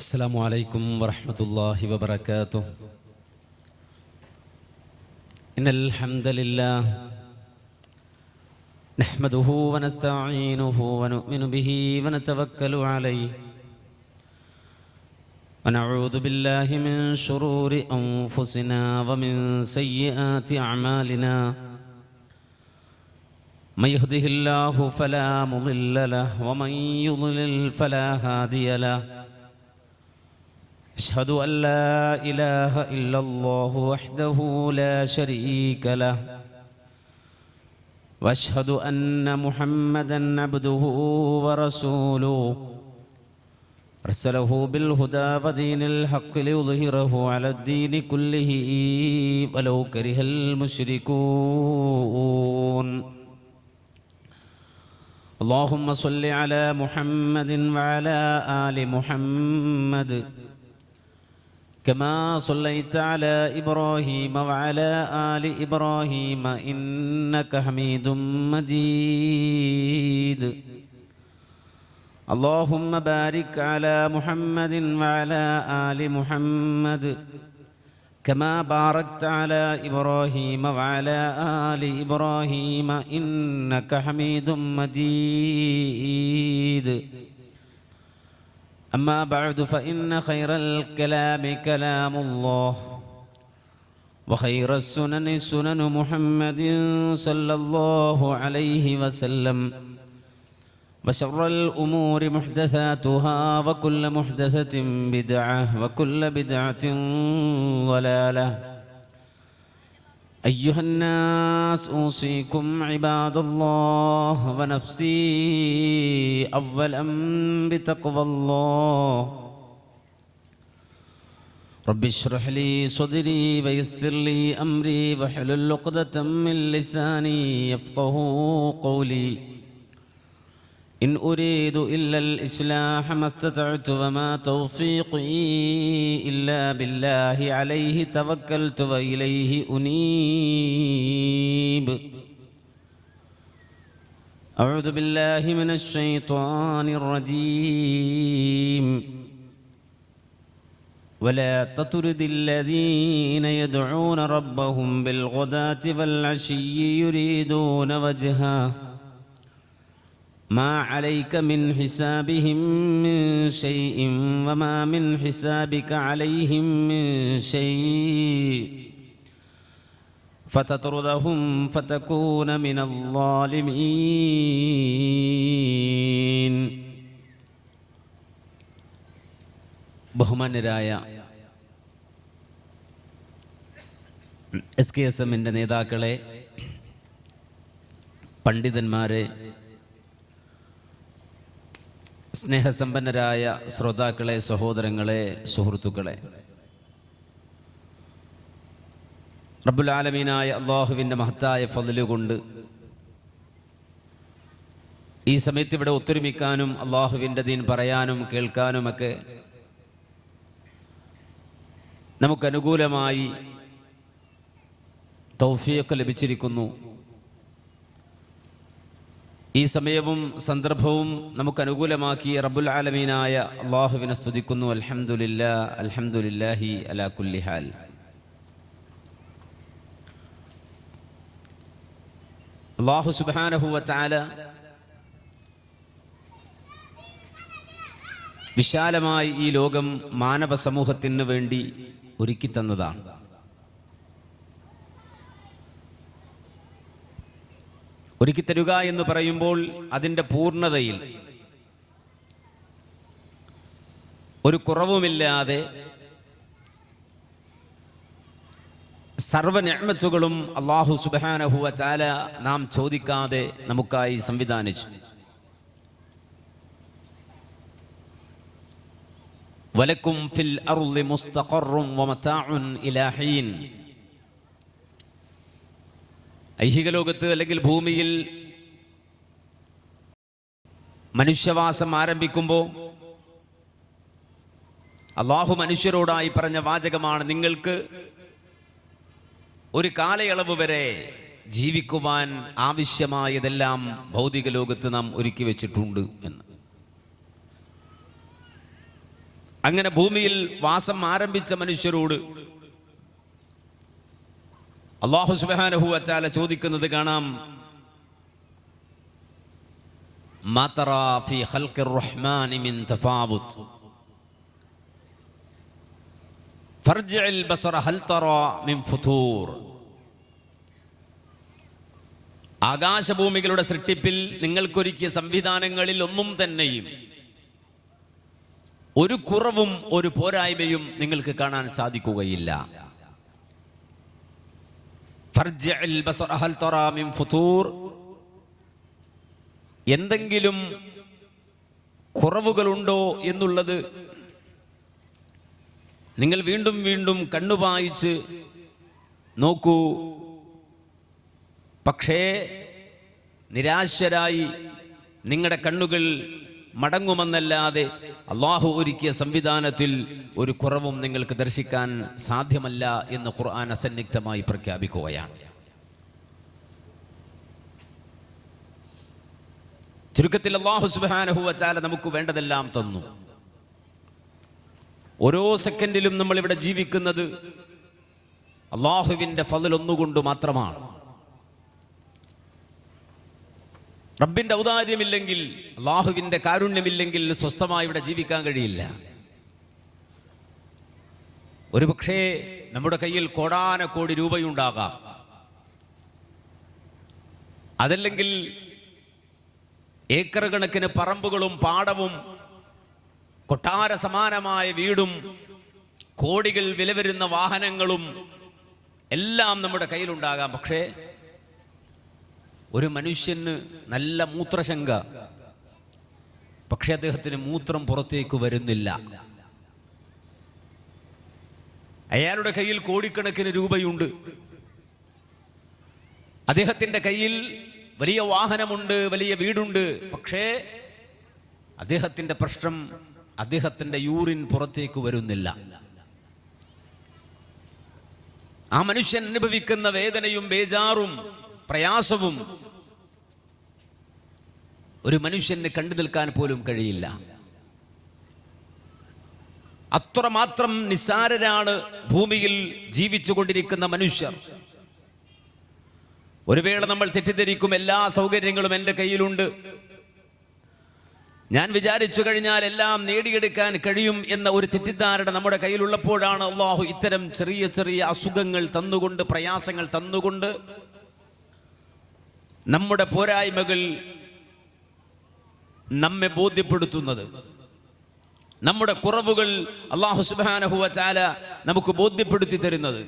السلام عليكم ورحمة الله وبركاته. إن الحمد لله نحمده ونستعينه ونؤمن به ونتوكل عليه ونعوذ بالله من شرور أنفسنا ومن سيئات أعمالنا. من يهده الله فلا مضل له ومن يضلل فلا هادي له. أشهد أن لا إله إلا الله وحده لا شريك له وأشهد أن محمدًا عبده ورسوله أرسله بالهدى ودين الحق ليظهره على الدين كله ولو كره المشركون. اللهم صل على محمد وعلى آل محمد كما صليت على إبراهيم وعلى آل إبراهيم إنك حميد مجيد. اللهم بارك على محمد وعلى آل محمد كما باركت على إبراهيم وعلى آل إبراهيم إنك حميد مجيد. أما بعد فإن خير الكلام كلام الله وخير السنن سنن محمد صلى الله عليه وسلم وشر الأمور محدثاتها وكل محدثة بدعة وكل بدعة ضلالة. أيها الناس أوصيكم عباد الله ونفسي أولا بتقوى الله. رب اشرح لي صدري ويسر لي أمري واحلل عقدة من لساني يفقه قولي. إن أريد إلا الإصلاح ما استطعت وما توفيقي إلا بالله عليه توكلت وإليه أنيب. أعوذ بالله من الشيطان الرجيم. ولا تطرد الذين يدعون ربهم بالغداة والعشي يريدون وجهه ما عليك من حسابهم من شيء وما من حسابك عليهم من شيء فتطردهم فتكون من الظالمين. ബഹുമാന്യരായ SKSM-ന്റെ നേതാക്കളെ, പണ്ഡിതന്മാരെ, സ്നേഹസമ്പന്നരായ ശ്രോതാക്കളെ, സഹോദരങ്ങളെ, സുഹൃത്തുക്കളെ, റബ്ബുൽ ആലമീനായ അല്ലാഹുവിൻ്റെ മഹത്തായ ഫദ്ല് കൊണ്ട് ഈ സമയത്ത് ഇവിടെ ഒത്തൊരുമിക്കാനും അല്ലാഹുവിൻ്റെ ദീൻ പറയാനും കേൾക്കാനുമൊക്കെ നമുക്കനുകൂലമായി തൗഫീഖ് ലഭിച്ചിരിക്കുന്നു. ഈ സമയവും സന്ദർഭവും നമുക്കനുകൂലമാക്കി റബ്ബുൽ ആലമീനായ അല്ലാഹുവിനെ സ്തുതിക്കുന്നു. അൽഹംദുലില്ലാഹ്, അൽഹംദുലില്ലാഹി അലാ കുല്ലി ഹാൽ. അല്ലാഹു സുബ്ഹാനഹു വ തആല വിശാലമായി ഈ ലോകം മാനവ സമൂഹത്തിന് വേണ്ടി ഒരുക്കി തന്നതാണ്. ഒരുക്കി തരുക എന്ന് പറയുമ്പോൾ അതിൻ്റെ പൂർണ്ണതയിൽ ഒരു കുറവുമില്ലാതെ സർവ്വ നിഅ്മത്തുകളും അല്ലാഹു സുബ്ഹാനഹു വ തആല നാം ചോദിക്കാതെ നമുക്കായി സംവിധാനിച്ചു. വലക്കും ഫിൽ അർളി മുസ്തഖറുൻ വമതാഉൻ ഇലാ ഹീൻ. ഐഹിക ലോകത്ത് അല്ലെങ്കിൽ ഭൂമിയിൽ മനുഷ്യവാസം ആരംഭിക്കുമ്പോൾ അല്ലാഹു മനുഷ്യരോടായി പറഞ്ഞ വാചകമാണ്, നിങ്ങൾക്ക് ഒരു കാലയളവ് വരെ ജീവിക്കുവാൻ ആവശ്യമായതെല്ലാം ഭൗതിക ലോകത്ത് നാം ഒരുക്കി വെച്ചിട്ടുണ്ട് എന്ന്. അങ്ങനെ ഭൂമിയിൽ വാസം ആരംഭിച്ച മനുഷ്യരോട് അല്ലാഹു സുബ്ഹാനഹു വ തആല ചോദിക്കുന്നത് കാണാം, മാ തറാ ഫീ ഖൽഖിർ റഹ്മാനി മിൻ തഫാവുത് ഫർജിഉൽ ബസറ ഹൽ തറാ മിൻ ഫുതൂർ. ആകാശഭൂമികളുടെ സൃഷ്ടിപ്പിൽ നിങ്ങൾക്കൊരുക്കിയ സംവിധാനങ്ങളിൽ ഒന്നും തന്നെയും ഒരു കുറവും ഒരു പോരായ്മയും നിങ്ങൾക്ക് കാണാൻ സാധിക്കുകയില്ല. ഫർജിഉൽ ബസറ ഹൽ തറാ മിൻ ഫുതൂർ. എന്തെങ്കിലും കുറവുകളുണ്ടോ എന്നുള്ളത് നിങ്ങൾ വീണ്ടും വീണ്ടും കണ്ണുപായിച്ച് നോക്കൂ. പക്ഷേ നിരാശരായി നിങ്ങളുടെ കണ്ണുകൾ മടങ്ങുമെന്നല്ലാതെ അള്ളാഹു ഒരുക്കിയ സംവിധാനത്തിൽ ഒരു കുറവും നിങ്ങൾക്ക് ദർശിക്കാൻ സാധ്യമല്ല എന്ന് ഖുർആൻ അസന്നിഗ്ധമായി പ്രഖ്യാപിക്കുകയാണ്. ചുരുക്കത്തിൽ അല്ലാഹു സുബ്ഹാനഹു വ തആല നമുക്ക് വേണ്ടതെല്ലാം തന്നു. ഓരോ സെക്കൻഡിലും നമ്മൾ ഇവിടെ ജീവിക്കുന്നത് അള്ളാഹുവിൻ്റെ ഫضل ഒന്നുകൊണ്ട് മാത്രമാണ്. റബ്ബിന്റെ ഔദാര്യമില്ലെങ്കിൽ, അള്ളാഹുവിന്റെ കാരുണ്യമില്ലെങ്കിൽ സ്വസ്ഥമായി ഇവിടെ ജീവിക്കാൻ കഴിയില്ല. ഒരുപക്ഷേ നമ്മുടെ കയ്യിൽ കോടാനക്കോടി രൂപയുണ്ടാകാം, അതല്ലെങ്കിൽ ഏക്കർ കണക്കിന് പറമ്പുകളും പാടവും കൊട്ടാര സമാനമായ വീടും കോടികൾ വില വരുന്ന വാഹനങ്ങളും എല്ലാം നമ്മുടെ കയ്യിലുണ്ടാകാം. പക്ഷേ ഒരു മനുഷ്യന് നല്ല മൂത്രശങ്ക, പക്ഷെ അദ്ദേഹത്തിന് മൂത്രം പുറത്തേക്ക് വരുന്നില്ല. അയാളുടെ കയ്യിൽ കോടിക്കണക്കിന് രൂപയുണ്ട്, അദ്ദേഹത്തിന്റെ കയ്യിൽ വലിയ വാഹനമുണ്ട്, വലിയ വീടുണ്ട്, പക്ഷേ അദ്ദേഹത്തിന്റെ പ്രശ്നം അദ്ദേഹത്തിന്റെ യൂറിൻ പുറത്തേക്ക് വരുന്നില്ല. ആ മനുഷ്യൻ അനുഭവിക്കുന്ന വേദനയും ബേജാറും പ്രയാസവും ഒരു മനുഷ്യന് കണ്ടു നിൽക്കാൻ പോലും കഴിയില്ല. അത്രമാത്രം നിസ്സാരരാണ് ഭൂമിയിൽ ജീവിച്ചു കൊണ്ടിരിക്കുന്ന മനുഷ്യർ. ഒരു വേള നമ്മൾ തെറ്റിദ്ധരിക്കും, എല്ലാ സൗകര്യങ്ങളും എൻ്റെ കയ്യിലുണ്ട്, ഞാൻ വിചാരിച്ചു കഴിഞ്ഞാൽ എല്ലാം നേടിയെടുക്കാൻ കഴിയും എന്ന ഒരു തെറ്റിദ്ധാരണ നമ്മുടെ കയ്യിലുള്ളപ്പോഴാണ് അള്ളാഹു ഇത്തരം ചെറിയ ചെറിയ അസുഖങ്ങൾ തന്നുകൊണ്ട്, പ്രയാസങ്ങൾ തന്നുകൊണ്ട് നമ്മുടെ പോരായ്മകൾ നമ്മെ ബോധ്യപ്പെടുത്തുന്നത്, നമ്മുടെ കുറവുകൾ അല്ലാഹു സുബ്ഹാനഹു വ തആല നമുക്ക് ബോധ്യപ്പെടുത്തി തരുന്നത്.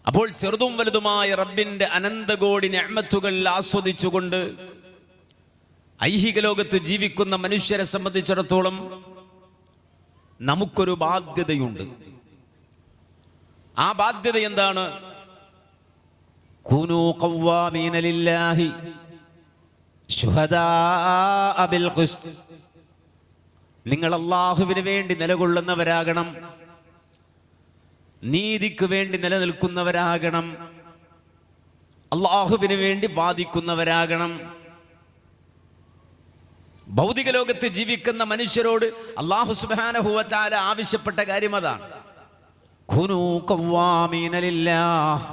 അപ്പോൾ ചെറുതും വലുതുമായ റബ്ബിന്റെ അനന്തകോടി നിഅ്മത്തുകൾ ആസ്വദിച്ചുകൊണ്ട് ഐഹിക ലോകത്ത് ജീവിക്കുന്ന മനുഷ്യരെ സംബന്ധിച്ചിടത്തോളം നമുക്കൊരു ബാധ്യതയുണ്ട്. ആ ബാധ്യത എന്താണ്? കൂനൂ ഖവ്വാമീന ലില്ലാഹി ശുഹദാഅ ബിൽ ഖിസ്ത്. നിങ്ങൾ അല്ലാഹുവിന് വേണ്ടി നിലകൊള്ളുന്നവരാകണം, നീതിക്ക് വേണ്ടി നിലനിൽക്കുന്നവരാകണം, അല്ലാഹുവിന് വേണ്ടി വാദിക്കുന്നവരാകണം. ഭൗതിക ലോകത്ത് ജീവിക്കുന്ന മനുഷ്യരോട് അല്ലാഹു സുബ്ഹാനഹു വ തആല ആവശ്യപ്പെട്ട കാര്യം അതാണ്. ഖുനൂ ഖവ്വാമീന ലില്ലാഹ്,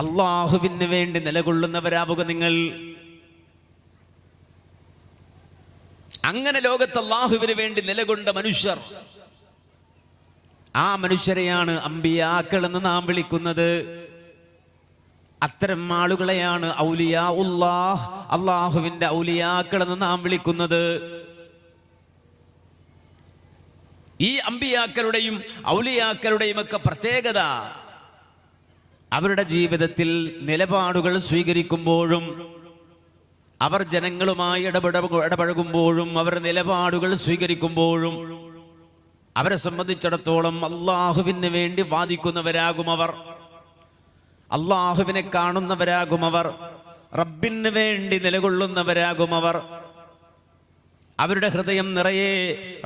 അല്ലാഹുവിന് വേണ്ടി നിലകൊള്ളുന്നവരാവുക നിങ്ങൾ. അങ്ങനെ ലോകത്ത് അല്ലാഹുവിന് വേണ്ടി നിലകൊണ്ട മനുഷ്യർ, ആ മനുഷ്യരെയാണ് അംബിയാക്കൾ എന്ന് നാം വിളിക്കുന്നത്. അത്തരം ആളുകളെയാണ് ഔലിയാഉല്ലാഹ്, അല്ലാഹുവിന്റെ ഔലിയാക്കൾ എന്ന് നാം വിളിക്കുന്നത്. ഈ അംബിയാക്കളുടെയും ഔലിയാക്കളുടെയും ഒക്കെ പ്രത്യേകത, അവരുടെ ജീവിതത്തിൽ നിലപാടുകൾ സ്വീകരിക്കുമ്പോഴും അവർ ജനങ്ങളുമായി ഇടപഴകുമ്പോഴും അവർ നിലപാടുകൾ സ്വീകരിക്കുമ്പോഴും അവരെ സംബന്ധിച്ചിടത്തോളം അല്ലാഹുവിന് വേണ്ടി വാദിക്കുന്നവരാകും അവർ, അല്ലാഹുവിനെ കാണുന്നവരാകും അവർ, റബ്ബിന് വേണ്ടി നിലകൊള്ളുന്നവരാകും അവർ. അവരുടെ ഹൃദയം നിറയെ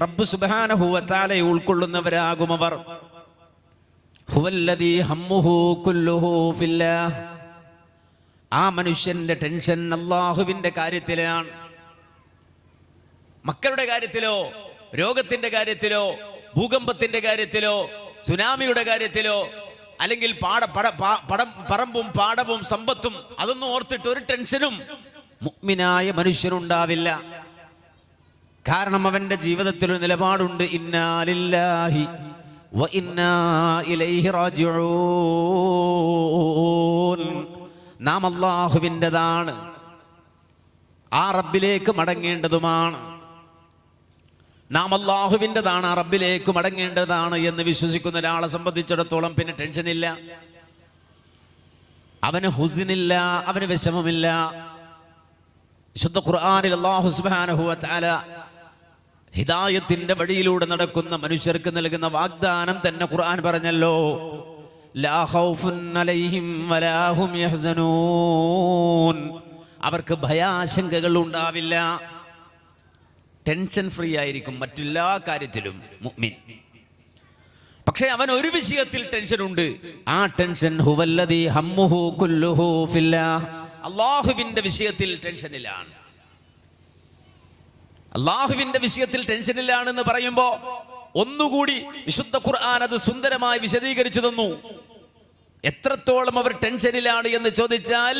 റബ്ബ് സുബ്ഹാനഹു വ തആലയെ ഉൾക്കൊള്ളുന്നവരാകും അവർ. ഹുവല്ലദീ ഹമ്മുഹു കുല്ലുഹു ഫില്ലാഹ്. ആ മനുഷ്യന്റെ ടെൻഷൻ അല്ലാഹുവിന്റെ കാര്യത്തിലാണ്. മക്കളുടെ കാര്യത്തിലോ, രോഗത്തിന്റെ കാര്യത്തിലോ ഭൂകമ്പത്തിന്റെ കാര്യത്തിലോ സുനാമിയുടെ കാര്യത്തിലോ അല്ലെങ്കിൽ പറമ്പും പാടവും സമ്പത്തും അതൊന്നും ഓർത്തിട്ട് ഒരു ടെൻഷനും മുഅ്മിനായ മനുഷ്യനുണ്ടാവില്ല. കാരണം അവന്റെ ജീവിതത്തിൽ ഒരു നിലപാടുണ്ട്, ഇന്നാ ലില്ലാഹി വ ഇന്നാ ഇലൈഹി റാജിഊൻ. നാം അല്ലാഹുവിൻ്റെതാണ്, ആ റബ്ബിലേക്ക് മടങ്ങേണ്ടതുമാണ്. നാം അല്ലാഹുവിൻ്റെതാണ്, ആ റബ്ബിലേക്ക് മടങ്ങേണ്ടതാണ് എന്ന് വിശ്വസിക്കുന്ന ഒരാളെ സംബന്ധിച്ചിടത്തോളം പിന്നെ ടെൻഷനില്ല, അവന് ഹുസ്നില്ല, അവന് വിഷമമില്ല. വിശുദ്ധ ഖുർആനിൽ അല്ലാഹു സുബ്ഹാനഹു വ തആല ഹിദായത്തിന്റെ വഴിയിലൂടെ നടക്കുന്ന മനുഷ്യർക്ക് നൽകുന്ന വാഗ്ദാനം തന്നെ ഖുർആൻ പറഞ്ഞല്ലോ, ലാ ഖൗഫുൻ അലൈഹിം വലാ ഹും യഹ്സനൂൻ. അവർക്ക് ഭയാശങ്കകൾ ഉണ്ടാവില്ല, ടെൻഷൻ ഫ്രീ ആയിരിക്കും മറ്റെല്ലാ കാര്യത്തിലും മുഅ്മിൻ. പക്ഷേ അവൻ ഒരു വിഷയത്തിൽ ടെൻഷൻ ഉണ്ട്, ആ ടെൻഷൻ ഹുവല്ലദീ ഹമ്മുഹു കുല്ലുഹു ഫില്ലാഹ്. അല്ലാഹുവിന്റെ വിഷയത്തിൽ ടെൻഷനിലാണ്. അല്ലാഹുവിന്റെ വിഷയത്തിൽ ടെൻഷനിലാണെന്ന് പറയുമ്പോൾ ഒന്നുകൂടി വിശുദ്ധ ഖുർആൻ അത് സുന്ദരമായി വിശദീകരിച്ചു തന്നു. എത്രത്തോളം അവർ ടെൻഷനിലാണ് എന്ന് ചോദിച്ചാൽ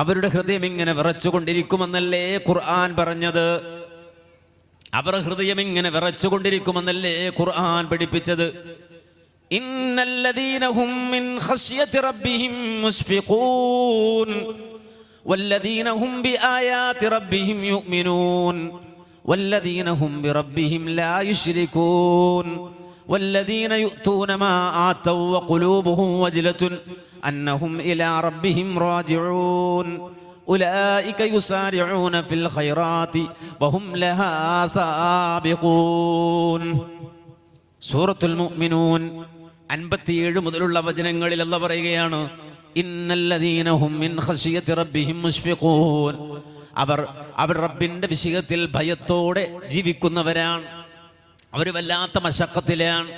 അവരുടെ ഹൃദയം ഇങ്ങനെ വിറച്ചുകൊണ്ടിരിക്കുമെന്നല്ലേ ഖുർആൻ പറഞ്ഞത്. അവർ ഹൃദയം ഇങ്ങനെ വിറച്ചുകൊണ്ടിരിക്കുമെന്നല്ലേ ഖുർആൻ പഠിപ്പിച്ചത്. ഇന്നല്ലദീന ഹും മിൻ ഖശ്യതി റബ്ബിഹിം മുസ്ഫിഖൂൻ വല്ലദീന ഹും ബിആയാതി റബ്ബിഹിം യുഅ്മിനൂൻ വല്ലദീന ഹും ബിറബ്ബിഹിം ലാ യുശ്രികൂൻ വല്ലദീന യുഅ്തൂന മാ ആതൗ വഖുലൂബുഹും വജ്ലത്തുൻ അന്നഹും ഇലാ റബ്ബിഹിം റാജിഊൻ ഉലൈക യുസാരിഊന ഫിൽ ഖൈറാത്തി വഹും ലഹാ സാബിഖൂൻ. സൂറത്തുൽ മുഅ്മിനൂൻ 57 മുതലുള്ള വചനങ്ങളിൽ അല്ലാഹു പറയുകയാണ്, ഇന്നല്ലദീന ഹും മിൻ ഖശ്യതി റബ്ബിഹിം മുസ്ഫിഖൂൻ. അവർ റബ്ബിന്റെ വിഷയത്തിൽ ഭയത്തോടെ ജീവിക്കുന്നവരാണ്. അവർ വല്ലാത്ത മശഖത്തിലാണ്.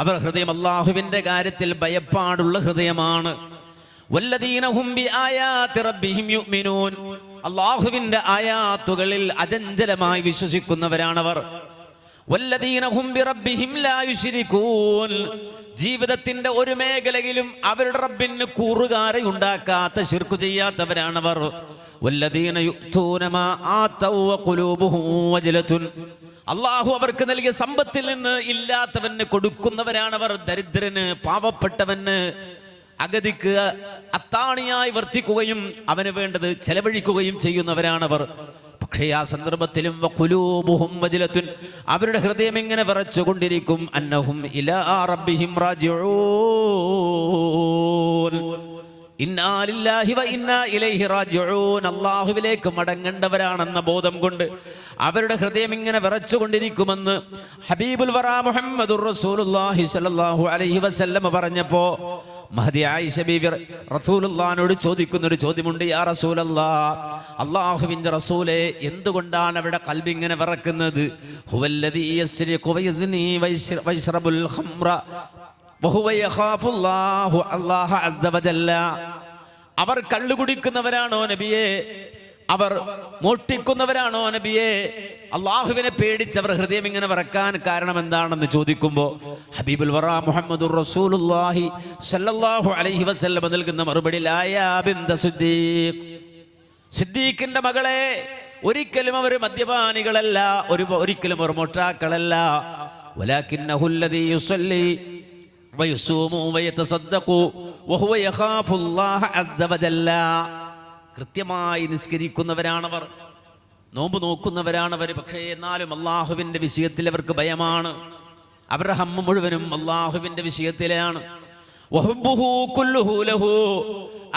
അവർ ഹൃദയം അല്ലാഹുവിന്റെ കാര്യത്തിൽ ഭയപ്പാടുള്ള ഹൃദയമാണ്. വല്ലദീന ഹും ബിആയാതി റബ്ബിഹിം യുഅ്മിനൂൻ. അല്ലാഹുവിന്റെ ആയാത്തുകളിൽ അചഞ്ചലമായി വിശ്വസിക്കുന്നവരാണവർ. വല്ലദീന ഹും ബിറബ്ബിഹിം ലാ യുശ്രികൂൻ. ജീവിതത്തിന്റെ ഒരു മേഖലയിലും അവരുടെ റബ്ബിന് കൂറുകാരെ ഉണ്ടാക്കാത്ത, ശിർക്ക് ചെയ്യാത്തവരാണവർ. വല്ലദീന യുഅ്തൂന മാ ആതൗ വഖുലൂബുഹും വജ്ലത്തുൻ. അല്ലാഹു അവർക്ക് നൽകിയ സമ്പത്തിൽ നിന്ന് ഇല്ലാത്തവന് കൊടുക്കുന്നവരാണവർ. ദരിദ്രന്, പാവപ്പെട്ടവന്, അഗതിക്ക് അത്താണിയായി വർത്തിക്കുകയും അവന് വേണ്ടത് ചെലവഴിക്കുകയും ചെയ്യുന്നവരാണവർ. പക്ഷേ ആ സന്ദർഭത്തിലും വഖുലൂബുഹും വജ്ലത്തുൻ, അവരുടെ ഹൃദയം ഇങ്ങനെ വിറച്ചുകൊണ്ടിരിക്കും. അന്നഹും ഇലാ റബ്ബിഹിം റാജിഊൻ. ഇന്നാ ലില്ലാഹി വ ഇന്നാ ഇലൈഹി റാജിഊൻ. അല്ലാഹുവിലേക്ക് മടങ്ങേണ്ടവരാണെന്ന ബോധം കൊണ്ട് അവരുടെ ഹൃദയം ഇങ്ങനെ വിറച്ചുകൊണ്ടിരിക്കുമെന്ന് ഹബീബുൽ വറാ മുഹമ്മദുർ റസൂലുള്ളാഹി സ്വല്ലല്ലാഹു അലൈഹി വസല്ലം പറഞ്ഞപ്പോ മഹദി ആയിഷ ബീവി റസൂലുള്ളാഹിനോട് ചോദിക്കുന്ന ഒരു ചോദ്യമുണ്ട്, യാ റസൂലല്ലാഹ്, അല്ലാഹുവിന്റെ റസൂലേ, എന്തുകൊണ്ടാണ് അവരുടെ ഖൽബ് ഇങ്ങനെ വിറക്കുന്നത്? ഹുവല്ലദീ യസ്രിഖു വയസ്നി വയശ്റബുൽ ഖംറ വഹുവ യഖാഫുല്ലാഹു അല്ലാഹ അസ്സ വജല്ല. അവർ കള്ളു കുടിക്കുന്നവരാണോ നബിയേ? അവർ മോഷ്ടിക്കുന്നവരാണോ നബിയേ? അള്ളാഹുവിനെ പേടിച്ചവർ ഹൃദയം ഇങ്ങനെ വിറക്കാൻ കാരണം എന്താണെന്ന് ചോദിക്കുമ്പോൾ ഹബീബുൽ വറാ മുഹമ്മദുർ റസൂലുള്ളാഹി സ്വല്ലല്ലാഹു അലൈഹി വസല്ലം നൽകുന്ന മറുപടി, ലായാ ബിന്ത സിദ്ദീഖ്. സിദ്ദീഖിന്റെ മകളെ, ഒരിക്കലും അവർ മദ്യപാനികളല്ല, ഒരിക്കലും അവർ മോഷ്ടാക്കളല്ല. വലാകിന്നഹു അല്ലദീ യുസല്ലി വയസൂമു വയതസദ്ദഖു വഹുവ യഖാഫുല്ലാഹ അസ്സ വജല്ല. കൃത്യമായി നിസ്കരിക്കുന്നവരാണവർ, നോമ്പ് നോക്കുന്നവരാണവർ. പക്ഷേ എന്നാലും അള്ളാഹുവിന്റെ വിഷയത്തിൽ അവർക്ക് ഭയമാണ്. അവരുടെ ഹമ്മ് മുഴുവനും അള്ളാഹുവിന്റെ വിഷയത്തിലാണ്. വഹുബ്ബുഹു കുല്ലുഹു ലഹു.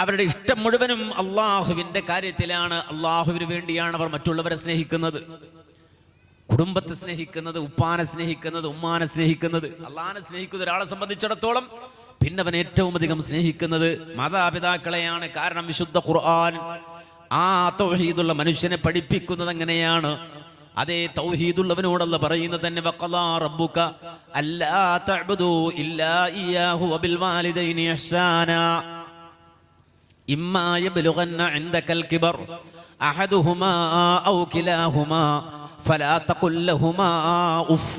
അവരുടെ ഇഷ്ടം മുഴുവനും അള്ളാഹുവിന്റെ കാര്യത്തിലാണ്. അള്ളാഹുവിന് വേണ്ടിയാണ് അവർ മറ്റുള്ളവരെ സ്നേഹിക്കുന്നത്, കുടുംബത്തെ സ്നേഹിക്കുന്നത്, ഉപ്പാനെ സ്നേഹിക്കുന്നത്, ഉമ്മാനെ സ്നേഹിക്കുന്നത്. അള്ളാഹിനെ സ്നേഹിക്കുന്ന ഒരാളെ സംബന്ധിച്ചിടത്തോളം പിന്നെ അവൻ ഏറ്റവും അധികം സ്നേഹിക്കുന്നത് മാതാപിതാക്കളെയാണ്. കാരണം വിശുദ്ധ ഖുർആൻ ആ തൗഹീദുള്ള മനുഷ്യനെ പഠിപ്പിക്കുന്നത് എങ്ങനെയാണ്? അതേ തൗഹീദുള്ളവനോടല്ല പറയുന്നത് തന്നെ, വഖളാ റബ്ബുക അല്ലാ തഅ്ബുദൂ ഇല്ലാ ഇയ്യാഹു വബിൽ വാലിദൈനി ഇഹ്സാനാ. ഇമ്മാ യബ്ലുഗന്ന ഇൻദകൽ കിബർ അഹദുഹുമാ ഔ കിലാഹുമാ ഫലാ തഖുൽ ലഹുമാ ഉഫ്.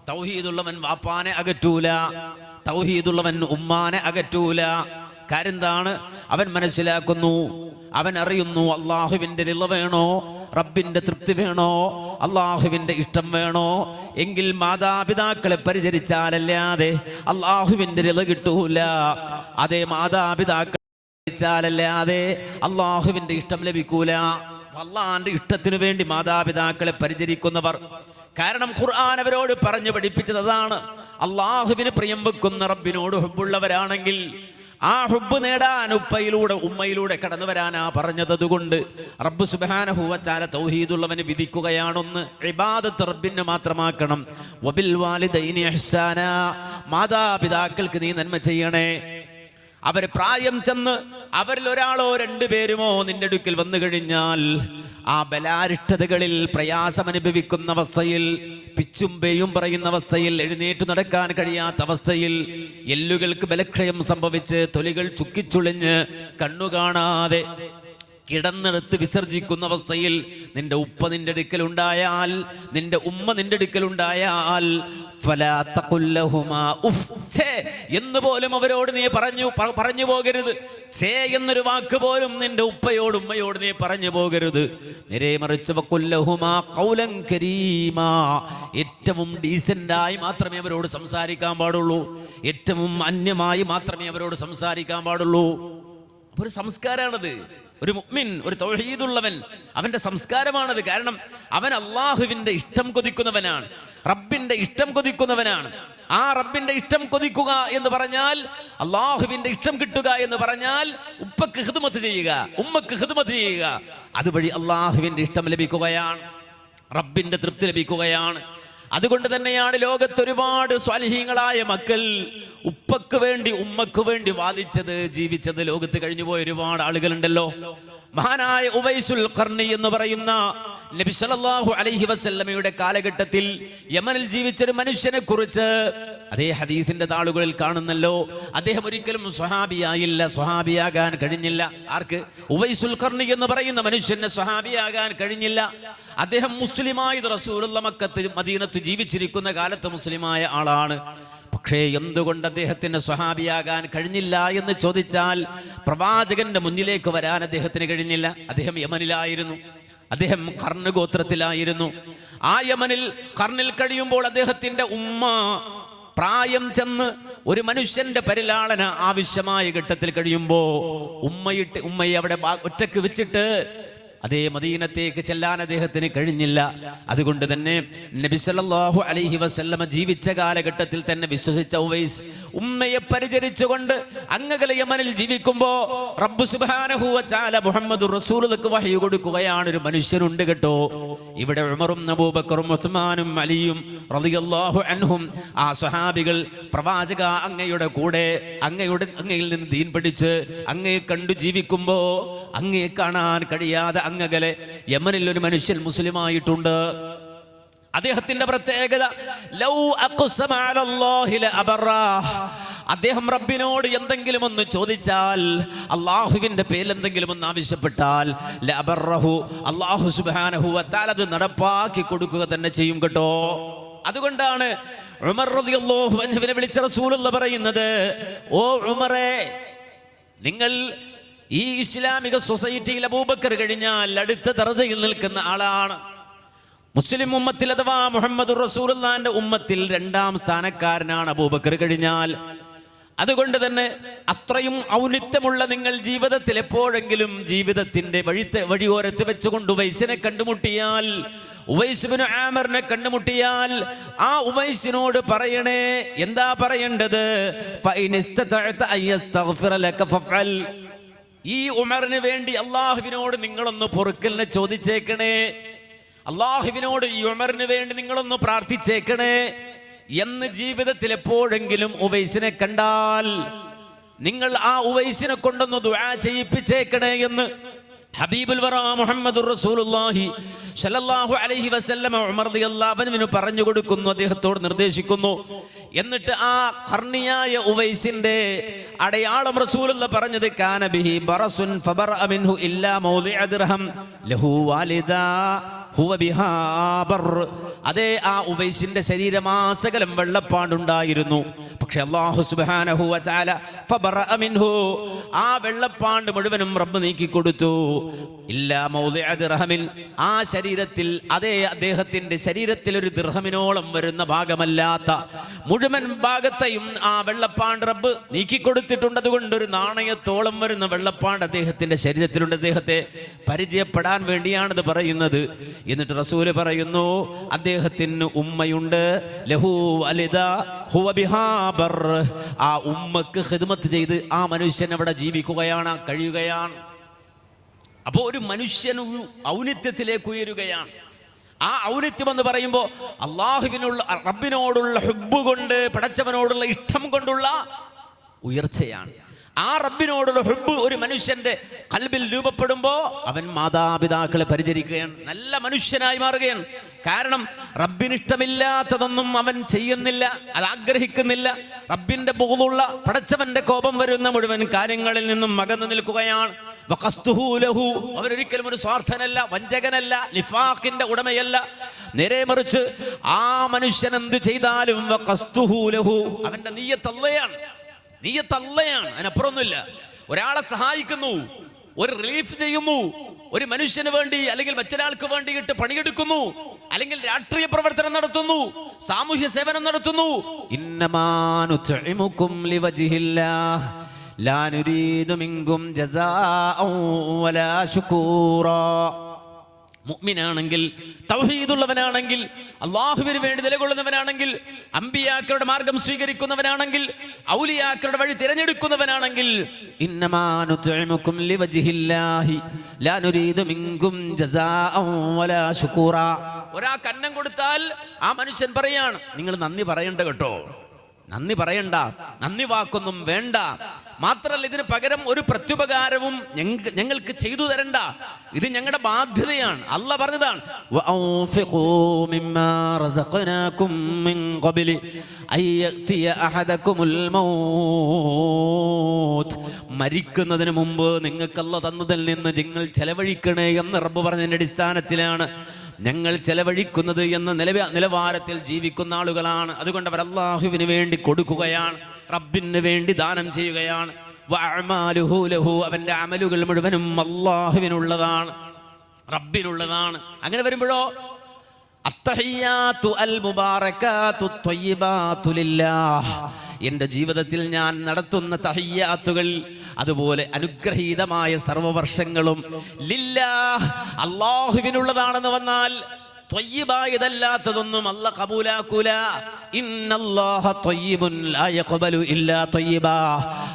തൗഹീദുള്ളവൻ വാപ്പാനെ അകറ്റൂല, തൗഹീദുള്ളവൻ ഉമ്മാനെ അകറ്റൂല. കാര്യം എന്താണ്? അവൻ മനസ്സിലാക്കുന്നു, അവൻ അറിയുന്നു അള്ളാഹുവിൻ്റെ റിള വേണോ, റബ്ബിന്റെ തൃപ്തി വേണോ, അള്ളാഹുവിന്റെ ഇഷ്ടം വേണോ എങ്കിൽ മാതാപിതാക്കളെ പരിചരിച്ചാലല്ലാതെ അള്ളാഹുവിന്റെ റിള കിട്ടൂല. അതേ മാതാപിതാക്കളെ പരിചരിച്ചാലല്ലാതെ അള്ളാഹുവിന്റെ ഇഷ്ടം ലഭിക്കൂല. അള്ളാഹിന്റെ ഇഷ്ടത്തിനു വേണ്ടി മാതാപിതാക്കളെ പരിചരിക്കുന്നവർ, കാരണം ഖുർആൻ അവരോട് പറഞ്ഞു പഠിപ്പിച്ചത് അതാണ്. അള്ളാഹുവിന് പ്രിയം വെക്കുന്ന റബ്ബിനോട് ഹുബ്ബുള്ളവരാണെങ്കിൽ ആ ഹുബ്ബ് നേടാൻ ഉപ്പയിലൂടെ ഉമ്മയിലൂടെ കടന്നു വരാനാ പറഞ്ഞത്. അതുകൊണ്ട് റബ്ബ് സുബ്ഹാനഹു വ തആല തൗഹീദുള്ളവന് വിധിക്കുകയാണൊന്ന്, ഇബാദത്ത് റബ്ബിന് മാത്രമാക്കണം. വബിൽ വാലിദൈനി ഇഹ്സാനാ, മാതാപിതാക്കൾക്ക് നീ നന്മ ചെയ്യണേ. അവർ പ്രായം ചെന്ന് അവരിൽ ഒരാളോ രണ്ടുപേരുമോ നിന്റെ അടുക്കൽ വന്നു കഴിഞ്ഞാൽ ആ ബലാരിഷ്ടതകളിൽ പ്രയാസമനുഭവിക്കുന്ന അവസ്ഥയിൽ, പിച്ചും പേയും പറയുന്ന അവസ്ഥയിൽ, എഴുന്നേറ്റ് നടക്കാൻ കഴിയാത്ത അവസ്ഥയിൽ, എല്ലുകൾക്ക് ബലക്ഷയം സംഭവിച്ച് തൊലികൾ ചുക്കിച്ചുളിഞ്ഞ് കണ്ണു കാണാതെ കിടന്നെടുത്ത് വിസർജിക്കുന്ന അവസ്ഥയിൽ നിന്റെ ഉപ്പ നിന്റെ അടുക്കലുണ്ടായാൽ, നിന്റെ ഉമ്മ നിന്റെ അടുക്കലുണ്ടായാൽ ഫലാ തഖുൽ ലഹുമാ ഉഫ്, ഛേ എന്ന് പോലും അവരോട് നീ പറഞ്ഞു പോകരുത്. ഛേ എന്നൊരു വാക്ക് പോലും നിന്റെ ഉപ്പയോട് ഉമ്മയോട് നീ പറഞ്ഞു പോകരുത്. നേരെ മറിച്ച് വഖുൽ ലഹുമാ ഖൗലൻ കരീമാ, ഏറ്റവും ഡീസന്റായി മാത്രമേ അവരോട് സംസാരിക്കാൻ പാടുള്ളൂ, ഏറ്റവും മാന്യമായി മാത്രമേ അവരോട് സംസാരിക്കാൻ പാടുള്ളൂ. ഒരു സംസ്കാരമാണത്. ഒരു മുഅ്മിൻ, ഒരു തൗഹീദുള്ളവൻ, അവന്റെ സംസ്കാരമാണത്. കാരണം അവൻ അള്ളാഹുവിന്റെ ഇഷ്ടം കൊതിക്കുന്നവനാണ്, റബ്ബിന്റെ ഇഷ്ടം കൊതിക്കുന്നവനാണ്. ആ റബ്ബിന്റെ ഇഷ്ടം കൊതിക്കുക എന്ന് പറഞ്ഞാൽ, അള്ളാഹുവിന്റെ ഇഷ്ടം കിട്ടുക എന്ന് പറഞ്ഞാൽ ഉപ്പക്ക് ഖിദ്മത്ത് ചെയ്യുക, ഉമ്മക്ക് ഖിദ്മത്ത് ചെയ്യുക. അതുവഴി അള്ളാഹുവിന്റെ ഇഷ്ടം ലഭിക്കുകയാണ്, റബ്ബിന്റെ തൃപ്തി ലഭിക്കുകയാണ്. അതുകൊണ്ട് തന്നെയാണ് ലോകത്ത് ഒരുപാട് സ്വാലിഹീങ്ങളായ മക്കൾ ഉപ്പക്ക് വേണ്ടി ഉമ്മക്ക് വേണ്ടി വാദിച്ചത്, ജീവിച്ചത്. ലോകത്ത് കഴിഞ്ഞുപോയ ഒരുപാട് ആളുകളുണ്ടല്ലോ. മഹാനായ ഉവൈസുൽ ഖർനി എന്ന് പറയുന്ന നബി സല്ലല്ലാഹു അലൈഹി വസല്ലമയുടെ കാലഘട്ടത്തിൽ യമനിൽ ജീവിച്ചൊരു മനുഷ്യനെ കുറിച്ച് അതേ ഹദീസിന്റെ താളുകളിൽ കാണുന്നല്ലോ. അദ്ദേഹം ഒരിക്കലും സ്വഹാബിയായില്ല, സ്വഹാബിയാകാൻ കഴിഞ്ഞില്ല. ആർക്ക്? ഉവൈസുൽ ഖർനി എന്ന് പറയുന്ന മനുഷ്യന് സ്വഹാബിയാകാൻ കഴിഞ്ഞില്ല. അദ്ദേഹം മുസ്ലിമായി റസൂലുള്ള മക്കത്ത് മദീനത്ത് ജീവിച്ചിരിക്കുന്ന കാലത്ത് മുസ്ലിമായ ആളാണ്. പക്ഷേ എന്തുകൊണ്ട് അദ്ദേഹത്തിന് സ്വഹാബിയാകാൻ കഴിഞ്ഞില്ല എന്ന് ചോദിച്ചാൽ, പ്രവാചകന്റെ മുന്നിലേക്ക് വരാൻ അദ്ദേഹത്തിന് കഴിഞ്ഞില്ല. അദ്ദേഹം യമനിലായിരുന്നു, അദ്ദേഹം ഖർന് ഗോത്രത്തിലായിരുന്നു. ആ യമനിൽ ഖർനിൽ കഴിയുമ്പോൾ അദ്ദേഹത്തിന്റെ ഉമ്മ പ്രായം ചെന്ന് ഒരു മനുഷ്യന്റെ പരിലാളന ആവശ്യമായ ഘട്ടത്തിൽ കഴിയുമ്പോ ഉമ്മയെ അവിടെ ഒറ്റക്ക് വെച്ചിട്ട് അതേ മദീനത്തേക്ക് ചെല്ലാൻ അദ്ദേഹത്തിന് കഴിഞ്ഞില്ല. അതുകൊണ്ട് തന്നെ നബി സല്ലല്ലാഹു അലൈഹി വസല്ലമ ജീവിച്ച കാലഘട്ടത്തിൽ തന്നെ വിശ്വസിച്ച ഉവൈസ് ഉമ്മയെ പരിചരിച്ചുകൊണ്ട് അങ്ങകലെ യമനിൽ ജീവിക്കുമ്പോ റബ്ബ് സുബ്ഹാനഹു വ തആല മുഹമ്മദുർ റസൂലുള്ളാഹിക്ക് വഹി കൊടുക്കുകയാണ്, ഒരു മനുഷ്യനുണ്ട് കേട്ടോ ഇവിടെ, ഉമറും അബൂബക്കറും ഉസ്മാനും അലിയും റളിയല്ലാഹു അൻഹും, ആ സ്വഹാബികൾ പ്രവാചക അങ്ങയുടെ കൂടെ അങ്ങയിൽ നിന്ന് ദീൻ പഠിച്ച് അങ്ങയെ കണ്ടു ജീവിക്കുമ്പോ അങ്ങയെ കാണാൻ കഴിയാതെ അങ്ങകലെ യമനിൽ ഒരു മനുഷ്യൻ മുസ്ലിമായിട്ടുണ്ട്. അദ്ദേഹത്തിന്റെ പ്രത്യേകത ലൗ അഖ്സമ അലല്ലാഹി ലഅബറാഹ്, അദ്ദേഹം റബ്ബിനോട് എന്തെങ്കിലും ഒന്ന് ചോദിച്ചാൽ, അള്ളാഹുവിന്റെ പേരിൽ എന്തെങ്കിലും ഒന്ന് ആവശ്യപ്പെട്ടാൽ ലഅബറഹു, അല്ലാഹു സുബ്ഹാനഹു വ തആല അത് നടപ്പാക്കി കൊടുക്കുക തന്നെ ചെയ്യും കേട്ടോ. അതുകൊണ്ടാണ് ഉമർ റളിയല്ലാഹു അൻഹുവിനെ വിളിച്ച റസൂലുള്ളാഹി പറയുന്നത്, ഓ ഉമറേ, നിങ്ങൾ ഈ ഇസ്ലാമിക സൊസൈറ്റിയിൽ അബൂബക്കർ കഴിഞ്ഞാൽ അടുത്ത ദർജയിൽ നിൽക്കുന്ന ആളാണ്. മുസ്ലിം ഉമ്മത്തിൽ അഥവാ മുഹമ്മദുർ റസൂലുള്ളാഹിന്റെ ഉമ്മത്തിൽ രണ്ടാം സ്ഥാനക്കാരനാണ് അബൂബക്കർ കഴിഞ്ഞാൽ. അതുകൊണ്ട് തന്നെ അത്രയും ഔന്നിത്യമുള്ള നിങ്ങൾ ജീവിതത്തിൽ എപ്പോഴെങ്കിലും ജീവിതത്തിന്റെ വഴിയോരത്ത് വെച്ചുകൊണ്ട് ഉവൈസിനെ കണ്ടുമുട്ടിയാൽ, ഉവൈസ് ഇബ്നു ആമിറിനെ കണ്ടുമുട്ടിയാൽ ആ ഉവൈസിനോട് പറയണേ, എന്താ പറയേണ്ടത്? ഫഇനിസ്തതഅത അയസ്തഗ്ഫിറ ലക ഫഫഅൽ, ഈ ഉമറിന് വേണ്ടി അള്ളാഹുവിനോട് നിങ്ങളൊന്ന് പൊറുക്കലിനെ ചോദിച്ചേക്കണേ, അള്ളാഹുവിനോട് ഈ ഉമറിന് വേണ്ടി നിങ്ങളൊന്ന് പ്രാർത്ഥിച്ചേക്കണേ എന്ന് ജീവിതത്തിൽ എപ്പോഴെങ്കിലും ഉവൈസിനെ കണ്ടാൽ നിങ്ങൾ ആ ഉവൈസിനെ കൊണ്ടൊന്ന് ദുആ ചെയ്യിപ്പിച്ചേക്കണേ എന്ന് ഹബീബുൽ വറ മുഹമ്മദുർ റസൂലുള്ളാഹി സല്ലല്ലാഹു അലൈഹി വസല്ലം ഉമർ റളിയല്ലാഹു അൻഹു പറഞ്ഞു കൊടുക്കുന്നു, അദ്ദേഹത്തോട് നിർദ്ദേശിക്കുന്നു. എന്നിട്ട് ആ ഖർണിയായ ഉവൈസിന്റെ അടയാളം റസൂലുള്ളാഹി പറഞ്ഞത് കാന ബിഹി ബറസുൻ ഫബറഅ മിൻഹു ഇല്ലാ മൗദിഅ ദിർഹം ലഹു വാലിദാ ഹുവ ബിഹാ ബർ. അതേ, ആ ഉവൈസിന്റെ ശരീരമാസകലം വെള്ളപ്പാണ്ടുണ്ടായിരുന്നു. പക്ഷെ അല്ലാഹു സുബ്ഹാനഹു വ തആല ഫബറഅ മിൻഹു, ആ വെള്ളപ്പാണ്ട് മുഴുവനും റബ്ബ് നീക്കി കൊടുത്തു. ഇല്ലാ മൗദിഅ ദിർഹമിൻ, ആ ശരീരത്തിൽ, അതേ അദ്ദേഹത്തിന്റെ ശരീരത്തിൽ ഒരു ദിർഹമിനോളം വരുന്ന ഭാഗമല്ലാത്ത മുഴുവൻ ഭാഗത്തെയും ആ വെള്ളപ്പാണ്ട് റബ്ബ് നീക്കിക്കൊടുത്തിട്ടുണ്ട്. അതുകൊണ്ട് ഒരു നാണയത്തോളം വരുന്ന വെള്ളപ്പാണ്ട് അദ്ദേഹത്തിന്റെ ശരീരത്തിലുണ്ട്. അദ്ദേഹത്തെ പരിചയപ്പെടാൻ വേണ്ടിയാണിത് പറയുന്നത്. എന്നിട്ട് റസൂല് പറയുന്നു, അദ്ദേഹത്തിന് ഉമ്മയുണ്ട്, ലഹു വലിദ ഹുവ ബിഹാ ബർ. ആ ഉമ്മക്ക് ഖിദ്മത്ത് ചെയ്ത് ആ മനുഷ്യൻ അവിടെ ജീവിക്കുകയാണ്, കഴിയുകയാണ്. അപ്പോൾ ഒരു മനുഷ്യൻ ഔന്നിത്യത്തിലേക്ക് ഉയരുകയാണ്. ആ ഔന്നിത്യം എന്ന് പറയുമ്പോൾ അള്ളാഹുവിനുള്ള, റബ്ബിനോടുള്ള ഹുബ്ബ് കൊണ്ട്, പടച്ചവനോടുള്ള ഇഷ്ടം കൊണ്ടുള്ള ഉയർച്ചയാണ്. ആ റബ്ബിനോടുള്ള ഹുബ്ബ് ഒരു മനുഷ്യന്റെ ഖൽബിൽ രൂപപ്പെടുമ്പോൾ അവൻ മാതാപിതാക്കളെ പരിചരിക്കുകയാണ്, നല്ല മനുഷ്യനായി മാറുകയാണ്. കാരണം റബ്ബിനിഷ്ടമില്ലാത്തതൊന്നും അവൻ ചെയ്യുന്നില്ല, അത് ആഗ്രഹിക്കുന്നില്ല. റബ്ബിന്റെ ബുഗ്ളുള്ള, പടച്ചവന്റെ കോപം വരുന്ന മുഴുവൻ കാര്യങ്ങളിൽ നിന്നും അകന്നു നിൽക്കുകയാണ്. അവരൊരിക്കലും ഒരു സ്വാർത്ഥനല്ല, വഞ്ചകനല്ല, നിഫാഖിന്റെ ഉടമയല്ല. നേരെ മറിച്ച് ആ മനുഷ്യൻ എന്ത് ചെയ്താലും അവന്റെ നിയ്യത്ത് അല്ലാഹയാണ്, നിയ്യത്ത് അല്ലാഹയാണ്, അതിനപ്പുറമൊന്നുമില്ല. ഒരാളെ സഹായിക്കുന്നു, ഒരു റിലീഫ് ചെയ്യുന്നു, ഒരു മനുഷ്യന് വേണ്ടി അല്ലെങ്കിൽ മറ്റൊരാൾക്ക് വേണ്ടിയിട്ട് പണിയെടുക്കുന്നു, അല്ലെങ്കിൽ രാഷ്ട്രീയ പ്രവർത്തനം നടത്തുന്നു, സാമൂഹ്യ സേവനം നടത്തുന്നു. ഇന്നമാ നുത്ഇമുകും ലിവജ്ഹില്ലാഹ് ലാ നുരീദു മിൻകും ജസാഅൻ വലാ ശുകൂറാ. മുഅ്മിനാണെങ്കിൽ, തൗഹീദുള്ളവനാണെങ്കിൽ, അല്ലാഹുവിന് വേണ്ടി നിലകൊള്ളുന്നവനാണെങ്കിൽ, അമ്പിയാക്കളുടെ മാർഗം സ്വീകരിക്കുന്നവനാണെങ്കിൽ, ഔലിയാക്കളുടെ വഴി തിരഞ്ഞെടുക്കുന്നവനാണെങ്കിൽ, ഇന്നമാ നുത്ഇമുകും ലിവജ്ഹില്ലാഹി ലാ നുരീദു മിൻകും ജസാഅൻ വലാ ശുകൂറാ. ഒരാൾക്ക് അന്നം കൊടുത്താൽ ആ മനുഷ്യൻ പറയാണ്, നിങ്ങൾ നന്ദി പറയണ്ട കേട്ടോ, നന്ദി പറയണ്ട, നന്ദി വാക്കൊന്നും വേണ്ട. മാത്രല്ല ഇതിന് പകരം ഒരു പ്രത്യുപകാരവും ഞങ്ങൾക്ക് ചെയ്തു തരണ്ട, ഇത് ഞങ്ങളുടെ ബാധ്യതയാണ്. അല്ലാഹ് പറഞ്ഞതാണ്, വഅൻഫിഖൂ മിമ്മാ റസഖനാകും മിൻ ഖബ്ലി അയ്യതിയ അഹദകുമുൽ മൗത്ത്. മരിക്കുന്നതിന് മുമ്പ് നിങ്ങൾക്ക് അല്ലാഹ് തന്നതിൽ നിന്ന് നിങ്ങൾ ചെലവഴിക്കണേ എന്ന് റബ്ബ് പറഞ്ഞതിന്റെ അടിസ്ഥാനത്തിലാണ് ഞങ്ങൾ ചെലവഴിക്കുന്നത് എന്ന നിലവാരത്തിൽ ജീവിക്കുന്ന ആളുകളാണ്. അതുകൊണ്ട് അവർ അല്ലാഹുവിന് വേണ്ടി കൊടുക്കുകയാണ്, റബ്ബിന് വേണ്ടി ദാനം ചെയ്യുകയാണ്. വഅഅമാലുഹു ലഹു, അവന്റെ അമലുകൾ മുഴുവനും അല്ലാഹുവിനുള്ളതാണ്, റബ്ബിനുള്ളതാണ്. അങ്ങനെ വരുമ്പോഴോ അത്തഹിയ്യാതു അൽ മുബാറകാതു ത്വയ്യിബാതു ലില്ലാഹ്, എൻ്റെ ജീവിതത്തിൽ ഞാൻ നടത്തുന്ന തഹിയ്യാത്തുകൾ, അതുപോലെ അനുഗ്രഹീതമായ സർവവർഷങ്ങളും ലില്ലാഹ്, അല്ലാഹുവിനുള്ളതാണെന്ന് വന്നാൽ ത്വയ്യിബായതല്ലാത്തതൊന്നും അല്ലാഹ് ഖബൂലാക്കൂല. ഇന്നല്ലാഹ ത്വയ്യിബുൻ ലാ യഖ്ബലു ഇല്ലാ ത്വയ്യിബാ.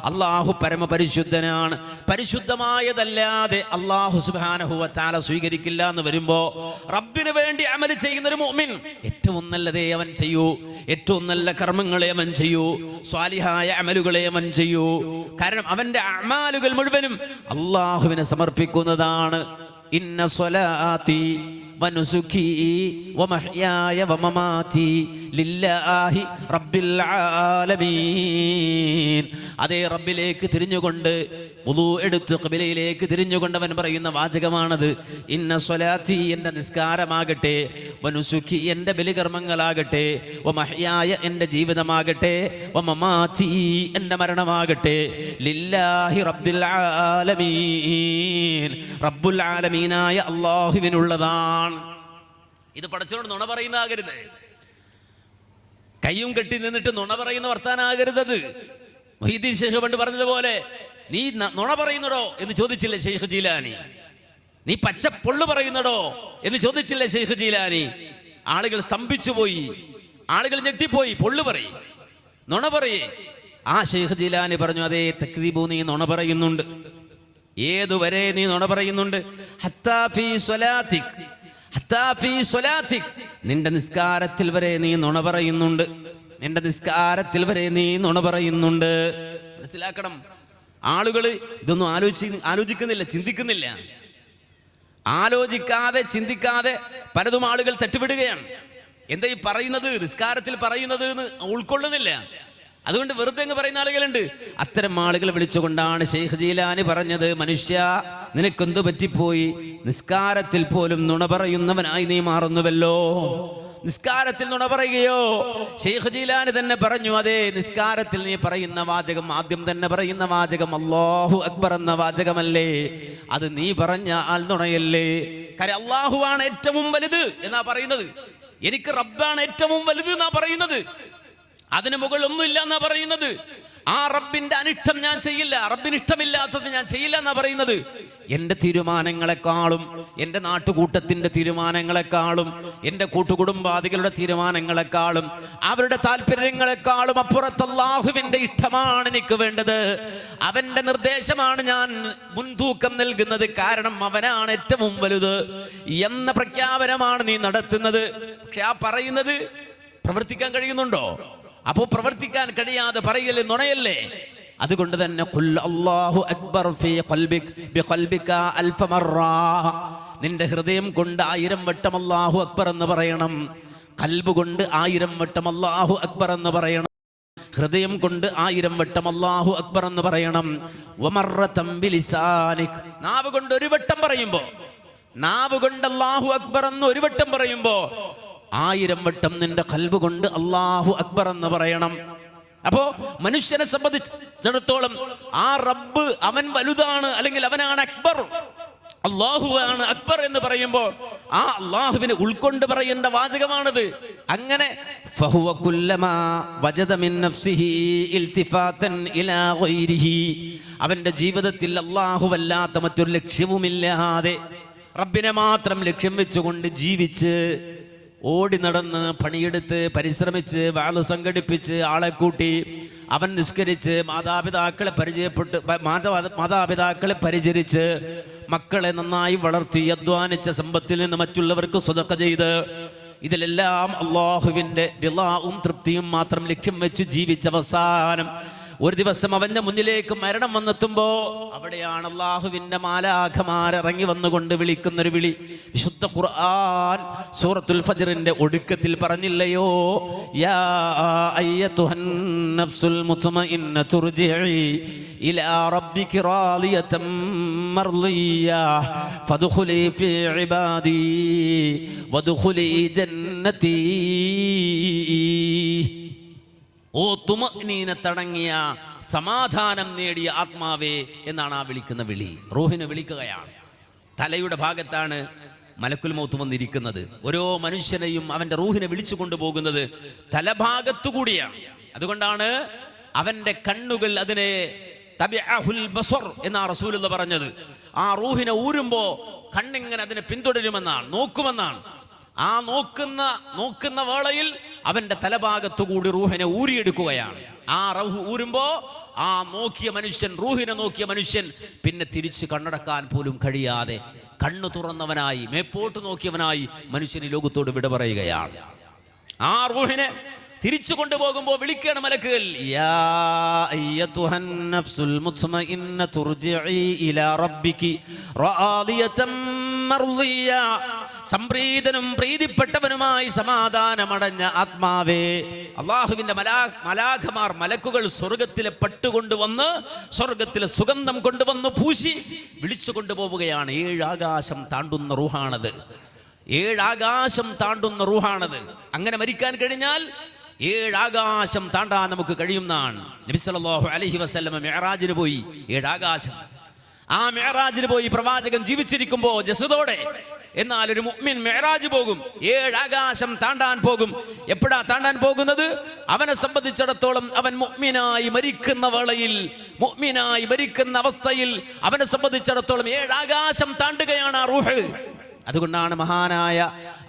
അല്ലാഹു പരമപരിശുദ്ധനാണ്, പരിശുദ്ധമായതല്ലാതെ അല്ലാഹു സുബ്ഹാനഹു വ തആല സ്വീകരിക്കില്ല എന്ന് വരുമ്പോൾ റബ്ബിന് വേണ്ടി അമൽ ചെയ്യുന്ന ഒരു മുഅ്മിൻ ഏറ്റവും നല്ലതേ അവൻ ചെയ്യൂ, ഏറ്റവും നല്ല കർമ്മങ്ങളെ അവൻ ചെയ്യൂ, സ്വാലിഹായ അമലുകളെ അവൻ ചെയ്യൂ. കാരണം അവന്റെ അമാലുകൾ മുഴുവനും അല്ലാഹുവിനെ സമർപ്പിക്കുന്നതാണ്. ഇന്ന സ്വലാത്തി വനുസുഖി വമഹ്യായ വമമാതി ലില്ലാഹി റബ്ബിൽ ആലമീൻ. അതേ റബ്ബിലേക്ക് തിരിഞ്ഞുകൊണ്ട്, വുളൂ എടുത്ത് ഖിബലയിലേക്ക് തിരിഞ്ഞുകൊണ്ട് അവൻ പറയുന്ന വാചകമാണത്. ഇന്ന സ്വലാത്തി, എൻ്റെ നിസ്കാരമാകട്ടെ, വനുസുഖി, എൻ്റെ ബലികർമ്മങ്ങളാകട്ടെ, വമഹ്യായ, എൻ്റെ ജീവിതമാകട്ടെ, വമമാതി, എൻ്റെ മരണമാകട്ടെ, ലില്ലാഹി റബ്ബിൽ ആലമീൻ, റബ്ബുൽ ആലമീനായ അല്ലാഹുവിനുള്ളതാണ്. ഇത് പടച്ചോട് നുണ പറയുന്നതാകരുത്, കയ്യും കെട്ടി നിന്നിട്ട് നുണ പറയുന്ന വർത്താനാകരുതത്. മുഹീദ്ദീൻ ശൈഖ് പണ്ട് പറഞ്ഞതുപോലെ, നീ നുണ പറയുന്നടോ എന്ന് ചോദിച്ചില്ലേ ശൈഖ് ജീലാനി, നീ പച്ച പൊള്ളു പറയുന്നടോ എന്ന് ചോദിച്ചില്ലേ ശൈഖ് ജീലാനി. ആളുകൾ സ്തംഭിച്ചുപോയി, ആളുകൾ ഞെട്ടിപ്പോയി. പൊള്ളു പറയും, നുണ പറയേ. ആ ശൈഖ് ജീലാനി പറഞ്ഞു, അതേ തക്ദീബു, നീ നുണ പറയുന്നുണ്ട്. ഏതുവരെ നീ നുണ പറയുന്നുണ്ട്? ഹത്താ ഫീ സ്വലാത്തിക്, ഹത്താ ഫീ സ്വലാത്തിക്, നിന്റെ നിസ്കാരത്തിൽ വരെ നീ നുണ പറയുന്നുണ്ട്, നിന്റെ നിസ്കാരത്തിൽ വരെ നീ നുണ പറയുന്നുണ്ട്. മനസ്സിലാക്കണം, ആളുകൾ ഇതൊന്നും ആലോചിക്കുന്നില്ല, ചിന്തിക്കുന്നില്ല. ആലോചിക്കാതെ ചിന്തിക്കാതെ പലതും ആളുകൾ തെറ്റുവിടുകയാണ്. എന്താ ഈ പറയുന്നത്, നിസ്കാരത്തിൽ പറയുന്നത് എന്ന് ഉൾക്കൊള്ളുന്നില്ല. അതുകൊണ്ട് വെറുതെ അങ്ങ് പറയുന്ന ആളുകളുണ്ട്. അത്തരം ആളുകൾ വിളിച്ചുകൊണ്ടാണ് ശൈഖ് ജീലാനി പറഞ്ഞത്, മനുഷ്യ നിനക്കെന്തു പറ്റിപ്പോയി, നിസ്കാരത്തിൽ പോലും നുണ പറയുന്നവനായി നീ മാറുന്നുവല്ലോ. നിസ്കാരത്തിൽ നുണ പറയുകയോ? ശൈഖ് ജീലാനി തന്നെ പറഞ്ഞു, അതെ, നിസ്കാരത്തിൽ നീ പറയുന്ന വാചകം, ആദ്യം തന്നെ പറയുന്ന വാചകം അല്ലാഹു അക്ബർ എന്ന വാചകമല്ലേ, അത് നീ പറഞ്ഞ ആൾ നുണയല്ലേ? കാര്യം അല്ലാഹുവാണ് ഏറ്റവും വലുത് എന്നാ പറയുന്നത്, എനിക്ക് റബ്ബാണ് ഏറ്റവും വലുത് എന്നാ പറയുന്നത്, അതിന് മുകളിൽ ഒന്നുമില്ല എന്നാ പറയുന്നത്. ആ റബ്ബിന്റെ അനിഷ്ടം ഞാൻ ചെയ്യില്ല, റബ്ബിന് ഇഷ്ടമില്ലാത്തത് ഞാൻ ചെയ്യില്ല എന്നാ പറയുന്നത്. എൻ്റെ തീരുമാനങ്ങളെക്കാളും, എൻ്റെ നാട്ടുകൂട്ടത്തിൻ്റെ തീരുമാനങ്ങളെക്കാളും, എൻ്റെ കൂട്ടുകുടുംബാദികളുടെ തീരുമാനങ്ങളെക്കാളും, അവരുടെ താല്പര്യങ്ങളെക്കാളും അപ്പുറത്ത് അല്ലാഹുവിൻ്റെ ഇഷ്ടമാണ് എനിക്ക് വേണ്ടത്. അവൻ്റെ നിർദ്ദേശമാണ് ഞാൻ മുൻതൂക്കം നൽകുന്നത്. കാരണം അവനാണ് ഏറ്റവും വലുത് എന്ന പ്രഖ്യാപനമാണ് നീ നടത്തുന്നത്. പക്ഷെ ആ പറയുന്നത് പ്രവർത്തിക്കാൻ കഴിയുന്നുണ്ടോ? അപ്പോൾ പ്രവർത്തിക്കാൻ കഴിയാതെ പറയല്ലേ നുണയല്ലേ? അതുകൊണ്ട് തന്നെ ഖുൽ അല്ലാഹു അക്ബർ ഫീ ഖൽബിക ബിഖൽബിക അൽഫ മറ, നിന്റെ ഹൃദയം കൊണ്ട് 1000 വട്ടം അല്ലാഹു അക്ബർ എന്ന് പറയണം. ഖൽബ് കൊണ്ട് 1000 വട്ടം അല്ലാഹു അക്ബർ എന്ന് പറയണം. ഹൃദയം കൊണ്ട് 1000 വട്ടം അല്ലാഹു അക്ബർ എന്ന് പറയണം. വമറതം ബിലിസാനിക്, നാവ് കൊണ്ട് ഒരു വട്ടം പറയുമ്പോൾ, നാവ് കൊണ്ട് അല്ലാഹു അക്ബർ എന്ന് ഒരു വട്ടം പറയുമ്പോൾ 1000 വട്ടം നിന്റെ ഖൽബ് കൊണ്ട് അല്ലാഹു അക്ബർ എന്ന് പറയണം. അപ്പോ മനുഷ്യനെ സംബന്ധിച്ചിടത്തോളം ആ റബ്ബ് അവൻ വലുതാണ്, അല്ലെങ്കിൽ അവനാണ് അക്ബർ, അല്ലാഹുവാണ് അക്ബർ എന്ന് പറയുമ്പോൾ ആ അല്ലാഹുവിനെ ഉൾക്കൊണ്ട് പറയേണ്ട വാചകമാണത്. അങ്ങനെ ഫഹുവ കുല്ലമാ വജദ മിൻ നഫ്സിഹി ഇൽതിഫാതൻ ഇലാ ഗൈരിഹി, അവന്റെ ജീവിതത്തിൽ അല്ലാഹുവല്ലാത്ത മറ്റൊരു ലക്ഷ്യവുമില്ലാതെ റബ്ബിനെ മാത്രം ലക്ഷ്യം വെച്ചുകൊണ്ട് ജീവിച്ച്, ഓടി നടന്ന് പണിയെടുത്ത് പരിശ്രമിച്ച് വാള് സംഘടിപ്പിച്ച് ആളെ കൂട്ടി അവൻ നിസ്കരിച്ച് മാതാപിതാക്കളെ പരിചരിച്ച് മക്കളെ നന്നായി വളർത്തി അധ്വാനിച്ച സമ്പത്തിൽ നിന്ന് മറ്റുള്ളവർക്ക് സ്വതക്ക ചെയ്ത്, ഇതിലെല്ലാം അല്ലാഹുവിൻ്റെ റിളാവും തൃപ്തിയും മാത്രം ലക്ഷ്യം വെച്ച് ജീവിച്ച അവസാനം ഒരു ദിവസം അവന്റെ മുന്നിലേക്ക് മരണം വന്നെത്തുമ്പോ അവിടെയാണ് അല്ലാഹുവിന്റെ മാലാഖമാർ ഇറങ്ങി വന്നുകൊണ്ട് വിളിക്കുന്നൊരു വിളി. വിശുദ്ധ ഖുർആൻ സൂറത്തുൽ ഫജ്റിന്റെ ഒടുക്കത്തിൽ പറഞ്ഞില്ലയോ, യാ അയ്യതുഹൻ നഫ്സുൽ മുത്മഇന്ന തുർജിഇ ഇലാ റബ്ബികി റാളിയതൻ മർളിയ ഫദ്ഖുലി ഫീ ഇബാദി വദ്ഖുലി ജന്നതി. ഓ തുമഅ്നീനത്തടങ്ങിയ സമാധാനം നേടിയ ആത്മാവേ എന്നാണ് ആ വിളിക്കുന്ന വിളി. റൂഹിനെ വിളിക്കുകയാണ്. തലയുടെ ഭാഗത്താണ് മലക്കുൽ മൗത്ത് വന്നിരിക്കുന്നത്. ഓരോ മനുഷ്യനെയും അവന്റെ റൂഹിനെ വിളിച്ചു കൊണ്ടുപോകുന്നത് തലഭാഗത്തു കൂടിയാണ്. അതുകൊണ്ടാണ് അവന്റെ കണ്ണുകൾ അതിനെ തബിഅഹുൽ ബസർ എന്നാ റസൂലുള്ള പറഞ്ഞത്. ആ റൂഹിനെ ഊരുമ്പോ കണ്ണിങ്ങനെ അതിനെ പിന്തുടരുമെന്നാണ്, നോക്കുമെന്നാണ്. ആ നോക്കുന്ന വേളയിൽ അവന്റെ തലഭാഗത്തുകൂടി റൂഹിനെ ഊരിയെടുക്കുകയാണ്. ആ റൂഹ് ഊരുമ്പോ ആ നോക്കിയ മനുഷ്യൻ, റൂഹിനെ നോക്കിയ മനുഷ്യൻ പിന്നെ തിരിച്ച് കണ്ണടക്കാൻ പോലും കഴിയാതെ കണ്ണു തുറന്നവനായി മേപ്പോട്ട് നോക്കിയവനായി മനുഷ്യന് ലോകത്തോട് വിട പറയുകയാണ്. ആ റൂഹിനെ തിരിച്ചു കൊണ്ടുപോകുമ്പോൾ വിളിക്കുകയാണ് മലക്കുകൾ, യാ അയ്യതുഹൻ നഫ്സുൽ മുത്മഇന്ന തുർജിഇ ഇലാ റബ്ബികി റാളിയതൻ മർളിയ, സംപ്രീതനും പ്രീതിപ്പെട്ടവനുമായി സമാധാനമടഞ്ഞ ആത്മാവേ. അള്ളാഹുവിന്റെ മലാഖമാർ, മലക്കുകൾ സ്വർഗത്തിലെ പട്ടുകൊണ്ടുവന്ന്, സ്വർഗത്തിലെ സുഗന്ധം കൊണ്ടുവന്ന് പൂശി വിളിച്ചു കൊണ്ടുപോവുകയാണ്. 7 ആകാശം താണ്ടുന്ന റൂഹാണത്. 7 ആകാശം താണ്ടുന്ന റൂഹാണത്. അങ്ങനെ മരിക്കാൻ കഴിഞ്ഞാൽ 7 ആകാശം താണ്ടാൻ നമുക്ക് കഴിയുന്നതാണ്. നബി സല്ലല്ലാഹു അലൈഹി വസല്ലം മിഅ്റാജിന് പോയി. 7 ആകാശം. ആ മിഅ്റാജിന് പോയി പ്രവാചകൻ ജീവിച്ചിരിക്കുമ്പോ ജസദോടെ. എന്നാൽ ഒരു മുഅ്മിൻ മിഅ്റാജ് പോകും, 7 ആകാശം താണ്ടാൻ പോകും. എപ്പോഴാ താണ്ടാൻ പോകുന്നത്? അവനെ സംബന്ധിച്ചിടത്തോളം അവൻ മുഅ്മിനായി മരിക്കുന്ന വേളയിൽ, മുഅ്മിനായി മരിക്കുന്ന അവസ്ഥയിൽ അവനെ സംബന്ധിച്ചിടത്തോളം 7 ആകാശം താണ്ടുകയാണ് ആ റൂഹ്. അതുകൊണ്ടാണ് മഹാനായ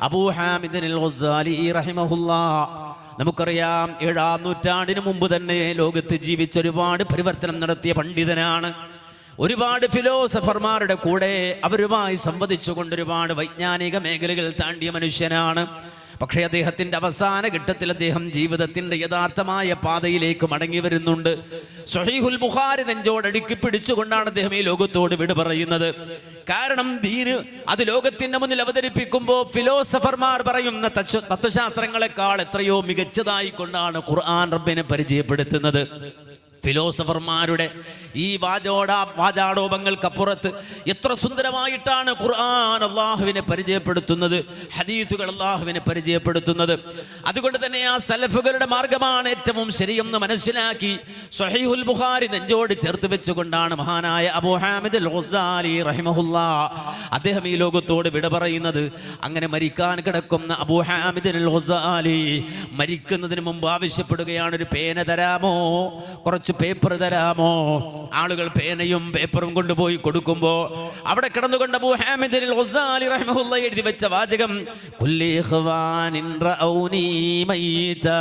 അബൂ ഹാമിദ് അൽ ഗസാലി റഹിമഹുല്ലാഹ്, നമുക്കറിയാം 7-ാം നൂറ്റാണ്ടിന് മുമ്പ് തന്നെ ലോകത്ത് ജീവിച്ച ഒരുപാട് പരിവർത്തനം നടത്തിയ പണ്ഡിതനാണ്. ഒരുപാട് ഫിലോസഫർമാരുടെ കൂടെ അവരുമായി സംവദിച്ചുകൊണ്ട് ഒരുപാട് വൈജ്ഞാനിക മേഖലകൾ താണ്ടിയ മനുഷ്യനാണ്. പക്ഷേ അദ്ദേഹത്തിൻ്റെ അവസാന ഘട്ടത്തിൽ അദ്ദേഹം ജീവിതത്തിൻ്റെ യഥാർത്ഥമായ പാതയിലേക്ക് മടങ്ങി വരുന്നുണ്ട്. സ്വഹീഹുൽ ബുഖാരി നെഞ്ചോടടുക്കി പിടിച്ചുകൊണ്ടാണ് അദ്ദേഹം ഈ ലോകത്തോട് വിട പറയുന്നത്. കാരണം ദീന് അത് ലോകത്തിന്റെ മുന്നിൽ അവതരിപ്പിക്കുമ്പോൾ ഫിലോസഫർമാർ പറയുന്ന തത്വശാസ്ത്രങ്ങളെക്കാൾ എത്രയോ മികച്ചതായി കൊണ്ടാണ് ഖുർആൻ റബ്ബിനെ പരിചയപ്പെടുത്തുന്നത്. ഫിലോസഫർമാരുടെ ഈ വാചാടോപങ്ങൾക്കപ്പുറത്ത് എത്ര സുന്ദരമായിട്ടാണ് ഖുർആൻ അള്ളാഹുവിനെ പരിചയപ്പെടുത്തുന്നത്, ഹദീസുകൾ അള്ളാഹുവിനെ പരിചയപ്പെടുത്തുന്നത്. അതുകൊണ്ട് തന്നെ ആ സലഫുകളുടെ മാർഗമാണ് ഏറ്റവും ശരിയെന്ന് മനസ്സിലാക്കി സ്വഹീഹുൽ ബുഖാരി നെഞ്ചോട് ചേർത്ത് വെച്ചുകൊണ്ടാണ് മഹാനായ അബൂ ഹാമിദ് അൽ ഗസാലി റഹിമഹുല്ലാ അദ്ദേഹം ഈ ലോകത്തോട് വിട പറയുന്നത്. അങ്ങനെ മരിക്കാൻ കിടക്കുന്ന അബൂ ഹാമിദ് അൽ ഗസാലി മരിക്കുന്നതിന് മുമ്പ് ആവശ്യപ്പെടുകയാണ്, ഒരു പേന തരാമോ, കുറച്ച് പേപ്പർ തരാമോ. ആളുകൾ പേനയും പേപ്പറും കൊണ്ടുപോയി കൊടുക്കുമ്പോൾ അവിടെ കിടന്നുകൊണ്ട് അബൂ ഹാമിദ് അൽ ഗസാലി റഹിമഹുല്ലാ എഴുതി വെച്ച വാചകം, കുല്ലി ഇഖ്വാനിൻ റഔനി മൈതാ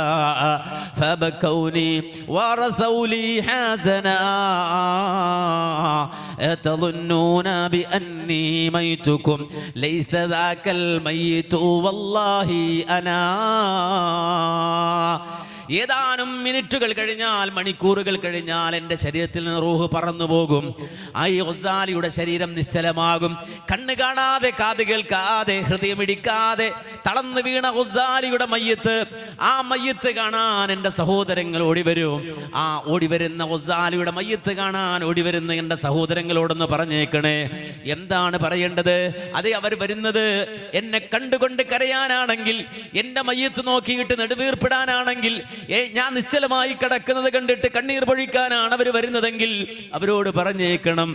ഫബകൗനി വറസൗലി ഹസനാ അതളുന്നൂന ബിഅന്നി മൈതുകും ലൈസ ദാകൽ മൈതു വല്ലാഹി അനാ. ഏതാനും മിനിറ്റുകൾ കഴിഞ്ഞാൽ, മണിക്കൂറുകൾ കഴിഞ്ഞാൽ എൻ്റെ ശരീരത്തിൽ നിന്ന് റൂഹ് പറന്നു പോകും. ഈ ഗസാലിയുടെ ശരീരം നിശ്ചലമാകും. കണ്ണ് കാണാതെ, കാത് കേൾക്കാതെ, ഹൃദയമിടിക്കാതെ തളർന്നു വീണ ഗസാലിയുടെ മയ്യത്ത്, ആ മയ്യത്ത് കാണാൻ എൻ്റെ സഹോദരങ്ങൾ ഓടിവരും. ആ ഓടിവരുന്ന ഗസാലിയുടെ മയ്യത്ത് കാണാൻ ഓടിവരുന്ന എൻ്റെ സഹോദരങ്ങളോടൊന്ന് പറഞ്ഞേക്കണേ. എന്താണ് പറയേണ്ടത്? അതെ, അവർ വരുന്നത് എന്നെ കണ്ടുകൊണ്ട് കരയാനാണെങ്കിൽ, എൻ്റെ മയ്യത്ത് നോക്കിയിട്ട് നെടുവീർപ്പിടാനാണെങ്കിൽ, ഞാൻ നിശ്ചലമായി കിടക്കുന്നത് കണ്ടിട്ട് കണ്ണീർ പൊഴിക്കാനാണ് അവർ വരുന്നതെങ്കിൽ അവരോട് പറഞ്ഞേക്കണം,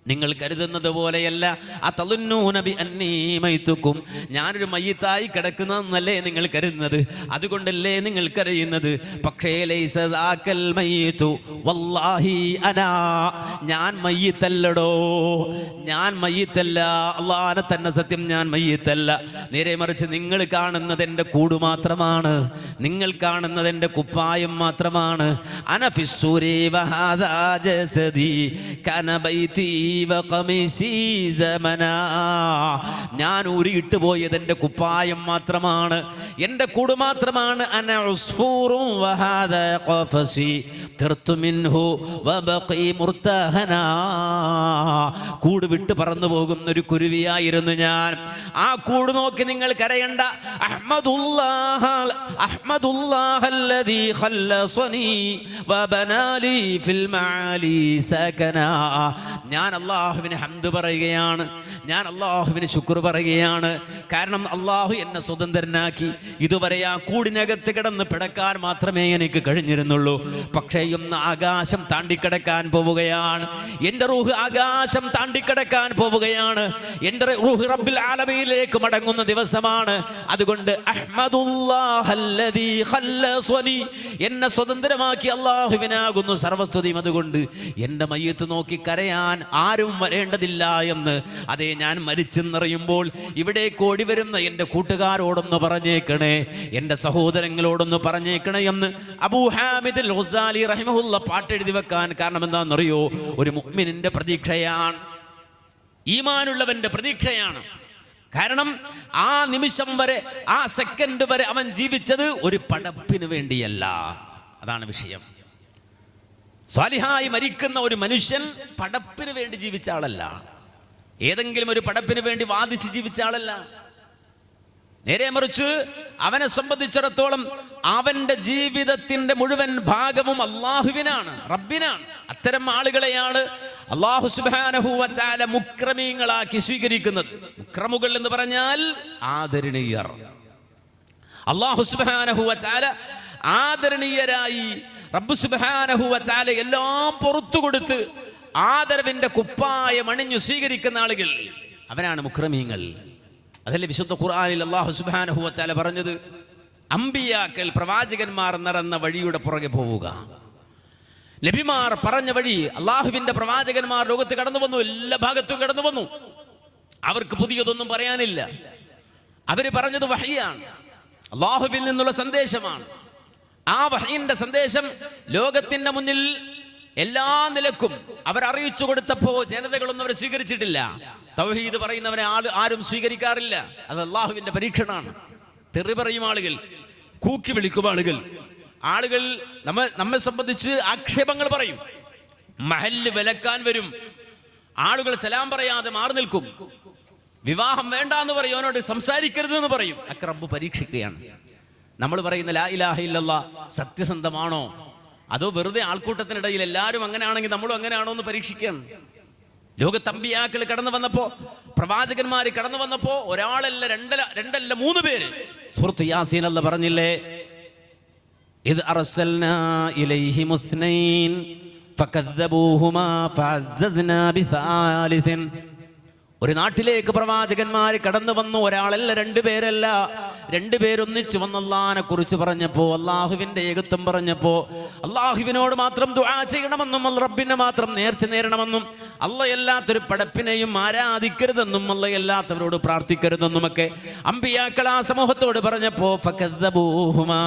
നിങ്ങൾ കരുതുന്നത് പോലെയല്ല. ഞാനൊരു മയ്യിത്തായി കിടക്കുന്നതെന്നല്ലേ നിങ്ങൾ കരുതുന്നത്, അതുകൊണ്ടല്ലേ നിങ്ങൾ കരയുന്നത്. പക്ഷേ ഞാൻ മയ്യിത്തല്ലടോ, ഞാൻ മയ്യിത്തല്ല. അള്ളാനെ തന്നെ സത്യം, ഞാൻ മയ്യിത്തല്ല. നേരെ മറിച്ച് നിങ്ങൾ കാണുന്നത് എൻ്റെ കൂട് മാത്രമാണ്, നിങ്ങൾ കാണുന്നത് എൻ്റെ കുപ്പായം മാത്രമാണ്. അനഫിസ്സൂരി വഹാദാ ജസദി കനബൈതി ഞാൻ ഊരിയിട്ട് പോയത് എൻ്റെ കുപ്പായം മാത്രമാണ്, എൻ്റെ കൂട് മാത്രമാണ്. കൂട് വിട്ട് പറന്നു പോകുന്ന ഒരു കുരുവിയായിരുന്നു ഞാൻ. ആ കൂട് നോക്കി നിങ്ങൾ കരയണ്ട. അഹ്മദുല്ലാഹല്ലദീ ഖല്ലസനി വബനാലി ഫിൽ മആലി സകനാ. ഞാൻ അല്ലാഹുവിന് ഹംദ് പറയുകയാണ്, ഞാൻ അല്ലാഹുവിന് ശുക്ർ പറയുകയാണ്. കാരണം അല്ലാഹു എന്നെ സ്വതന്ത്രനാക്കി. ഇതുവരെ ആ കൂടിനകത്ത് കിടന്ന് പിടക്കാൻ മാത്രമേ എനിക്ക് കഴിഞ്ഞിരുന്നുള്ളൂ. പക്ഷേ ഇന്ന് ആകാശം താണ്ടിക്കിടക്കാൻ പോവുകയാണ്. എൻ്റെ റൂഹ് ആകാശം താണ്ടിക്കിടക്കാൻ പോവുകയാണ്. എൻ്റെ റൂഹ് റബ്ബിൽ ആലമീനിലേക്ക് മടങ്ങുന്ന ദിവസമാണ്. അതുകൊണ്ട് അഹ്മദുല്ലാഹല്ലദീ ഖല്ലസനി, എന്നെ സ്വതന്ത്രമാക്കി അല്ലാഹുവിനാകുന്നു സർവസ്തുതിയും. അതുകൊണ്ട് എൻ്റെ മയ്യത്ത് നോക്കി കരയാൻ ആരും വരേണ്ടതില്ല എന്ന്, അതേ, ഞാൻ മരിച്ചെന്നറിയുമ്പോൾ ഇവിടേക്ക് ഓടി വരുന്ന എൻ്റെ കൂട്ടുകാരോടൊന്ന് പറഞ്ഞേക്കണേ, എൻ്റെ സഹോദരങ്ങളോടൊന്ന് പറഞ്ഞേക്കണേ എന്ന് അബൂ ഹാമിദ് അൽ ഗസാലി റഹിമഹുല്ലാ പാട്ടെഴുതി വെക്കാൻ കാരണം എന്താണെന്നറിയോ? ഒരു മുഅ്മിനിന്റെ പ്രതീക്ഷയാണ്, ഈമാനുള്ളവന്റെ പ്രതീക്ഷയാണ്. കാരണം ആ നിമിഷം വരെ, ആ സെക്കൻഡ് വരെ അവൻ ജീവിച്ചത് ഒരു പടപ്പിന് വേണ്ടിയല്ല. അതാണ് വിഷയം. സ്വാലിഹായി മരിക്കുന്ന ഒരു മനുഷ്യൻ പടപ്പിന് വേണ്ടി ജീവിച്ച ആളല്ല, ഏതെങ്കിലും ഒരു പടപ്പിന് വേണ്ടി വാദിച്ച് ജീവിച്ച ആളല്ല. നേരെ മറിച്ച് അവനെ സംബന്ധിച്ചിടത്തോളം അവന്റെ ജീവിതത്തിന്റെ മുഴുവൻ ഭാഗവും അള്ളാഹുവിനാണ്, റബ്ബിനാണ്. അത്തരം ആളുകളെയാണ് അല്ലാഹു സുബ്ഹാനഹു വ തആല മുക്രമീങ്ങളാക്കി സ്വീകരിക്കുന്നത്. മുക്രമുകൾ എന്ന് പറഞ്ഞാൽ ആദരണീയർ. അല്ലാഹു സുബ്ഹാനഹു വ തആല ആദരണീയരായി റബ്ബ് സുബ്ഹാനഹു വ തആല എല്ലാം പുറത്തു കൊടുത്ത് ആദരവിന്റെ കുപ്പായം അണിഞ്ഞു സ്വീകരിക്കുന്ന ആളുകൾ, അവനാണ് മുക്രമീങ്ങൾ. അതല്ലേ വിശുദ്ധ ഖുർആനിൽ അല്ലാഹു സുബ്ഹാനഹു വ തആല പറഞ്ഞത്, അമ്പിയാക്കൾ, പ്രവാചകന്മാർ നടന്ന വഴിയുടെ പുറകെ പോവുക. നബിമാർ പറഞ്ഞ വഴി, അള്ളാഹുവിന്റെ പ്രവാചകന്മാർ ലോകത്ത് കടന്നു വന്നു, എല്ലാ ഭാഗത്തും കടന്നു വന്നു. അവർക്ക് പുതിയതൊന്നും പറയാനില്ല. അവര് പറഞ്ഞത് വഹയ്യാണ്, അള്ളാഹുവിൽ നിന്നുള്ള സന്ദേശമാണ്. ആ വഹയിന്റെ സന്ദേശം ലോകത്തിന്റെ മുന്നിൽ എല്ലാ നിലക്കും അവർ അറിയിച്ചു കൊടുത്തപ്പോ ജനതകളൊന്നും അവർ സ്വീകരിച്ചിട്ടില്ല. തൗഹീദ് പറയുന്നവനെ ആരും സ്വീകരിക്കാറില്ല. അത് അള്ളാഹുവിന്റെ പരീക്ഷണമാണ്. തെറി പറയും ആളുകൾ, കൂക്കി വിളിക്കും ആളുകൾ. ആളുകൾ നമ്മെ സംബന്ധിച്ച് ആക്ഷേപങ്ങൾ പറയും. മഹല്ല് വിലക്കാൻ വരും. ആളുകൾ സലാം പറയാതെ മാറി നിൽക്കും. വിവാഹം വേണ്ട എന്ന് പറയും, അവനോട് സംസാരിക്കരുത് എന്ന് പറയും. ഒക്കെ റബ്ബ് പരീക്ഷിക്കുകയാണ്. നമ്മൾ പറയുന്ന ലാ ഇലാഹ ഇല്ലല്ലാഹ് സത്യസന്ധമാണോ, അതോ വെറുതെ ആൾക്കൂട്ടത്തിനിടയിൽ എല്ലാവരും അങ്ങനെയാണെങ്കിൽ നമ്മളും അങ്ങനെയാണോ എന്ന് പരീക്ഷിക്കുകയാണ്. ലോകത്തമ്പിയാക്കൾ കടന്നു വന്നപ്പോ, പ്രവാചകന്മാര് കടന്നു വന്നപ്പോ ഒരാളല്ല രണ്ടല്ല 3 പേര്. സൂറത്ത് യാസീൻ അല്ലാഹ് പറഞ്ഞില്ലേ, ഇദ് അർസൽനാ ഇലൈഹിം ഇത്നൈൻ ഫകദ്ദബൂഹുമാ ഫഅസ്സസ്നാ ബിസാലിസിൻ. ഒരു നാട്ടിലേക്ക് പ്രവാചകന്മാര് കടന്നു വന്നു. ഒരാളല്ല, 2 പേരല്ല, 2 പേരൊന്നിച്ച് വന്ന് അല്ലാഹുവിനെ കുറിച്ച് പറഞ്ഞപ്പോ, അള്ളാഹുവിന്റെ ഏകത്വം പറഞ്ഞപ്പോ, അള്ളാഹുവിനോട് മാത്രം ദുആ ചെയ്യണമെന്നും റബ്ബിനെ മാത്രം നേർച്ച നേരണമെന്നും, അല്ലാത്തൊരു പടപ്പിനെയും ആരാധിക്കരുതെന്നും അല്ലാത്തവരോട് പ്രാർത്ഥിക്കരുതെന്നുമൊക്കെ അമ്പിയാക്കൾ ആ സമൂഹത്തോട് പറഞ്ഞപ്പോ ഫകദ്ദബൂഹുമാ,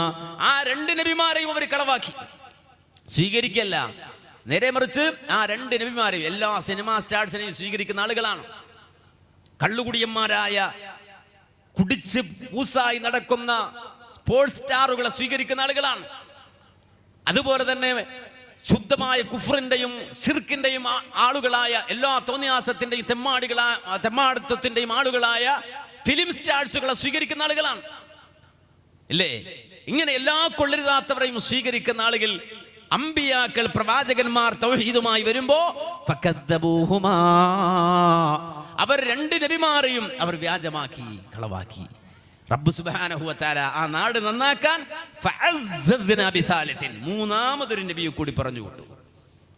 ആ 2 നബിമാരെയും അവർ കളവാക്കി. സ്വീകരിക്കല്ല, നേരെ മറിച്ച് ആ 2 നബിമാരെയും എല്ലാ സിനിമാ സ്റ്റാർസിനെയും സ്വീകരിക്കുന്ന ആളുകളാണ്. കള്ളുകുടിയന്മാരായ, കുടിച്ച് പൂസായി നടക്കുന്ന സ്പോർട്സ് സ്റ്റാറുകളെ സ്വീകരിക്കുന്ന ആളുകളാണ്. അതുപോലെ തന്നെ ശുദ്ധമായ കുഫറിന്റെയും ഷിർക്കിന്റെയും ആളുകളായ, എല്ലാ തോന്നിയാസത്തിന്റെയും തെമ്മാടിത്തത്തിന്റെയും ആളുകളായ ഫിലിം സ്റ്റാർസുകളെ സ്വീകരിക്കുന്ന ആളുകളാണ്. ഇല്ലേ? ഇങ്ങനെ എല്ലാ കൊള്ളരുതാത്തവരെയും സ്വീകരിക്കുന്ന ആളുകൾ. അമ്പിയാക്കൾ, പ്രവാചകന്മാർ തൗഹീദുമായി വരുമ്പോ ഫകദ്ദബൂഹുമാ, അവർ 2 നബിമാരെയും അവർ വ്യാജമാക്കി, കളവാക്കി. റബ്ബ് സുബ്ഹാനഹു വ തആല ആ നാട് നന്നാക്കാൻ ഫഅസ്സസ്നാ ബിസാലിസിൻ, 3ാമതൊരു നബിയെ കൂടി പറഞ്ഞു വിട്ടു.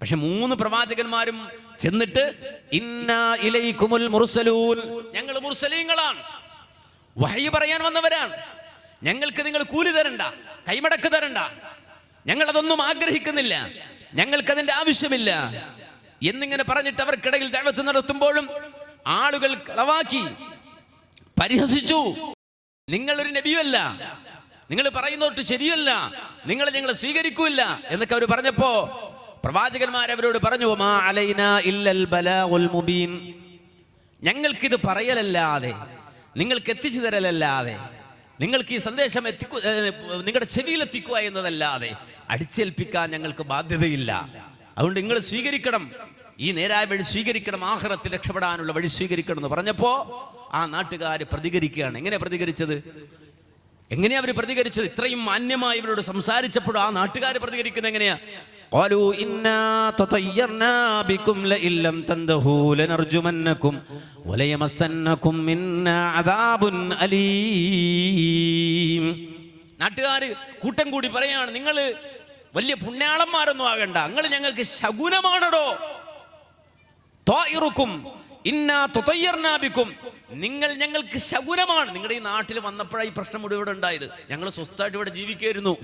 പക്ഷെ 3 പ്രവാചകന്മാരും ചെന്നിട്ട് ഇന്നാ ഇലൈക്കുമുൽ മുർസലൂൻ, ഞങ്ങൾ മുർസലീങ്ങളാണ്, വഹയി പറയാൻ വന്നവരാണ്, ഞങ്ങൾക്ക് നിങ്ങൾ കൂലി തരണ്ട, കൈമടക്ക് തരണ്ട, ഞങ്ങൾ അതൊന്നും ആഗ്രഹിക്കുന്നില്ല, ഞങ്ങൾക്കതിന്റെ ആവശ്യമില്ല എന്നിങ്ങനെ പറഞ്ഞിട്ട് അവർക്കിടയിൽ ദഅവത്ത് നടത്തുമ്പോഴും ആളുകൾ കളവാക്കി, പരിഹസിച്ചു. നിങ്ങളൊരു നബിയല്ല, നിങ്ങൾ പറയുന്നോട്ട് ശരിയല്ല, ഞങ്ങൾ സ്വീകരിക്കൂല്ല എന്നൊക്കെ അവർ പറഞ്ഞപ്പോ പ്രവാചകന്മാർ അവരോട് പറഞ്ഞു, മാ അലൈനാ ഇല്ലൽ ബലാഉൽ മുബീൻ, ഞങ്ങൾക്കിത് പറയലല്ലാതെ, നിങ്ങൾക്ക് എത്തിച്ചു തരലല്ലാതെ, നിങ്ങൾക്ക് ഈ സന്ദേശം നിങ്ങളുടെ ചെവിയിൽ എത്തിക്കുക എന്നതല്ലാതെ അടിച്ചേൽപ്പിക്കാൻ ഞങ്ങൾക്ക് ബാധ്യതയില്ല. അതുകൊണ്ട് നിങ്ങൾ സ്വീകരിക്കണം, ഈ നേരായ വഴി സ്വീകരിക്കണം, ആഖിറത്തിൽ രക്ഷപ്പെടാനുള്ള വഴി സ്വീകരിക്കണം എന്ന് പറഞ്ഞപ്പോ ആ നാട്ടുകാർ പ്രതികരിക്കുകയാണ്. എങ്ങനെയാ പ്രതികരിച്ചത്? അവർ പ്രതികരിച്ചത്? ഇത്രയും മാന്യമായി ഇവരോട് സംസാരിച്ചപ്പോഴും ആ നാട്ടുകാർ പ്രതികരിക്കുന്നത് എങ്ങനെയാ? ഖാലൂ ഇന്നാ തതയ്യർനാ ബികും ലഇല്ലം തൻതഹൂ ലനർജുമന്നകും വലയമസന്നകും മിന്നാ അദാബുൻ അലീം. നാട്ടുകാർ കൂട്ടം കൂടി പറയാണ്, നിങ്ങൾ വലിയ പുണ്യാളന്മാരൊന്നും ആകണ്ട, നിങ്ങൾ ഞങ്ങൾക്ക് ശകുനമാണോ? ത്വായിറുക്കും ഇന്നാ തതയ്യർനാ ബികും, നിങ്ങൾ ഞങ്ങൾക്ക് ശകുനമാണ്. നിങ്ങളുടെ ഈ നാട്ടിൽ വന്നപ്പോഴാണ് ഈ പ്രശ്നം ഇവിടെ ഉണ്ടായത്. ഞങ്ങൾ സ്വസ്ഥമായിട്ട് ഇവിടെ ജീവിക്കായിരുന്നു.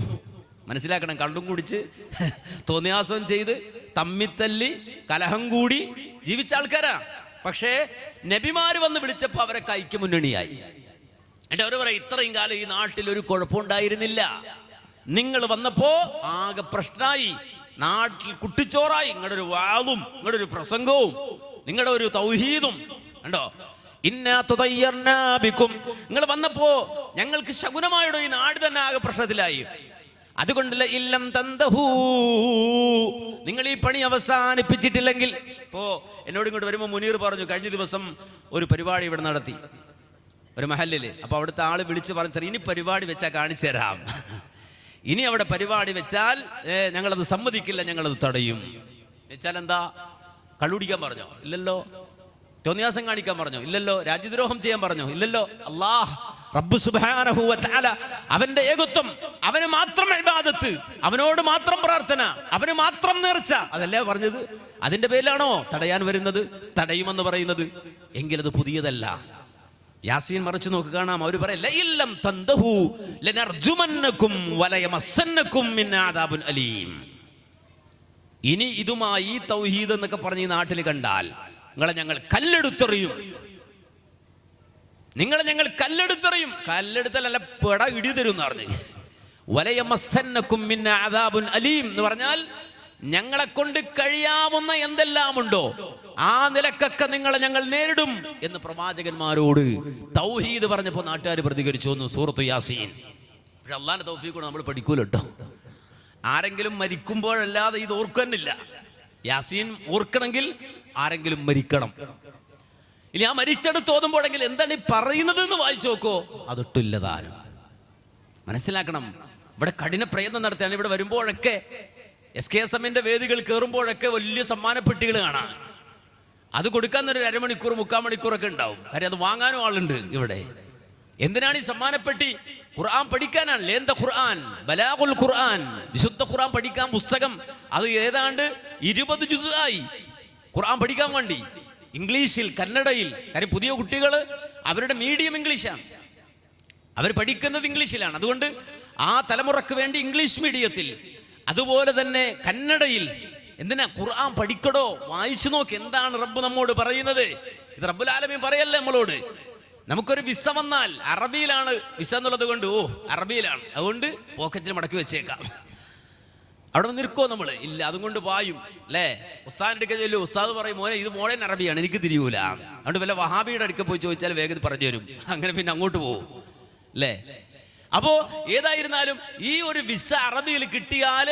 മനസ്സിലാക്കണം, കള്ളും കുടിച്ച് തോന്നിയാസം ചെയ്ത് തമ്മിത്തല്ലി കലഹം കൂടി ജീവിച്ച ആൾക്കാരാ. പക്ഷേ നബിമാര് വന്ന് വിളിച്ചപ്പോൾ അവരെ കൈക്ക് മുന്നണിയായി. എന്നിട്ട് അവർ പറയും, ഇത്രയും കാലം ഈ നാട്ടിൽ ഒരു കുഴപ്പമുണ്ടായിരുന്നില്ല, നിങ്ങൾ വന്നപ്പോ ആകെ പ്രശ്നമായി, നാട്ടിൽ കുട്ടിച്ചോറായി. നിങ്ങളുടെ ഒരു വാളും നിങ്ങളുടെ ഒരു പ്രസംഗവും നിങ്ങളുടെ ഒരു തൗഹീദും കണ്ടോ. ഇന്നാ തതയ്യർനാ ബികും, നിങ്ങൾ വന്നപ്പോ ഞങ്ങൾക്ക് ശകുനമായിടോ, ഈ നാട് തന്നെ ആകെ പ്രശ്നത്തിലായി. അതുകൊണ്ടല്ല ഇല്ലം തന്തഹൂ, നിങ്ങൾ ഈ പണി അവസാനിപ്പിച്ചിട്ടില്ലെങ്കിൽ. ഇപ്പോ എന്നോട് ഇങ്ങോട്ട് വരുമ്പോൾ മുനീർ പറഞ്ഞു, കഴിഞ്ഞ ദിവസം ഒരു പരിപാടി ഇവിടെ നടത്തി ഒരു മഹല്ലില്. അപ്പൊ അവിടുത്തെ ആള് വിളിച്ച് പറഞ്ഞു, ഇനി പരിപാടി വെച്ചാൽ കാണിച്ചു തരാം, ഇനി അവിടെ പരിപാടി വെച്ചാൽ ഞങ്ങളത് സമ്മതിക്കില്ല, ഞങ്ങളത് തടയും. വെച്ചാൽ എന്താ? കള്ളുടിക്കാൻ പറഞ്ഞോ? ഇല്ലല്ലോ. തോന്നിയാസം കാണിക്കാൻ പറഞ്ഞോ? ഇല്ലല്ലോ. രാജ്യദ്രോഹം ചെയ്യാൻ പറഞ്ഞോ? ഇല്ലല്ലോ. അല്ലാഹ് റബ്ബ് സുബ്ഹാനഹു വ തആല അവന്റെ ഏകത്വം, അവന് മാത്രം ഇബാദത്ത്, അവനോട് മാത്രം പ്രാർത്ഥന, അവന് മാത്രം നേർച്ച, അതല്ലേ പറഞ്ഞത്? അതിന്റെ പേരിലാണോ തടയാൻ വരുന്നത്, തടയുമെന്ന് പറയുന്നത്? എങ്കിലത് പുതിയതല്ല. യാസീൻ മറിച്ച് നോക്ക്, കാണാം. അവർ പറയും, ലഇല്ലം തന്തഹു ലനർജുമന്നകും വലയമസന്നകും മിൻ അദാബുൻ അലീം. ഇനി ഇതുമായി തൗഹീദ് എന്നൊക്കെ പറഞ്ഞ് ഈ നാട്ടിൽ കണ്ടാൽ നിങ്ങളെ ഞങ്ങൾ കല്ലെടുത്തെറിയും, നിങ്ങളെ ഞങ്ങൾ കല്ലെടുത്തെറിയും. കല്ലെടുത്തല്ല, പെട ഇടി തരും എന്ന് പറഞ്ഞു. വലയമസന്നകും മിൻ അദാബുൻ അലീം എന്ന് പറഞ്ഞാൽ ഞങ്ങളെ കൊണ്ട് കഴിയാവുന്ന എന്തെല്ലാമുണ്ടോ ആ നിലക്കൊക്കെ നിങ്ങളെ ഞങ്ങൾ നേരിടും എന്ന് പ്രവാചകന്മാരോട് തൗഹീദ് പറഞ്ഞപ്പോൾ നാട്ടുകാർ പ്രതികരിച്ചു എന്ന് സൂറത്ത് യാസീൻ. പക്ഷെ അള്ളാന്റെ തൗഫീഖ് കൊണ്ട് നമ്മൾ പഠിക്കൂല കേട്ടോ. ആരെങ്കിലും മരിക്കുമ്പോഴല്ലാതെ ഇത് ഓർക്കുന്നില്ല. യാസീൻ ഓർക്കണമെങ്കിൽ ആരെങ്കിലും മരിക്കണം. ഇനി ആ മരിച്ചെടുത്ത് ഓതുമ്പോഴെങ്കിൽ എന്താണ് ഈ പറയുന്നത് എന്ന് വായിച്ചു നോക്കോ, അതൊട്ടില്ലതാനും. മനസ്സിലാക്കണം, ഇവിടെ കഠിന പ്രയത്നം നടത്തുകയാണ്. ഇവിടെ വരുമ്പോഴൊക്കെ SKSM-ന്റെ വേദികൾ കയറുമ്പോഴൊക്കെ വലിയ സമ്മാനപ്പെട്ടികൾ കാണാം. അത് കൊടുക്കാൻ ഒരു 1/2 മണിക്കൂർ 3/4 മണിക്കൂറൊക്കെ ഉണ്ടാവും. കാര്യം അത് വാങ്ങാനും ആളുണ്ട് ഇവിടെ. എന്തിനാണ് ഈ സമ്മാനപ്പെട്ടി? ഖുർആൻ പഠിക്കാനാണ്. ലേന്ത ഖുർആൻ, ബലാഗുൽ ഖുർആൻ, വിശുദ്ധ ഖുർആൻ പഠിക്കാൻ പുസ്തകം. അത് ഏതാണ്ട് 20 ജുസ്ആയി ഖുർആൻ പഠിക്കാൻ വേണ്ടി, ഇംഗ്ലീഷിൽ, കന്നഡയിൽ. കാര്യം പുതിയ കുട്ടികൾ അവരുടെ മീഡിയം ഇംഗ്ലീഷാണ്, അവർ പഠിക്കുന്നത് ഇംഗ്ലീഷിലാണ്. അതുകൊണ്ട് ആ തലമുറക്ക് വേണ്ടി ഇംഗ്ലീഷ് മീഡിയത്തിൽ, അതുപോലെ തന്നെ കന്നഡയിൽ. എന്തിനാ? ഖുർആൻ പഠിക്കടോ, വായിച്ചു നോക്ക് എന്താണ് റബ്ബ് നമ്മോട് പറയുന്നത്. ഇത് റബ്ബുൽ ആലമീൻ പറയല്ലേ നമ്മളോട്. നമുക്കൊരു വിസ വന്നാൽ അറബിയിലാണ് വിസ എന്നുള്ളത് കൊണ്ട്, അറബിയിലാണ്, അതുകൊണ്ട് പോക്കറ്റിൽ മടക്കി വെച്ചേക്കാം. അവിടെ നിൽക്കോ നമ്മൾ? ഇല്ല, അതുകൊണ്ട് പായും അല്ലേ. ഉസ്താദിന്റെ അടുക്ക ചെല്ലു, ഉസ്താദ് പറയും മോനെ ഇത് മോഡേൺ അറബിയാണ്, എനിക്ക് തിരിയൂല. അതുകൊണ്ട് വല്ല വഹാബിയുടെ അടുക്ക പോയി ചോദിച്ചാൽ വേഗത്തിൽ പറഞ്ഞു തരും. അങ്ങനെ പിന്നെ അങ്ങോട്ട് പോകും അല്ലേ. അപ്പോ ഏതായിരുന്നാലും ഈ ഒരു വിസ അറബിയിൽ കിട്ടിയാൽ,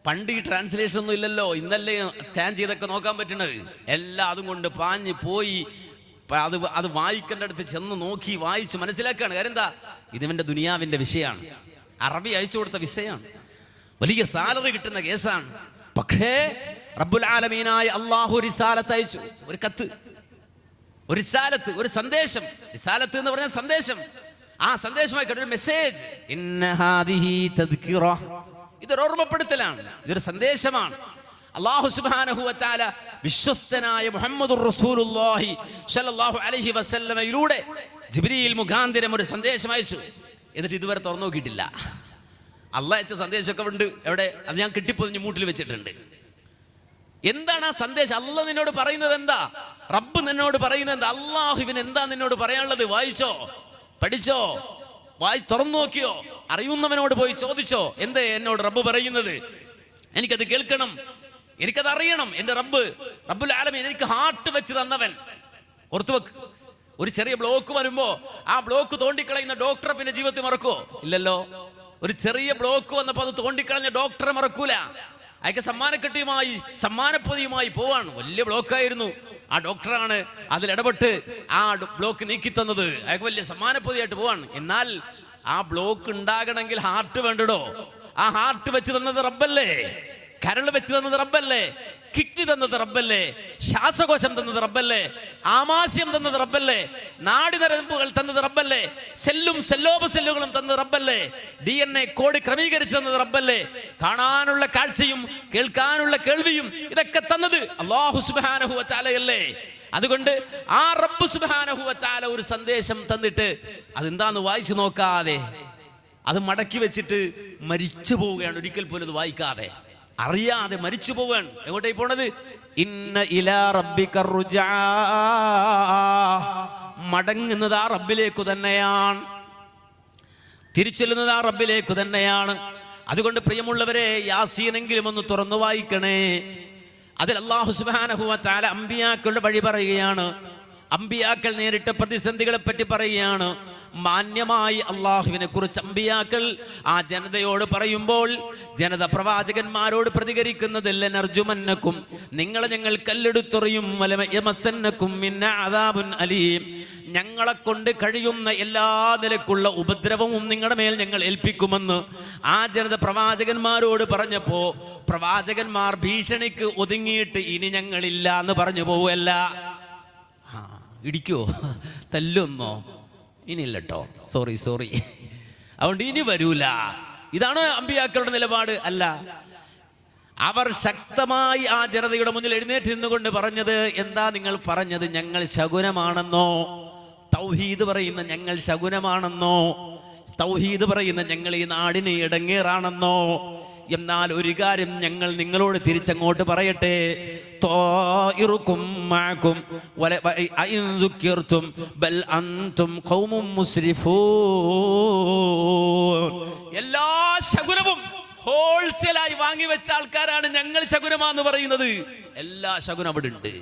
പണ്ട് ഈ ട്രാൻസ്ലേഷൻ ഒന്നും ഇല്ലല്ലോ, ഇന്നല്ലേ സ്കാൻ ചെയ്തൊക്കെ നോക്കാൻ പറ്റുന്നത്. എല്ലാം അതും കൊണ്ട് പാഞ്ഞ് പോയി അത് വായിക്കേണ്ട അടുത്ത് ചെന്ന് നോക്കി വായിച്ച് മനസ്സിലാക്കുകയാണ്. കാര്യം എന്താ? ഇതിവന്റെ ദുനിയാവിന്റെ വിഷയമാണ്. അറബി അയച്ചു കൊടുത്ത വിഷയമാണ്, വലിയ സാലറി കിട്ടുന്ന കേസാണ്. പക്ഷേ റബ്ബുൽ ആലമീനായ അല്ലാഹു റിസാലത്ത് അയച്ചു, ഒരു കത്ത്, ഒരു റിസാലത്ത്, ഒരു സന്ദേശം. റിസാലത്ത് എന്ന് പറഞ്ഞ സന്ദേശം. ആ സന്ദേശമായി ഒരു മെസ്സേജ്. ഇന്ന ഹാദിഹി തദ്കിറ, ഇതൊരു ഓർമ്മപ്പെടുത്തലാണ്, ഇതൊരു സന്ദേശമാണ്. അല്ലാഹു സുബ്ഹാനഹു വ തആല വിശ്വസ്തനായ മുഹമ്മദുർ റസൂലുള്ളാഹി സ്വല്ലല്ലാഹു അലൈഹി വസല്ലമയിലൂടെ ജിബ്രീൽ മുഖാന്തരം ഒരു സന്ദേശം അയച്ചു. എന്നിട്ട് ഇതുവരെ തുറന്നു നോക്കിയിട്ടില്ല. അള്ളാഹ് അയച്ച സന്ദേശമൊക്കെ ഉണ്ട്. എവിടെ? അത് ഞാൻ കെട്ടിപ്പൊതിഞ്ഞ് മൂട്ടിൽ വെച്ചിട്ടുണ്ട്. എന്താണ് ആ സന്ദേശം? അള്ളാഹ് നിന്നോട് പറയുന്നത് എന്താ? റബ്ബ് നിന്നോട് പറയുന്നത് എന്താ? അള്ളാഹുവിന് എന്താ നിന്നോട് പറയാനുള്ളത്? വായിച്ചോ, പഠിച്ചോ, തുറന്നു നോക്കിയോ, അറിയുന്നവനോട് പോയി ചോദിച്ചോ, എന്തേ എന്നോട് റബ്ബ് പറയുന്നത്? എനിക്കത് കേൾക്കണം, എനിക്കത് അറിയണം. എന്റെ റബ്ബുൽ ആലമീൻ എനിക്ക് ഹാർട്ട് വെച്ച് തന്നവൻ. ഓർത്തു വെക്ക്, ഒരു ചെറിയ ബ്ലോക്ക് വരുമ്പോ ആ ബ്ലോക്ക് തോണ്ടിക്കളയുന്ന ഡോക്ടറെ പിന്നെ ജീവിതത്തിൽ മറക്കുവോ? ഇല്ലല്ലോ. ഒരു ചെറിയ ബ്ലോക്ക് വന്നപ്പോൾ അത് തോണ്ടിക്കളഞ്ഞ ഡോക്ടറെ മറക്കൂല. അയാൾക്ക് സമ്മാനപ്പൊതിയുമായി പോവാണ്. വലിയ ബ്ലോക്കായിരുന്നു, ആ ഡോക്ടറാണ് അതിലിടപെട്ട് ആ ബ്ലോക്ക് നീക്കി തന്നത്. അയാൾക്ക് വലിയ സമ്മാനപ്പൊതിയായിട്ട് പോവാണ്. എന്നാൽ ആ ബ്ലോക്ക് ഉണ്ടാകണമെങ്കിൽ ഹാർട്ട് വേണ്ടടോ. ആ ഹാർട്ട് വെച്ച് തന്നത് റബ്ബല്ലേ, കരൾ വെച്ച് തന്നത് റബ്ബല്ലേ, കിഡ്നി തന്നത് റബ്ബല്ലേ, ശ്വാസകോശം തന്നത് റബ്ബല്ലേ, ആമാശയം തന്നത് റബ്ബല്ലേ, നാഡിനരമ്പുകൾ തന്നത് റബ്ബല്ലേ, സെല്ലും സെല്ലോപ സെല്ലുകളും തന്നത് റബ്ബല്ലേ, DNA കോഡ് ക്രമീകരിച്ച് തന്നത് റബ്ബല്ലേ, കാണാനുള്ള കാഴ്ചയും കേൾക്കാനുള്ള കേൾവിയും ഇതൊക്കെ തന്നത് അല്ലാഹു സുബ്ഹാനഹു വ തആലയല്ലേ. അതുകൊണ്ട് ആ റബ്ബ് സുബ്ഹാനഹു വ തആല ഒരു സന്ദേശം തന്നിട്ട് അതെന്താന്ന് വായിച്ചു നോക്കാതെ അത് മടക്കി വെച്ചിട്ട് മരിച്ചു പോവുകയാണ്. ഒരിക്കൽ പോലും അത് വായിക്കാതെ അറിയാതെ മരിച്ചു പോവാണ്. എങ്ങോട്ടേക്ക് പോണത്? ഇന്ന ഇലാ റബ്ബിക റുജാ, മടങ്ങുന്നത് ആ റബ്ബിലേക്ക് തന്നെയാണ്, തിരിച്ചെല്ലുന്നത് ആ റബ്ബിലേക്ക് തന്നെയാണ്. അതുകൊണ്ട് പ്രിയമുള്ളവരെ, യാസീനെങ്കിലും ഒന്ന് തുറന്നു വായിക്കണേ. അതിൽ അല്ലാഹു സുബ്ഹാനഹു വ തആല അമ്പിയാക്കളുടെ വഴി പറയുകയാണ്. അമ്പിയാക്കൾ നേരിട്ട പ്രതിസന്ധികളെ പറ്റി പറയുകയാണ്. മാന്യമായി അള്ളാഹുവിനെ കുറിച്ച് അമ്പിയാക്കൾ ആ ജനതയോട് പറയുമ്പോൾ ജനത പ്രവാചകന്മാരോട് പ്രതികരിക്കുന്നതല്ല, നർജുമന്നക്കും, നിങ്ങളെ ഞങ്ങൾ കല്ലെടുത്തെറിയും, വലമസന്നക്കും മിന്ന അദാബുൻ അലീം, ഞങ്ങളെ കൊണ്ട് കഴിയുന്ന എല്ലാ നിലക്കുള്ള ഉപദ്രവവും നിങ്ങളുടെ മേൽ ഞങ്ങൾ ഏൽപ്പിക്കുമെന്ന് ആ ജനത പ്രവാചകന്മാരോട് പറഞ്ഞപ്പോ പ്രവാചകന്മാർ ഭീഷണിക്ക് ഒതുങ്ങിയിട്ട് ഇനി ഞങ്ങളില്ല എന്ന് പറഞ്ഞു പോവല്ല. ഇടിക്കോ, തല്ലുന്നോ? ഇനിയില്ല കേട്ടോ, സോറി. അതുകൊണ്ട് ഇനി വരൂല. ഇതാണ് അമ്പിയാക്കളുടെ നിലപാട്. അല്ല, അവർ ശക്തമായി ആ ജനതയുടെ മുന്നിൽ എഴുന്നേറ്റ് നിന്നുകൊണ്ട് പറഞ്ഞത് എന്താ? നിങ്ങൾ പറഞ്ഞത് ഞങ്ങൾ ശകുനമാണെന്നോ? തൗഹീദ് പറയുന്ന ഞങ്ങൾ ശകുനമാണെന്നോ? തൗഹീദ് പറയുന്ന ഞങ്ങൾ ഈ നാടിന് ഇടങ്ങേറാണെന്നോ? എന്നാൽ ഒരു കാര്യം ഞങ്ങൾ നിങ്ങളോട് തിരിച്ചങ്ങോട്ട് പറയട്ടെ, എല്ലാ ശകുനവും ഹോൾസെയിലായി വാങ്ങി വെച്ച ആൾക്കാരാണ് ഞങ്ങൾ ശകുനമാന്ന് പറയുന്നത്. എല്ലാ ശകുനം അവിടെ ഉണ്ട്.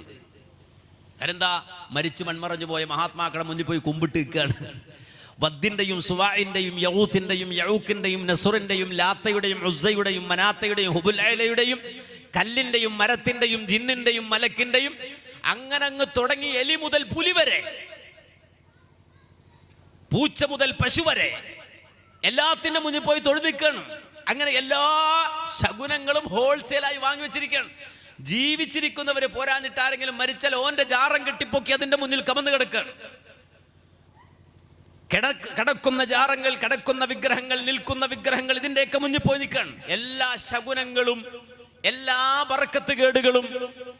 അതെന്താ? മരിച്ചു മൺമറഞ്ഞു പോയ മഹാത്മാക്കളുടെ മുന്നിൽ പോയി കുമ്പിട്ട് നിൽക്കുകയാണ്. വദ്ദിന്റെയും സുവാഇന്റെയും യഊത്തിന്റെയും യഊക്കിന്റെയും നസുറിന്റെയും ലാത്തയുടെയും ഉസ്സയുടെയും മനാത്തയുടെയും ഹുബുലൈലയുടെയും കല്ലിന്റെയും മരത്തിന്റെയും ജിന്നിന്റെയും മലക്കിന്റെയും അങ്ങനെ അങ്ങ് തുടങ്ങി എലി മുതൽ പുലി വരെ, പൂച്ച മുതൽ പശു വരെ എല്ലാത്തിന്റെ മുന്നിൽ പോയി തൊഴുതിക്കണം. അങ്ങനെ എല്ലാ ശകുനങ്ങളും ഹോൾസെയിലായി വാങ്ങി വെച്ചിരിക്കുകയാണ്. ജീവിച്ചിരിക്കുന്നവര് പോരാഞ്ഞിട്ട് ആരെങ്കിലും മരിച്ചാൽ ഓന്റെ ജാറം കെട്ടിപ്പൊക്കി അതിന്റെ മുന്നിൽ കമന്ന് കിടക്കുകയാണ്. കിടക്കുന്ന ജാറങ്ങൾ, കിടക്കുന്ന വിഗ്രഹങ്ങൾ, നിൽക്കുന്ന വിഗ്രഹങ്ങൾ, ഇതിന്റെയൊക്കെ മുന്നിൽ പോയി നിൽക്കുകയാണ്. എല്ലാ ശകുനങ്ങളും, എല്ലാ ബറക്കത്ത് കേടുകളും,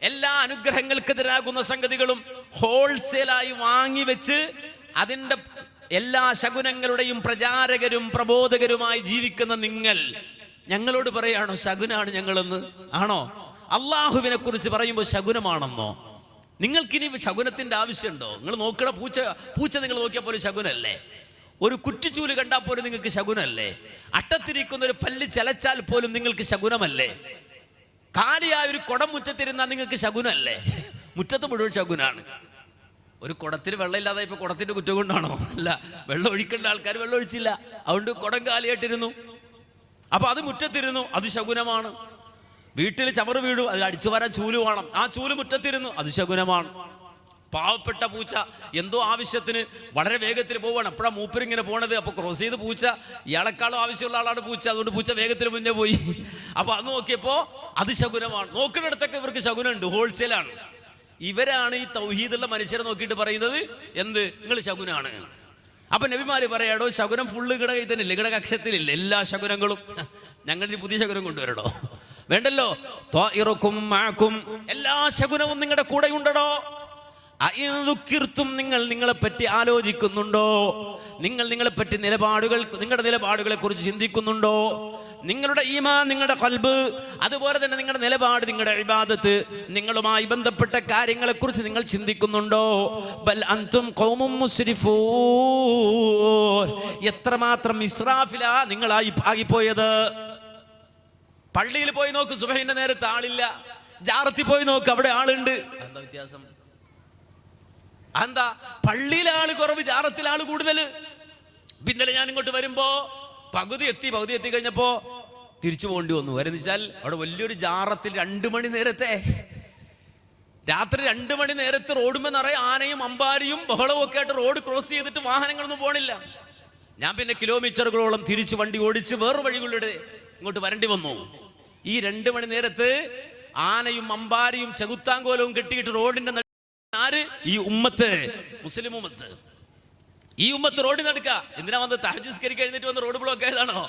എല്ലാ അനുഗ്രഹങ്ങൾക്കെതിരാകുന്ന സംഗതികളും ഹോൾസെയിലായി വാങ്ങി വെച്ച് അതിന്റെ എല്ലാ ശകുനങ്ങളുടെയും പ്രചാരകരും പ്രബോധകരുമായി ജീവിക്കുന്ന നിങ്ങൾ ഞങ്ങളോട് പറയാണോ ശകുനാണ് ഞങ്ങളെന്ന്? ആണോ? അള്ളാഹുവിനെ കുറിച്ച് പറയുമ്പോൾ ശകുനമാണെന്നോ? നിങ്ങൾക്കിനി ശകുനത്തിന്റെ ആവശ്യമുണ്ടോ? നിങ്ങൾ നോക്കണ പൂച്ച നിങ്ങൾ നോക്കിയാൽ പോലും ശകുനല്ലേ? ഒരു കുറ്റിച്ചൂല് കണ്ടാൽ പോലും നിങ്ങൾക്ക് ശകുനല്ലേ? അട്ടത്തിരിക്കുന്ന ഒരു പല്ല് ചലച്ചാൽ പോലും നിങ്ങൾക്ക് ശകുനമല്ലേ? കാലിയായ ഒരു കുടം മുറ്റത്തിരുന്നാൽ നിങ്ങൾക്ക് ശകുനല്ലേ? മുറ്റത്ത് മുഴുവൻ ശകുനാണ്. ഒരു കുടത്തിന് വെള്ളമില്ലാതെ ഇപ്പൊ കുടത്തിന്റെ കുറ്റം കൊണ്ടാണോ? അല്ല, വെള്ളം ഒഴിക്കേണ്ട ആൾക്കാർ വെള്ളം ഒഴിച്ചില്ല, അതുകൊണ്ട് കുടം കാലിയായിട്ടിരുന്നു. അപ്പൊ അത് മുറ്റത്തിരുന്നു, അത് ശകുനമാണ്. വീട്ടിൽ ചവറ് വീഴും, അതിൽ അടിച്ചു വരാൻ ചൂല് വേണം, ആ ചൂല് മുറ്റത്തിരുന്നു, അത് ശകുനമാണ്. പാവപ്പെട്ട പൂച്ച എന്തോ ആവശ്യത്തിന് വളരെ വേഗത്തിൽ പോവാണ്. അപ്പോഴാണ് മൂപ്പരിങ്ങനെ പോണത്. അപ്പൊ ക്രോസ് ചെയ്ത് പൂച്ച, ഇയാളെക്കാളും ആവശ്യമുള്ള ആളാണ് പൂച്ച, അതുകൊണ്ട് പൂച്ച വേഗത്തിൽ മുന്നേ പോയി. അപ്പൊ അത് നോക്കിയപ്പോ അത് ശകുനമാണ്. നോക്കുന്നിടത്തൊക്കെ ഇവർക്ക് ശകുനുണ്ട്, ഹോൾസെയിലാണ്. ഇവരാണ് ഈ തൗഹീദുള്ള മനുഷ്യരെ നോക്കിയിട്ട് പറയുന്നത് എന്ത്? നിങ്ങൾ ശകുനാണ്. അപ്പൊ നബിമാര് പറയാടോ ശകുനം ഫുള്ള് ഇങ്ങടെ കയ്യിൽ തന്നെ ഇല്ല, ഇങ്ങടെ കക്ഷത്തിലില്ല എല്ലാ ശകുനങ്ങളും. ഞങ്ങളുടെ പുതിയ ശകുനം കൊണ്ടുവരടോ? വേണ്ടല്ലോ. എല്ലാ ശകുനവും നിങ്ങളുടെ കൂടെ ഉണ്ടോ? നിങ്ങൾ നിങ്ങളെ പറ്റി ആലോചിക്കുന്നുണ്ടോ? നിങ്ങൾ നിങ്ങളെ പറ്റി നിങ്ങളുടെ നിലപാടുകളെ കുറിച്ച് ചിന്തിക്കുന്നുണ്ടോ? നിങ്ങളുടെ ഈമാൻ, നിങ്ങളുടെ ഖൽബ്, അതുപോലെ തന്നെ നിങ്ങളുടെ നിലപാട്, നിങ്ങളുടെ ഇബാദത്ത്, നിങ്ങളുമായി ബന്ധപ്പെട്ട കാര്യങ്ങളെ കുറിച്ച് നിങ്ങൾ ചിന്തിക്കുന്നുണ്ടോ? ബൽ അൻതും ഖൗമും മുസ്രിഫൂൻ. എത്രമാത്രം ഇസ്രാഫിലാ നിങ്ങളായി ആകിപ്പോയത്. പള്ളിയിൽ പോയി നോക്ക്, സുബഹിന്റെ നേരത്ത് ആളില്ല. ജാറത്തിൽ പോയി നോക്ക്, അവിടെ ആളുണ്ട്. എന്താ വ്യത്യാസം? എന്താ? പള്ളിയിലെ ആള് കുറവ്, ജാറത്തിൽ ആള് കൂടുതൽ. പിന്നലെ ഞാൻ ഇങ്ങോട്ട് വരുമ്പോ പകുതി എത്തി കഴിഞ്ഞപ്പോ തിരിച്ചു പോകേണ്ടി വന്നു. വരെന്ന് വെച്ചാൽ അവിടെ വലിയൊരു ജാറത്തിൽ 2 മണി നേരത്തെ, രാത്രി 2 മണി നേരത്ത് റോഡുമ്പോ നിറയെ ആനയും അമ്പാരിയും ബഹളവും ഒക്കെ ആയിട്ട് റോഡ് ക്രോസ് ചെയ്തിട്ട് വാഹനങ്ങളൊന്നും പോണില്ല. ഞാൻ പിന്നെ കിലോമീറ്ററുകളോളം തിരിച്ച് വണ്ടി ഓടിച്ച് വേറെ വഴികളിലൂടെ ഇങ്ങോട്ട് വരേണ്ടി വന്നു. ഈ 2 മണി നേരത്ത് ആനയും അമ്പാരിയും ചെകുത്താങ്കോലവും കെട്ടിയിട്ട് റോഡിന്റെ ആര്? ഈ ഉമ്മത്ത്, മുസ്ലിം ഉമ്മത്ത്. ഈ ഉമ്മത്ത് റോഡിൽ നടക്ക. എന്തിനാ വന്ന് തഹജ്ജുദ്സ്കരിക്കാൻ എഴുന്നേറ്റ് വന്ന് റോഡ് ബ്ലോക്ക് ആയതാണോ?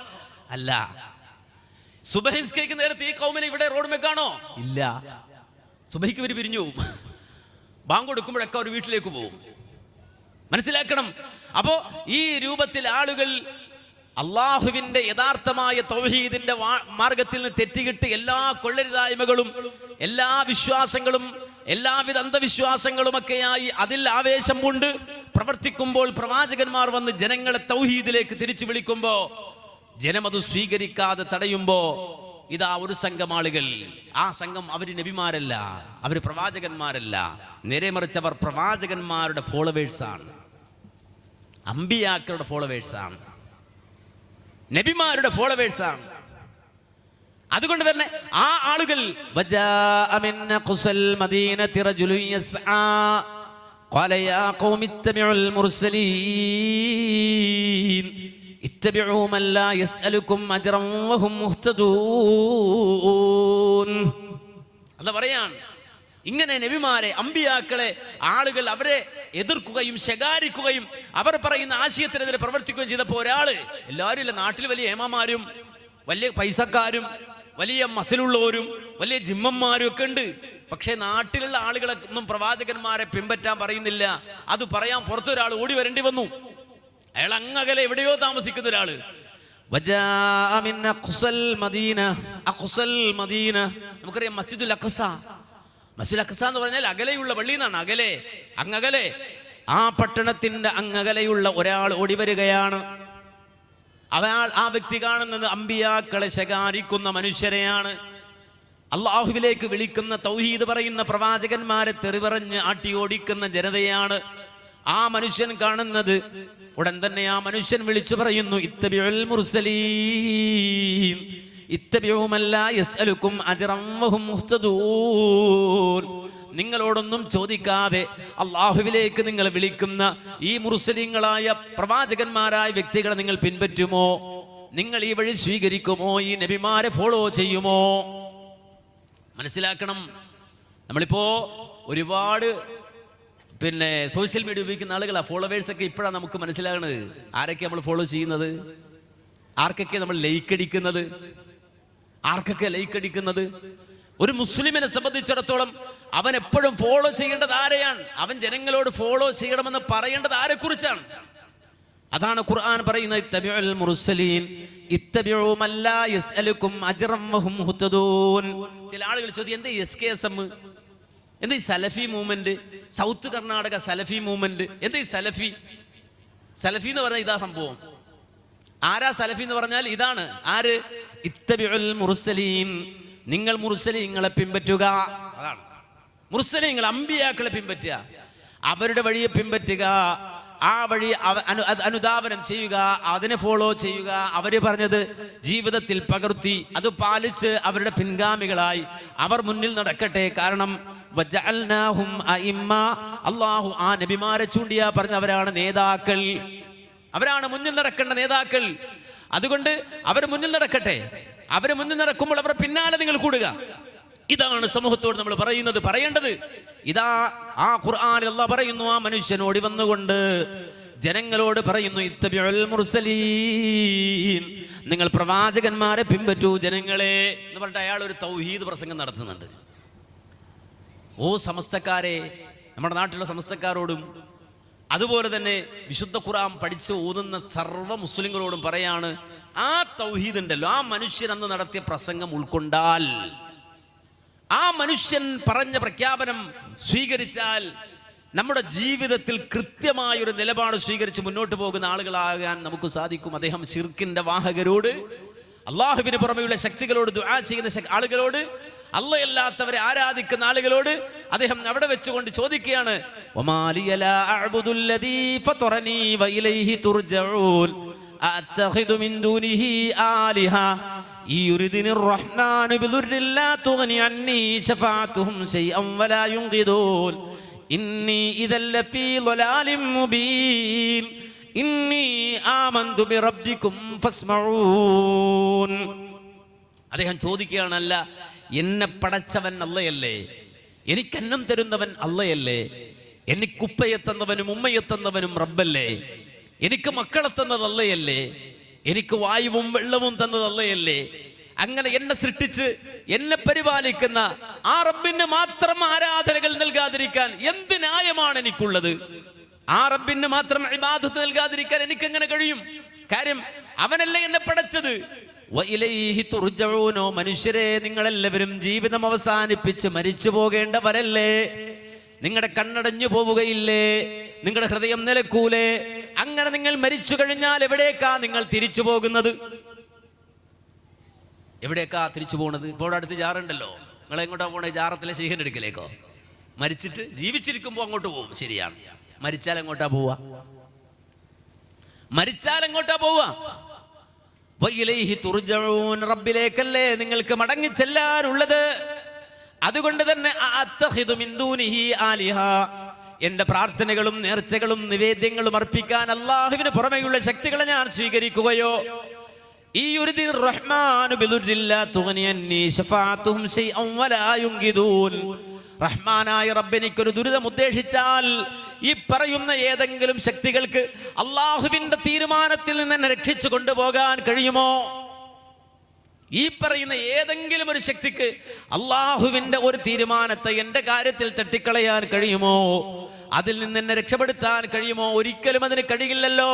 അല്ല. സുബഹിസ്കരിക്കുന്ന നേരത്തെ ഈ കൗമിനെ ഇവിടെ റോഡ് മെക്കാണോ? ഇല്ല. സുബഹിക്ക് ഇവര് പിരിഞ്ഞു പോവും. ബാങ്ക് കൊടുക്കുമ്പോഴൊക്കെ അവർ വീട്ടിലേക്ക് പോവും. മനസ്സിലാക്കണം. അപ്പോ ഈ രൂപത്തിൽ ആളുകൾ അള്ളാഹുവിന്റെ യഥാർത്ഥമായ തൗഹീദിന്റെ മാർഗത്തിൽ നിന്ന് തെറ്റികിട്ട് എല്ലാ കൊള്ളരുതായ്മകളും, എല്ലാ വിശ്വാസങ്ങളും, എല്ലാവിധ അന്ധവിശ്വാസങ്ങളുമൊക്കെയായി അതിൽ ആവേശം കൊണ്ട് പ്രവർത്തിക്കുമ്പോൾ പ്രവാചകന്മാർ വന്ന് ജനങ്ങളെ തൗഹീദിലേക്ക് തിരിച്ചു വിളിക്കുമ്പോ ജനം അത് സ്വീകരിക്കാതെ തടയുമ്പോ ഇതാ ഒരു സംഘം ആളുകൾ, ആ സംഘം അവര് നബിമാരല്ല, അവര് പ്രവാചകന്മാരല്ല, നേരെ മറിച്ച് അവർ പ്രവാചകന്മാരുടെ ഫോളോവേഴ്സാണ്, അമ്പിയാക്കളുടെ ഫോളോവേഴ്സാണ്, നബിമാരുടെ ഫോളോവേഴ്സാണ്. അതുകൊണ്ട് തന്നെ ആ ആളുകൾ قال يا قوم اتبعوا المرسلين اتبعوا من لا يسألكم أجرا وهم مهتدون. അല്ല പറയാൻ ഇങ്ങനെ നബിമാരെ, അമ്പിയാക്കളെ ആളുകൾ അവരെ എതിർക്കുകയും ശകാരിക്കുകയും അവർ പറയുന്ന ആശയത്തിനെതിരെ പ്രവർത്തിക്കുകയും ചെയ്തപ്പോൾ ഒരാള്, എല്ലാവരും ഇല്ല, നാട്ടിൽ വലിയ ഏമാമാരും വലിയ പൈസക്കാരും വലിയ മസിലുള്ളവരും വലിയ ജിമ്മന്മാരും ഒക്കെ ഉണ്ട്. പക്ഷെ നാട്ടിലുള്ള ആളുകളെ ഒന്നും പ്രവാചകന്മാരെ പിൻപറ്റാൻ പറയുന്നില്ല. അത് പറയാൻ പുറത്തൊരാൾ ഓടി വരേണ്ടി വന്നു. അയാൾ അങ്ങകലെ എവിടെയോ താമസിക്കുന്ന ഒരാള്. നമുക്കറിയാം മസ്ജിദുൽ അഖ്സ. മസ്ജിദുൽ അഖ്സ എന്ന് പറഞ്ഞാൽ അകലെയുള്ള പള്ളി എന്നാണ്. അങ്ങകലെ, ആ പട്ടണത്തിന്റെ അങ്ങകലെയുള്ള ഒരാൾ ഓടി വരികയാണ്. ആ വ്യക്തി കാണുന്നത് അമ്പിയാക്കളെ ശകാരിക്കുന്ന മനുഷ്യരെയാണ്, അള്ളാഹുവിലേക്ക് വിളിക്കുന്ന തൗഹീദ് പറയുന്ന പ്രവാചകന്മാരെ തെറിപറഞ്ഞ് ആട്ടിയോടിക്കുന്ന ജനതയാണ്. ആ മനുഷ്യൻ കാണുന്നത് ഉടൻ തന്നെ ആ മനുഷ്യൻ വിളിച്ചു പറയുന്നു, ഇത്തബിഉൽ മുർസലീൻ ഇത്തബിഉ മൻ ലാ യസ്അലുക്കും അജ്റൻ വഹും മുഹ്തദൂൻ. നിങ്ങളോടൊന്നും ചോദിക്കാതെ അള്ളാഹുവിലേക്ക് നിങ്ങൾ വിളിക്കുന്ന ഈ മുർസലീങ്ങളായ പ്രവാചകന്മാരായ വ്യക്തികളെ നിങ്ങൾ പിൻപറ്റുമോ? നിങ്ങൾ ഈ വഴി സ്വീകരിക്കുമോ? ഈ നബിമാരെ ഫോളോ ചെയ്യുമോ? മനസ്സിലാക്കണം, നമ്മളിപ്പോ ഒരുപാട് സോഷ്യൽ മീഡിയ ഉപയോഗിക്കുന്ന ആളുകളാണ്, ഫോളോവേഴ്സൊക്കെ ഇപ്പോഴാണ് നമുക്ക് മനസ്സിലാകുന്നത് ആരൊക്കെ നമ്മൾ ഫോളോ ചെയ്യുന്നത്, ആർക്കൊക്കെ നമ്മൾ ലൈക്ക് അടിക്കുന്നത്, ആർക്കൊക്കെ ലൈക്ക് അടിക്കുന്നത്. ഒരു മുസ്ലിമിനെ സംബന്ധിച്ചിടത്തോളം അവൻ എപ്പോഴും ഫോളോ ചെയ്യേണ്ടത് ആരെയാണ്? അവൻ ജനങ്ങളോട് ഫോളോ ചെയ്യണമെന്ന് പറയേണ്ടത് ആരെക്കുറിച്ചാണ്? അതാണ് ഖുർആൻ പറയുന്നത്, ഇത്തബിഉൽ മുർസലീൻ ഇത്തബിഉ മൻ ലാ യസ്അലുക്കും അജ്റൻ വഹും മുഹ്തദൂൻ. ചില ആളുകൾ ചോദിക്കും, എന്താ SKSM, എന്താ ഈ സലഫി മൂവ്മെന്റ്, സൗത്ത് കർണാടക സലഫി മൂവ്മെന്റ്, എന്താ ഈ സലഫി? സലഫി എന്ന് പറഞ്ഞാൽ ഇതാ സംഭവം. ആരാ സലഫി എന്ന് പറഞ്ഞാൽ ഇതാണ്. ആര്? ഇത്തബിഉൽ മുർസലീൻ, നിങ്ങൾ മുർസലീങ്ങളെ പിൻപറ്റുക. അതാണ് മുർസലീങ്ങൾ, അമ്പിയാക്കളെ പിൻപറ്റുക, അവരുടെ വഴിയെ പിൻപറ്റുക, ആ വഴി അനുധാവനം ചെയ്യുക, അതിനെ ഫോളോ ചെയ്യുക. അവര് പറഞ്ഞത് ജീവിതത്തിൽ പകർത്തി അത് പാലിച്ച് അവരുടെ പിൻഗാമികളായി അവർ മുന്നിൽ നടക്കട്ടെ. കാരണം അള്ളാഹു ആ നബിമാരെ ചൂണ്ടിയാ പറഞ്ഞ അവരാണ് നേതാക്കൾ, അവരാണ് മുന്നിൽ നടക്കേണ്ട നേതാക്കൾ. അതുകൊണ്ട് അവർ മുന്നിൽ നടക്കട്ടെ. അവര് മുന്നിൽ നടക്കുമ്പോൾ അവരുടെ പിന്നാലെ നിങ്ങൾ കൂടുക. ഇതാണ് സമൂഹത്തോട് നമ്മൾ പറയേണ്ടത്. ഇതാ ആ ഖുർആനിൽ അല്ലാഹ് പറയുന്നു, ആ മനുഷ്യനോട് വന്നുകൊണ്ട് ജനങ്ങളോട് പറയുന്നു, ഇത്തബിഉൽ മുർസലീൻ, നിങ്ങൾ പ്രവാചകന്മാരെ പിൻപറ്റൂ ജനങ്ങളെ എന്ന് പറഞ്ഞിട്ട് അയാൾ ഒരു തൗഹീദ് പ്രസംഗം നടത്തുന്നുണ്ട്. ഓ സമസ്തക്കാരെ, നമ്മുടെ നാട്ടിലുള്ള സമസ്തക്കാരോടും അതുപോലെ തന്നെ വിശുദ്ധ ഖുർആൻ പഠിച്ച് ഓതുന്ന സർവ്വ മുസ്ലിങ്ങളോടും പറയാണ്, ആ തൗഹീദ് ഉണ്ടല്ലോ, ആ മനുഷ്യൻ അന്ന് നടത്തിയ പ്രസംഗം ഉൾക്കൊണ്ടാൽ, ആ മനുഷ്യൻ പറഞ്ഞ പ്രഖ്യാപനം സ്വീകരിച്ചാൽ നമ്മുടെ ജീവിതത്തിൽ കൃത്യമായൊരു നിലപാട് സ്വീകരിച്ച് മുന്നോട്ട് പോകുന്ന ആളുകളാകാൻ നമുക്ക് സാധിക്കും. അദ്ദേഹം ശിർക്കിന്റെ വാഹകരോട്, അള്ളാഹുവിന് പുറമെയുള്ള ശക്തികളോട് ദുആ ചെയ്യുന്ന ആളുകളോട്, അല്ലാത്തവരെ ആരാധിക്കുന്ന ആളുകളോട് അദ്ദേഹം അവിടെ വെച്ചുകൊണ്ട് ചോദിക്കുകയാണ്, അദ്ദേഹം ചോദിക്കുകയാണല്ല, എന്നെ പടച്ചവൻ അല്ലയല്ലേ, എനിക്കന്നം തരുന്നവൻ അല്ലയല്ലേ, എനിക്കുപ്പയെത്തുന്നവനും ഉമ്മയെത്തുന്നവനും റബ്ബല്ലേ, എനിക്ക് മക്കളെ തന്നത് അല്ലയല്ലേ, എനിക്ക് വായുവും വെള്ളവും തന്നത് അല്ലയല്ലേ, അങ്ങനെ എന്നെ സൃഷ്ടിച്ച് എന്നെ പരിപാലിക്കുന്ന ആ റബ്ബിന് മാത്രം ആരാധനകൾ നൽകാതിരിക്കാൻ എന്ത് ന്യായമാണ് എനിക്കുള്ളത്? ആ റബ്ബിന് മാത്രം ഇബാദത്ത് നൽകാതിരിക്കാൻ എനിക്കെങ്ങനെ കഴിയും? കാര്യം അവനല്ലേ എന്നെ പടച്ചത്. മനുഷ്യരെ, നിങ്ങളെല്ലാവരും ജീവിതം അവസാനിപ്പിച്ച് മരിച്ചു പോകേണ്ടവരല്ലേ? നിങ്ങളുടെ കണ്ണടഞ്ഞു പോവുകയില്ലേ? നിങ്ങളുടെ ഹൃദയം നിലക്കൂലേ? അങ്ങനെ നിങ്ങൾ മരിച്ചു കഴിഞ്ഞാൽ എവിടേക്കാ നിങ്ങൾ തിരിച്ചു പോകുന്നത്? എവിടേക്കാ തിരിച്ചു പോകുന്നത്? ഇപ്പോൾ അടുത്ത് ജാറുണ്ടല്ലോ, നിങ്ങൾ എങ്ങോട്ടാ പോണേ? ജാറത്തിലെ ശീഹൻ എടുക്കലേക്കോ? മരിച്ചിട്ട് ജീവിച്ചിരിക്കുമ്പോൾ അങ്ങോട്ട് പോകും, ശരിയാണ്. മരിച്ചാൽ എങ്ങോട്ടാ പോവാ? മരിച്ചാൽ എങ്ങോട്ടാ പോവാ? റബ്ബിലേക്കല്ലേ നിങ്ങൾക്ക് മടങ്ങി ചെല്ലാനുള്ളത്. അതുകൊണ്ട് തന്നെ എന്റെ പ്രാർത്ഥനകളും നേർച്ചകളും നിവേദ്യങ്ങളും അർപ്പിക്കാൻ അല്ലാഹുവിന് പുറമെയുള്ള ശക്തികളെ ഞാൻ സ്വീകരിക്കുകയോ, ഈ റഹ്മാനായ റബ്ബെനിക്കൊരു ദുരിതം ഉദ്ദേശിച്ചാൽ ഈ പറയുന്ന ഏതെങ്കിലും ശക്തികൾക്ക് അള്ളാഹുവിന്റെ തീരുമാനത്തിൽ നിന്ന് എന്നെ രക്ഷിച്ചു കൊണ്ടുപോകാൻ കഴിയുമോ? ഈ പറയുന്ന ഏതെങ്കിലും ഒരു ശക്തിക്ക് അള്ളാഹുവിന്റെ ഒരു തീരുമാനത്തെ എന്റെ കാര്യത്തിൽ തട്ടിക്കളയാൻ കഴിയുമോ? അതിൽ നിന്ന് എന്നെ രക്ഷപ്പെടുത്താൻ കഴിയുമോ? ഒരിക്കലും അതിന് കഴിയില്ലല്ലോ.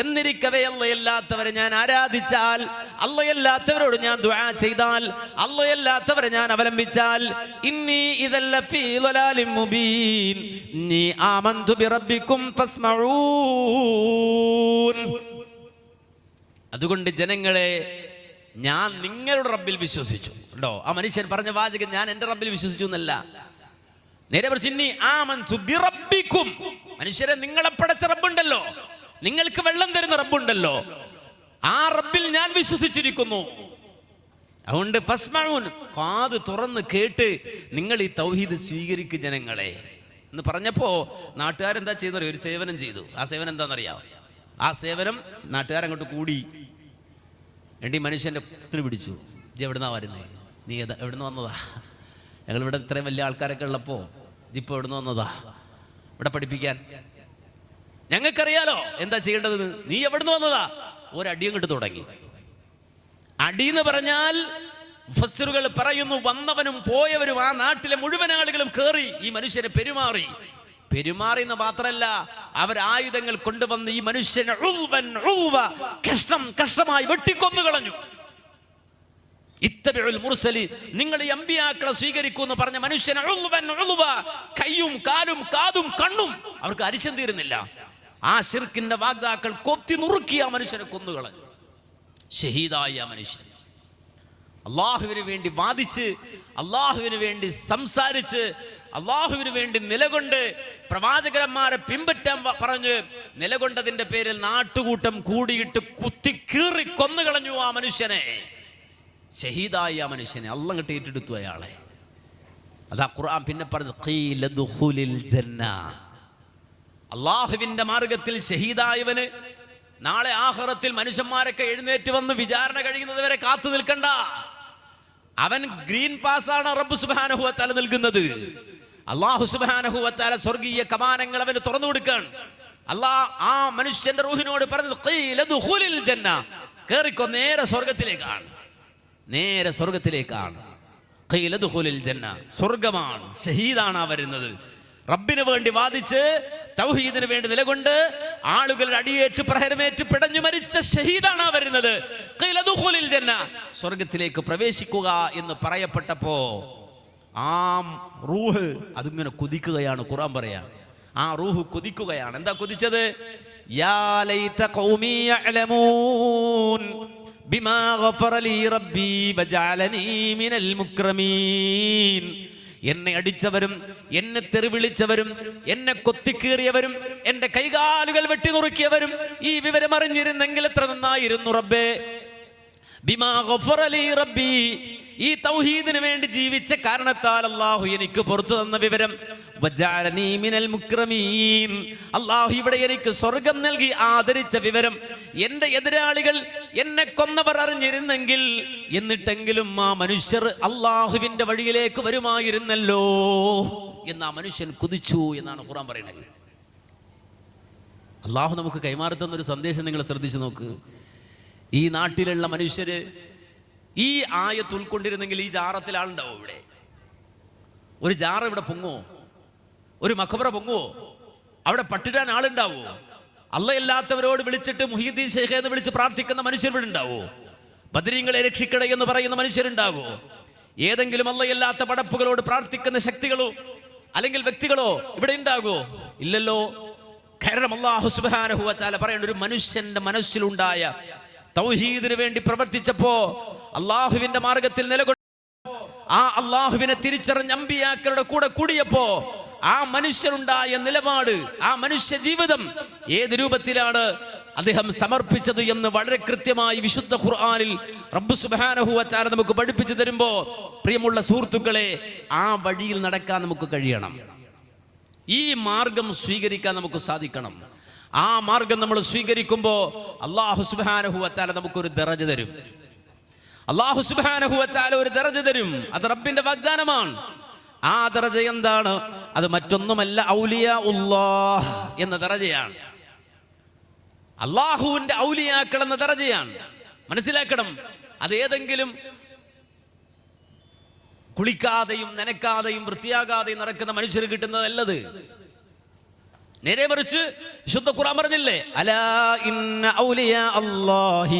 എന്നിരിക്കവേ അല്ലാത്തവരെ ഞാൻ ആരാധിച്ചാൽ, അല്ലാത്തവരോട് ഞാൻ ദുആ ചെയ്താൽ, അല്ലാത്തവരെ ഞാൻ അവലംബിച്ചാൽ, ഇന്നി ഇദല്ല ഫീ ളലാലിൻ മുബീൻ ഇന്നി ആമന്തു ബിറബ്ബിക്കും ഫസ്മഊൻ. അതുകൊണ്ട് ജനങ്ങളെ, ഞാൻ നിങ്ങളുടെ റബ്ബിൽ വിശ്വസിച്ചു. ഉണ്ടോ? ആ മനുഷ്യൻ പറഞ്ഞ വാചകം ഞാൻ എൻ്റെ റബ്ബിൽ വിശ്വസിച്ചു എന്നല്ല. നേരെ മറിച്ച് ഇന്നി ആമൻതു ബിറബ്ബിക്കും. മനുഷ്യരെ, നിങ്ങളെ പടച്ച റബ്ബുണ്ടല്ലോ, നിങ്ങൾക്ക് വെള്ളം തരുന്ന റബ്ബുണ്ടല്ലോ, ആ റബ്ബിൽ ഞാൻ വിശ്വസിച്ചിരിക്കുന്നു. അതുകൊണ്ട് ഫസ്മഊൻ, കാത് തുറന്ന് കേട്ട് നിങ്ങൾ ഈ തൗഹീദ് സ്വീകരിക്കും ജനങ്ങളെ എന്ന് പറഞ്ഞപ്പോ നാട്ടുകാരെന്താ ചെയ്തത്? ഒരു സേവനം ചെയ്തു. ആ സേവനം എന്താണെന്നറിയാം? ആ സേവനം നാട്ടുകാരങ്ങോട്ട് കൂടി വേണ്ടി മനുഷ്യന്റെ പുസ്തകം പിടിച്ചു. ഇത് എവിടുന്നാ വരുന്നേ? നീ എവിടുന്ന് വന്നതാ? ഞങ്ങളിവിടെ ഇത്രയും വലിയ ആൾക്കാരൊക്കെ ഉള്ളപ്പോ ഇതിപ്പോ എവിടുന്ന് വന്നതാ? ഇവിടെ പഠിപ്പിക്കാൻ ഞങ്ങൾക്കറിയാലോ എന്താ ചെയ്യേണ്ടത്. നീ എവിടുന്ന് വന്നതാ? ഒരടിയും കിട്ടു തുടങ്ങി. അടിയെന്ന് പറഞ്ഞാൽ മുഫസ്സിറുകൾ പറയുന്നു, വന്നവനും പോയവരും ആ നാട്ടിലെ മുഴുവൻ ആളുകളും കേറി ഈ മനുഷ്യനെ പെരുമാറി എന്ന് മാത്രമല്ല, അവർ ആയുധങ്ങൾ കൊണ്ടുവന്ന് ഈ മനുഷ്യനെ കഷ്ടമായി വെട്ടിക്കൊന്നു കളഞ്ഞു. ഇത്തബിഉൽ മുർസലി, നിങ്ങൾ ഈ അമ്പിയാക്കളെ സ്വീകരിക്കൂ എന്ന് പറഞ്ഞ മനുഷ്യനെ കയ്യും കാലും കാതും കണ്ണും അവർക്ക് അരിശം തീരുന്നില്ല. ആ ശിർക്കിന്റെ വാഗ്ദാക്കൾ കൊത്തി നുറുക്കി ആ മനുഷ്യനെ കൊന്നുകളഞ്ഞു. ഷഹീദായി ആ മനുഷ്യൻ അള്ളാഹുവിന് വേണ്ടി വാദിച്ച്, അള്ളാഹുവിന് വേണ്ടി സംസാരിച്ച്, അള്ളാഹുവിന് വേണ്ടി നിലകൊണ്ട് പ്രവാചകന്മാരെ പിൻപറ്റാൻ പറഞ്ഞ് നിലകൊണ്ടതിന്റെ പേരിൽ നാട്ടുകൂട്ടം കൂടിയിട്ട് കുത്തി കീറി കൊന്നുകളഞ്ഞു ആ മനുഷ്യനെ. ഷഹീദായി ആ മനുഷ്യനെ അള്ളാഹ് അങ്ങോട്ട് ഏറ്റെടുത്തു അയാളെ. അതാ ഖുർആൻ പിന്നെ പറഞ്ഞത്, അള്ളാഹുവിന്റെ മാർഗത്തിൽ ഷഹീദായവന് നാളെ ആഖിറത്തിൽ മനുഷ്യന്മാരൊക്കെ എഴുന്നേറ്റ് വന്ന് വിചാരണ കഴിയുന്നത് വരെ കാത്തു നിൽക്കണ്ട. അവൻ ഗ്രീൻ പാസ്സാണ് റബ്ബ് സുബ്ഹാനഹു വ തആല നൽകുന്നത്. അല്ലാഹു സുബ്ഹാനഹു വ തആല സ്വർഗീയ കമാനങ്ങൾ അവന് തുറന്നു കൊടുക്കാൻ അല്ലാഹ് ആ മനുഷ്യന്റെ റൂഹിനോട് പറഞ്ഞത്, ഖീല ദുഖുലിൽ ജന്ന, കേറിക്കോ, നേരെ സ്വർഗ്ഗത്തിലേക്കാണ്, നേരെ സ്വർഗ്ഗത്തിലേക്കാണ്. ഖീല ദുഖുലിൽ ജന്ന, സ്വർഗ്ഗമാണ്. ഷഹീദാണ് ആ വരുന്നത്. റബ്ബിന് വേണ്ടി വാദിച്ച് തൗഹീദിന് വേണ്ടി നിലകൊണ്ട് ആളുകളുടെ അടിയേറ്റ് പ്രഹരമേറ്റ് പിടഞ്ഞു മരിച്ച ഷഹീദാണ് വരുന്നത്. ഖീല ദുഖുലിൽ ജന്ന, സ്വർഗ്ഗത്തിലേക്ക് പ്രവേശിക്കുക എന്ന് പറയപ്പെട്ടപ്പോ ആ റൂഹ് അതിങ്ങനെ കുതിക്കുകയാണ്. ഖുർആൻ പറയാ, ആ റൂഹ് കുതിക്കുകയാണ്. എന്താ കുതിച്ചത്? യാ ലൈത ഖൗമി യഅലമൂൻ ബിമാ ഗഫറ ലീ റബ്ബി വജഅലനീ മിനൽ മുക്രമീൻ. എന്നെ അടിച്ചവരും എന്നെ തെറിവിളിച്ചവരും എന്നെ കൊത്തിക്കീറിയവരും എന്റെ കൈകാലുകൾ വെട്ടി നുറുക്കിയവരും ഈ വിവരം അറിഞ്ഞിരുന്നെങ്കിൽ എത്ര നന്നായിരുന്നു റബ്ബേ. ബിമാ ഗഫറ ലീ റബ്ബി, ഈ തൗഹീദിന് വേണ്ടി ജീവിച്ച കാരണത്താൽ അല്ലാഹു എനിക്ക് പുറത്തു തന്ന വിവരം, വജഅലനീ മിനൽ മുക്രമീൻ, അല്ലാഹു ഇവിടെ എനിക്ക് സ്വർഗം നൽകി ആദരിച്ച വിവരം എന്റെ എതിരാളികൾ എന്നെ കൊന്നവർ അറിഞ്ഞിരുന്നെങ്കിൽ എന്നിട്ടെങ്കിലും ആ മനുഷ്യർ അല്ലാഹുവിന്റെ വഴിയിലേക്ക് വരുമായിരുന്നല്ലോ എന്ന് ആ മനുഷ്യൻ കുതിച്ചു എന്നാണ് ഖുർആൻ പറയുന്നത്. അല്ലാഹു നമുക്ക് കൈമാറി തന്നൊരു സന്ദേശം നിങ്ങൾ ശ്രദ്ധിച്ചു നോക്ക്. ഈ നാട്ടിലുള്ള മനുഷ്യര് ഈ ആയത്ത് ഉൾക്കൊണ്ടിരുന്നെങ്കിൽ ഈ ജാറത്തിൽ ആളുണ്ടാവോ? ഇവിടെ ഒരു ജാറ ഇവിടെ പൊങ്ങോ? ഒരു മഖബറ പൊങ്ങുവോ? അവിടെ പട്ടിടാൻ ആളുണ്ടാവോ? അള്ളയല്ലാത്തവരോട് വിളിച്ചിട്ട് മുഹീദ്ദീൻ ശൈഖ് എന്ന് വിളിച്ച് പ്രാർത്ഥിക്കുന്ന മനുഷ്യർ ഇവിടെ ഉണ്ടാവോ? ബദരീങ്ങളെ രക്ഷിക്കണേ എന്ന് പറയുന്ന മനുഷ്യരുണ്ടാവോ? ഏതെങ്കിലും അള്ളയല്ലാത്ത പടപ്പുകളോട് പ്രാർത്ഥിക്കുന്ന ശക്തികളോ അല്ലെങ്കിൽ വ്യക്തികളോ ഇവിടെ ഉണ്ടാകോ? ഇല്ലല്ലോ. കാരണം അല്ലാഹു സുബ്ഹാനഹു വ തആല പറയുന്ന ഒരു മനുഷ്യന്റെ മനസ്സിലുണ്ടായ തൗഹീദിന് വേണ്ടി പ്രവർത്തിച്ചപ്പോ, അള്ളാഹുവിന്റെ മാർഗത്തിൽ നിലകൊണ്ടപ്പോ, ആ അള്ളാഹുവിനെ തിരിച്ചറിഞ്ഞ അമ്പിയാക്കളുടെ കൂടെ കൂടിയപ്പോ ആ മനുഷ്യനുണ്ടായ നിലപാട്, ആ മനുഷ്യ ജീവിതം ഏത് രൂപത്തിലാണ് അദ്ദേഹം സമർപ്പിച്ചത് എന്ന് വളരെ കൃത്യമായി വിശുദ്ധ ഖുർആനിൽ റബ്ബ് സുബ്ഹാനഹു വ തആല നമുക്ക് പഠിപ്പിച്ചു തരുമ്പോ, പ്രിയമുള്ള സുഹൃത്തുക്കളെ, ആ വഴിയിൽ നടക്കാൻ നമുക്ക് കഴിയണം. ഈ മാർഗം സ്വീകരിക്കാൻ നമുക്ക് സാധിക്കണം. ആ മാർഗം നമ്മൾ സ്വീകരിക്കുമ്പോൾ അല്ലാഹു സുബ്ഹാനഹു വ തആല നമുക്കൊരു ദറജ തരും. അല്ലാഹു സുബ്ഹാനഹു വ തആല ഒരു ദറജ തരും. അത് റബ്ബിന്റെ വാഗ്ദാനമാണ്. ആ ദറജ എന്താണ്? അത് മറ്റൊന്നുമല്ല, ഔലിയാഉല്ലാഹ് എന്ന ദറജയാണ്. അല്ലാഹുവിന്റെ ഔലിയാക്കൾ എന്ന ദറജയാണ്. മനസ്സിലാക്കണം. അത് ഏതെങ്കിലും കുളിക്കാതെയും നനക്കാതെയും വൃത്തിയാകാതെയും നടക്കുന്ന മനുഷ്യർ കിട്ടുന്നതല്ലത്. നേരെ മറിച്ച് വിശുദ്ധ ഖുർആൻ പറഞ്ഞില്ലേ, അലാ ഇന്ന ഔലിയാ അല്ലാഹി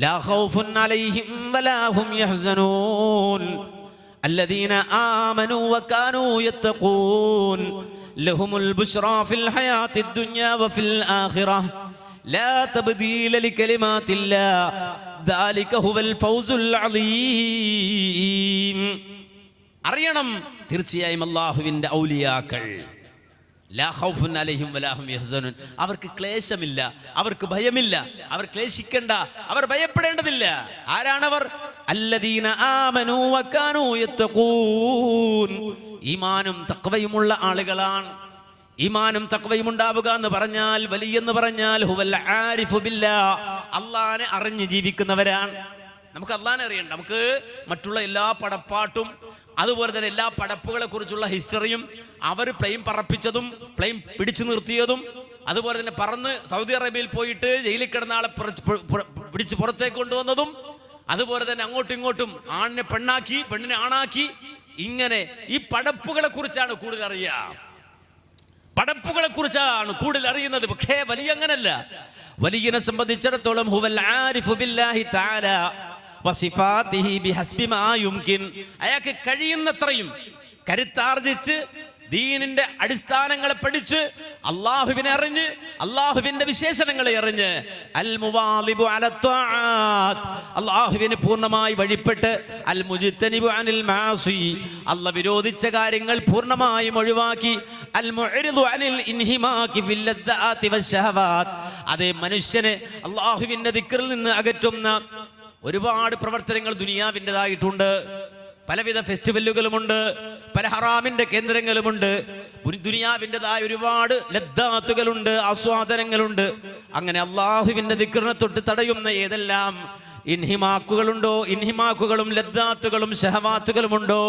ലാ ഖൗഫുൻ അലൈഹിം വലാ ഹും യഹ്സനൂൻ അല്ലദീന ആമനൂ വകാനൂ യത്തഖൂൻ ലഹുമുൽ ബുശ്റാ ഫിൽ ഹയാത്തിദ് ദുനിയാ വഫിൽ ആഖിറഹ് ലാ തബ്ദീല ലികലിമാത്തില്ലാഹ് ദാലിക ഹുവൽ ഫൗസുൽ അളീം. അറിയണം, തീർച്ചയായും അല്ലാഹുവിന്റെ ഔലിയാക്കൾ ലാ ഖൗഫുൻ അലൈഹിം വലാ ഹും യഹ്സനൂൻ, അവർക്ക് ക്ലേശമില്ല, അവർക്ക് ഭയമില്ല, അവർ ക്ലേശിക്കേണ്ട, അവർ ഭയപ്പെടേണ്ടതില്ല. ആരാണവർ? അല്ലദീന ആമനൂ വകാനൂ യത്തഖൂൻ, ഈമാനും തഖ്വയുമുള്ള ആളുകളാണ്. ഈമാനും തഖ്വയും ഉണ്ടാവുക എന്ന് പറഞ്ഞാൽ, വലിയെന്ന് പറഞ്ഞാൽ ഹുവൽ ആരിഫു ബില്ലാഹ്, അല്ലാഹനെ അറിഞ്ഞ് ജീവിക്കുന്നവരാണ്. നമുക്ക് അല്ലാഹനെ അറിയണ്ട, നമുക്ക് മറ്റുള്ള എല്ലാ പടപ്പാട്ടും അതുപോലെ തന്നെ എല്ലാ പടപ്പുകളെ കുറിച്ചുള്ള ഹിസ്റ്ററിയും, അവർ പ്ലെയിൻ പറപ്പിച്ചതും പ്ലെയിൻ പിടിച്ചു നിർത്തിയതും, അതുപോലെ തന്നെ പറന്ന് സൗദി അറേബ്യയിൽ പോയിട്ട് ജയിലിൽ കിടന്ന ആളെ പിടിച്ച് പുറത്തേക്ക് കൊണ്ടുവന്നതും, അതുപോലെ തന്നെ അങ്ങോട്ടും ഇങ്ങോട്ടും ആണിനെ പെണ്ണാക്കി പെണ്ണിനെ ആണാക്കി, ഇങ്ങനെ ഈ പടപ്പുകളെ കുറിച്ചാണ് കൂടുതൽ അറിയുക, പടപ്പുകളെ കുറിച്ചാണ് കൂടുതൽ അറിയുന്നത്. പക്ഷേ വലിയ അങ്ങനല്ല. വലിയനെ സംബന്ധിച്ചിടത്തോളം ഹുവൽ ആരിഫു ബില്ലാഹി തആല വസിഫാതിഹി ബിഹസ്ബി മാ യുംകിൻ, അയാൾക്ക് കഴിയുന്നത്രയും കരുത്താർജിച്ച് ദീനിന്റെ അടിസ്ഥാനങ്ങളെ പഠിച്ച് അല്ലാഹുവിനെ അറിഞ്ഞ് അല്ലാഹുവിന്റെ വിശേഷണങ്ങളെ അറിഞ്ഞ് അൽ മുവാലിബു അല ത്വാആത്ത്, അല്ലാഹുവിനെ പൂർണ്ണമായി വഴിപ്പെട്ട് അൽ മുജ്തനിബു അനിൽ മാസി, അല്ലാഹ് വിരോധിച്ച കാര്യങ്ങൾ പൂർണ്ണമായും ഒഴിവാക്കി അൽ മുഅ്രിദു അനിൽ ഇൻഹിമാകി ഫിൽ ലദ്ദാതി വശഹവാത്ത്, അതേ മനുഷ്യനെ അല്ലാഹുവിന്റെ ദിക്റിൽ നിന്ന് അകറ്റുന്ന ഒരുപാട് പ്രവർത്തനങ്ങൾ ദുനിയാവിൻ്റെതായിട്ടുണ്ട്. പലവിധ ഫെസ്റ്റിവലുകളുമുണ്ട്, പല ഹറാമിന്റെ കേന്ദ്രങ്ങളുമുണ്ട്, ദുനിയാവിൻ്റെതായ ഒരുപാട് ലദ്ദാത്തുകളുണ്ട്, ആസ്വാദനങ്ങളുണ്ട്. അങ്ങനെ അള്ളാഹുവിന്റെ ദിക്റിനെ തൊട്ട് തടയുന്ന ഏതെല്ലാം ഇൻഹിമാക്കുകളുണ്ടോ, ഇൻഹിമാക്കുകളും ലദ്ദാത്തുകളും ശഹവാത്തുകളുമുണ്ടോ,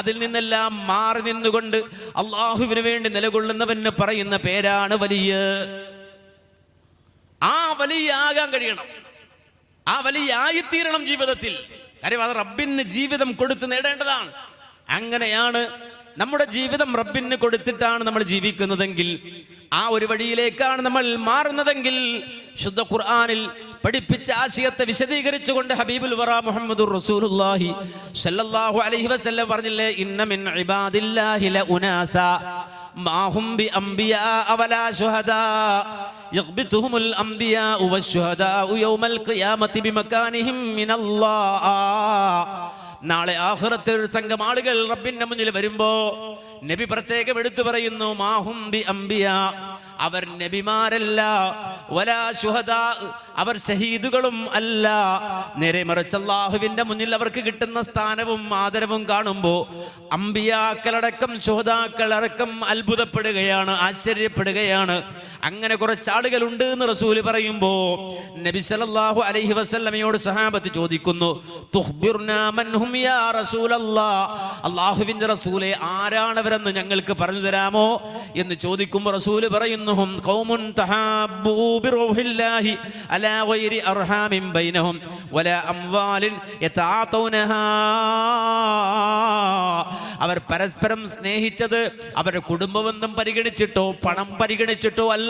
അതിൽ നിന്നെല്ലാം മാറി നിന്നുകൊണ്ട് അള്ളാഹുവിന് വേണ്ടി നിലകൊള്ളുന്നവന് പറയുന്ന പേരാണ് വലിയ. ആ വലിയ ആകാൻ കഴിയണം, ആ വലിയ ആയിത്തീരണം ജീവിതത്തിൽ. കാര്യം അത് റബ്ബിന് ജീവിതം കൊടുത്ത് നേടേണ്ടതാണ്. അങ്ങനെയാണ് നമ്മുടെ ജീവിതം റബ്ബിന് കൊടുത്തിട്ടാണ് നമ്മൾ ജീവിക്കുന്നതെങ്കിൽ, ആ ഒരു വഴിയിലേക്കാണ് നമ്മൾ മാറുന്നതെങ്കിൽ, ശുദ്ധ ഖുർആനിൽ പഠിപ്പിച്ച ആശയത്തെ വിശദീകരിച്ചുകൊണ്ട് ഹബീബുൽ വറ മുഹമ്മദുർ റസൂലുള്ളാഹി സ്വല്ലല്ലാഹു അലൈഹി വസല്ലം പറഞ്ഞില്ലേ, ഇന്ന മിൻ ഇബാദില്ലാഹി ലഉനാസ മാഹും ബി അംബിയാ വലാ ശുഹദാ യഗ്ബിതുഹുമുൽ അംബിയാ വശുഹദാ യൗമൽ ഖിയാമത്തി ബിമകാനിഹിം മിനല്ലാഹ്. നാളെ ആഖിറത്തിൽ ഒരു സംഘം ആളുകൾ റബ്ബിന്റെ മുന്നിൽ വരുമ്പോ നബി പ്രത്യേകം എടുത്തു പറയുന്നു, മാഹും ബി അംബിയാ, അവർ നബിമാരല്ല, വലാ ശുഹദാ, അവർ ഷഹീദുകളും അല്ല. നേരെ മറിച്ച് അല്ലാഹുവിന്റെ മുന്നിൽ അവർക്ക് കിട്ടുന്ന സ്ഥാനവും ആദരവും കാണുമ്പോ അംബിയാക്കളടക്കം ശുഹദാക്കളടക്കം അത്ഭുതപ്പെടുകയാണ്, ആശ്ചര്യപ്പെടുകയാണ്. അങ്ങനെ കുറച്ചാളുകൾ ഉണ്ട് എന്ന് റസൂല് പറയുമ്പോ നബി സല്ലല്ലാഹു അലൈഹി വസല്ലമയോട് സഹാബത്ത് ചോദിക്കുന്നു, തുഖ്ബിർനാ മൻഹും യാ റസൂലല്ലാഹ്, അല്ലാഹുവിന്റെ റസൂലേ ആരാണവരെന്ന് ഞങ്ങൾക്ക് പറഞ്ഞു തരാമോ എന്ന് ചോദിക്കുമ്പോൾ റസൂല് പറയുന്നു, ഹും ഖൗമുൻ തഹാബ്ബൂ ബിറൂഹില്ലാഹി അലാ ഗൈരി അർഹാമിൻ ബൈനഹും വലാ അംവാലിൻ യതആതൗനഹാ, അവർ പരസ്പരം സ്നേഹിച്ചത് അവരുടെ കുടുംബബന്ധം പരിഗണിച്ചിട്ടോ പണം പരിഗണിച്ചിട്ടോ അല്ല,